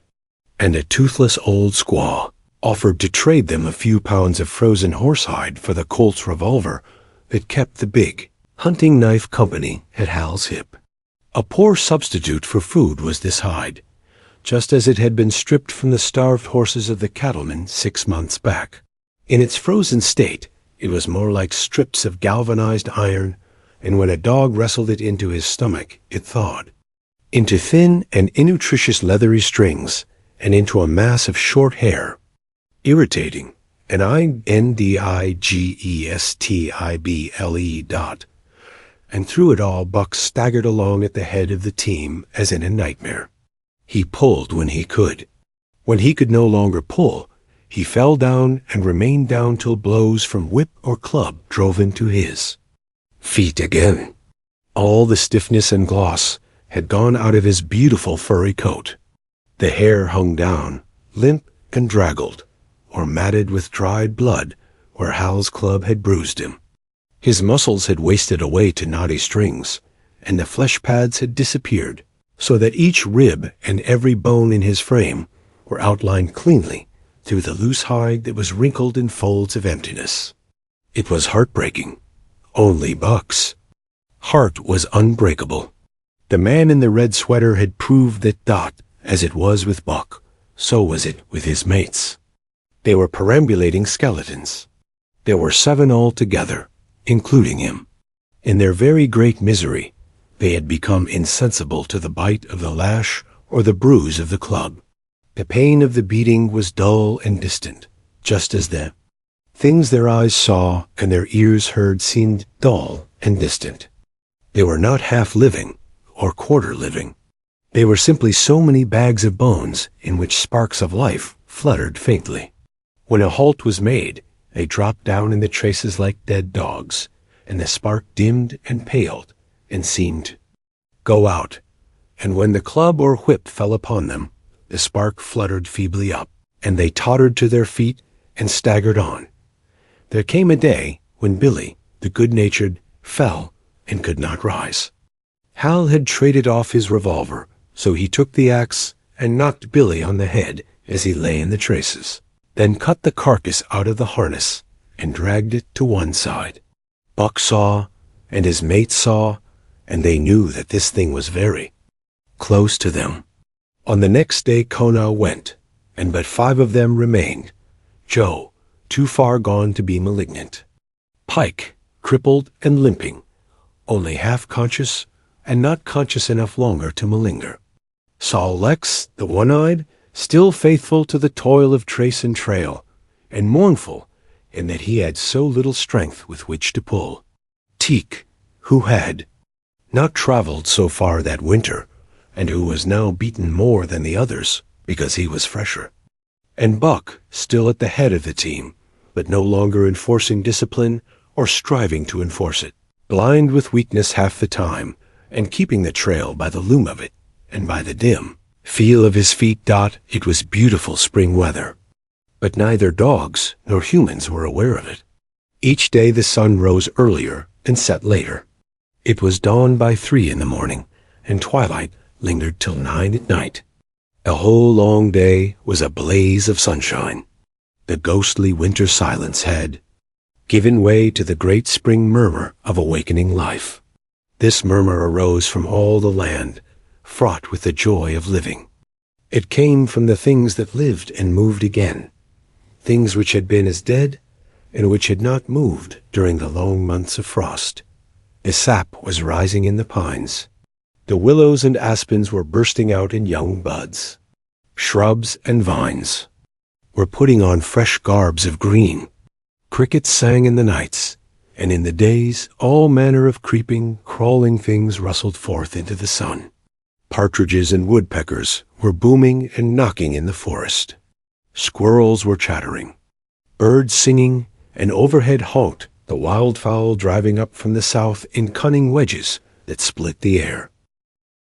and a toothless old squaw offered to trade them a few pounds of frozen horsehide for the Colt's revolver that kept the big hunting knife company at Hal's hip. A poor substitute for food was this hide, just as it had been stripped from the starved horses of the cattlemen 6 months back. In its frozen state, it was more like strips of galvanized iron, and when a dog wrestled it into his stomach, it thawed into thin and innutritious leathery strings, and into a mass of short hair, irritating, and indigestible. And through it all Buck staggered along at the head of the team as in a nightmare. He pulled when he could. When he could no longer pull, he fell down and remained down till blows from whip or club drove into his feet again. All the stiffness and gloss had gone out of his beautiful furry coat. The hair hung down, limp and draggled, or matted with dried blood where Hal's club had bruised him. His muscles had wasted away to knotty strings, and the flesh pads had disappeared, so that each rib and every bone in his frame were outlined cleanly through the loose hide that was wrinkled in folds of emptiness. It was heartbreaking. Only Buck's heart was unbreakable. The man in the red sweater had proved that as it was with Buck, so was it with his mates. They were perambulating skeletons. There were 7 altogether, including him. In their very great misery, they had become insensible to the bite of the lash or the bruise of the club. The pain of the beating was dull and distant, just as the things their eyes saw and their ears heard seemed dull and distant. They were not half living or quarter living. They were simply so many bags of bones in which sparks of life fluttered faintly. When a halt was made, they dropped down in the traces like dead dogs, and the spark dimmed and paled and seemed go out. And when the club or whip fell upon them, the spark fluttered feebly up, and they tottered to their feet and staggered on. There came a day when Billy, the good-natured, fell and could not rise. Hal had traded off his revolver, so he took the axe and knocked Billy on the head as he lay in the traces, then cut the carcass out of the harness and dragged it to one side. Buck saw, and his mates saw, and they knew that this thing was very close to them. On the next day Kona went, and but 5 of them remained. Joe, too far gone to be malignant. Pike, crippled and limping, only half conscious and not conscious enough longer to malinger. Sol Lex, the one-eyed, still faithful to the toil of trace and trail, and mournful in that he had so little strength with which to pull. Teek, who had not traveled so far that winter, and who was now beaten more than the others because he was fresher. And Buck, still at the head of the team, but no longer enforcing discipline or striving to enforce it, blind with weakness half the time, and keeping the trail by the loom of it, and by the dim feel of his feet. It was beautiful spring weather, but neither dogs nor humans were aware of it. Each day the sun rose earlier and set later. It was dawn by 3 in the morning, and twilight lingered till 9 at night. A whole long day was a blaze of sunshine. The ghostly winter silence had given way to the great spring murmur of awakening life. This murmur arose from all the land, fraught with the joy of living. It came from the things that lived and moved again, things which had been as dead and which had not moved during the long months of frost. The sap was rising in the pines. The willows and aspens were bursting out in young buds. Shrubs and vines were putting on fresh garbs of green. Crickets sang in the nights, and in the days all manner of creeping, crawling things rustled forth into the sun. Partridges and woodpeckers were booming and knocking in the forest. Squirrels were chattering, birds singing, and overhead honked the wildfowl driving up from the south in cunning wedges that split the air.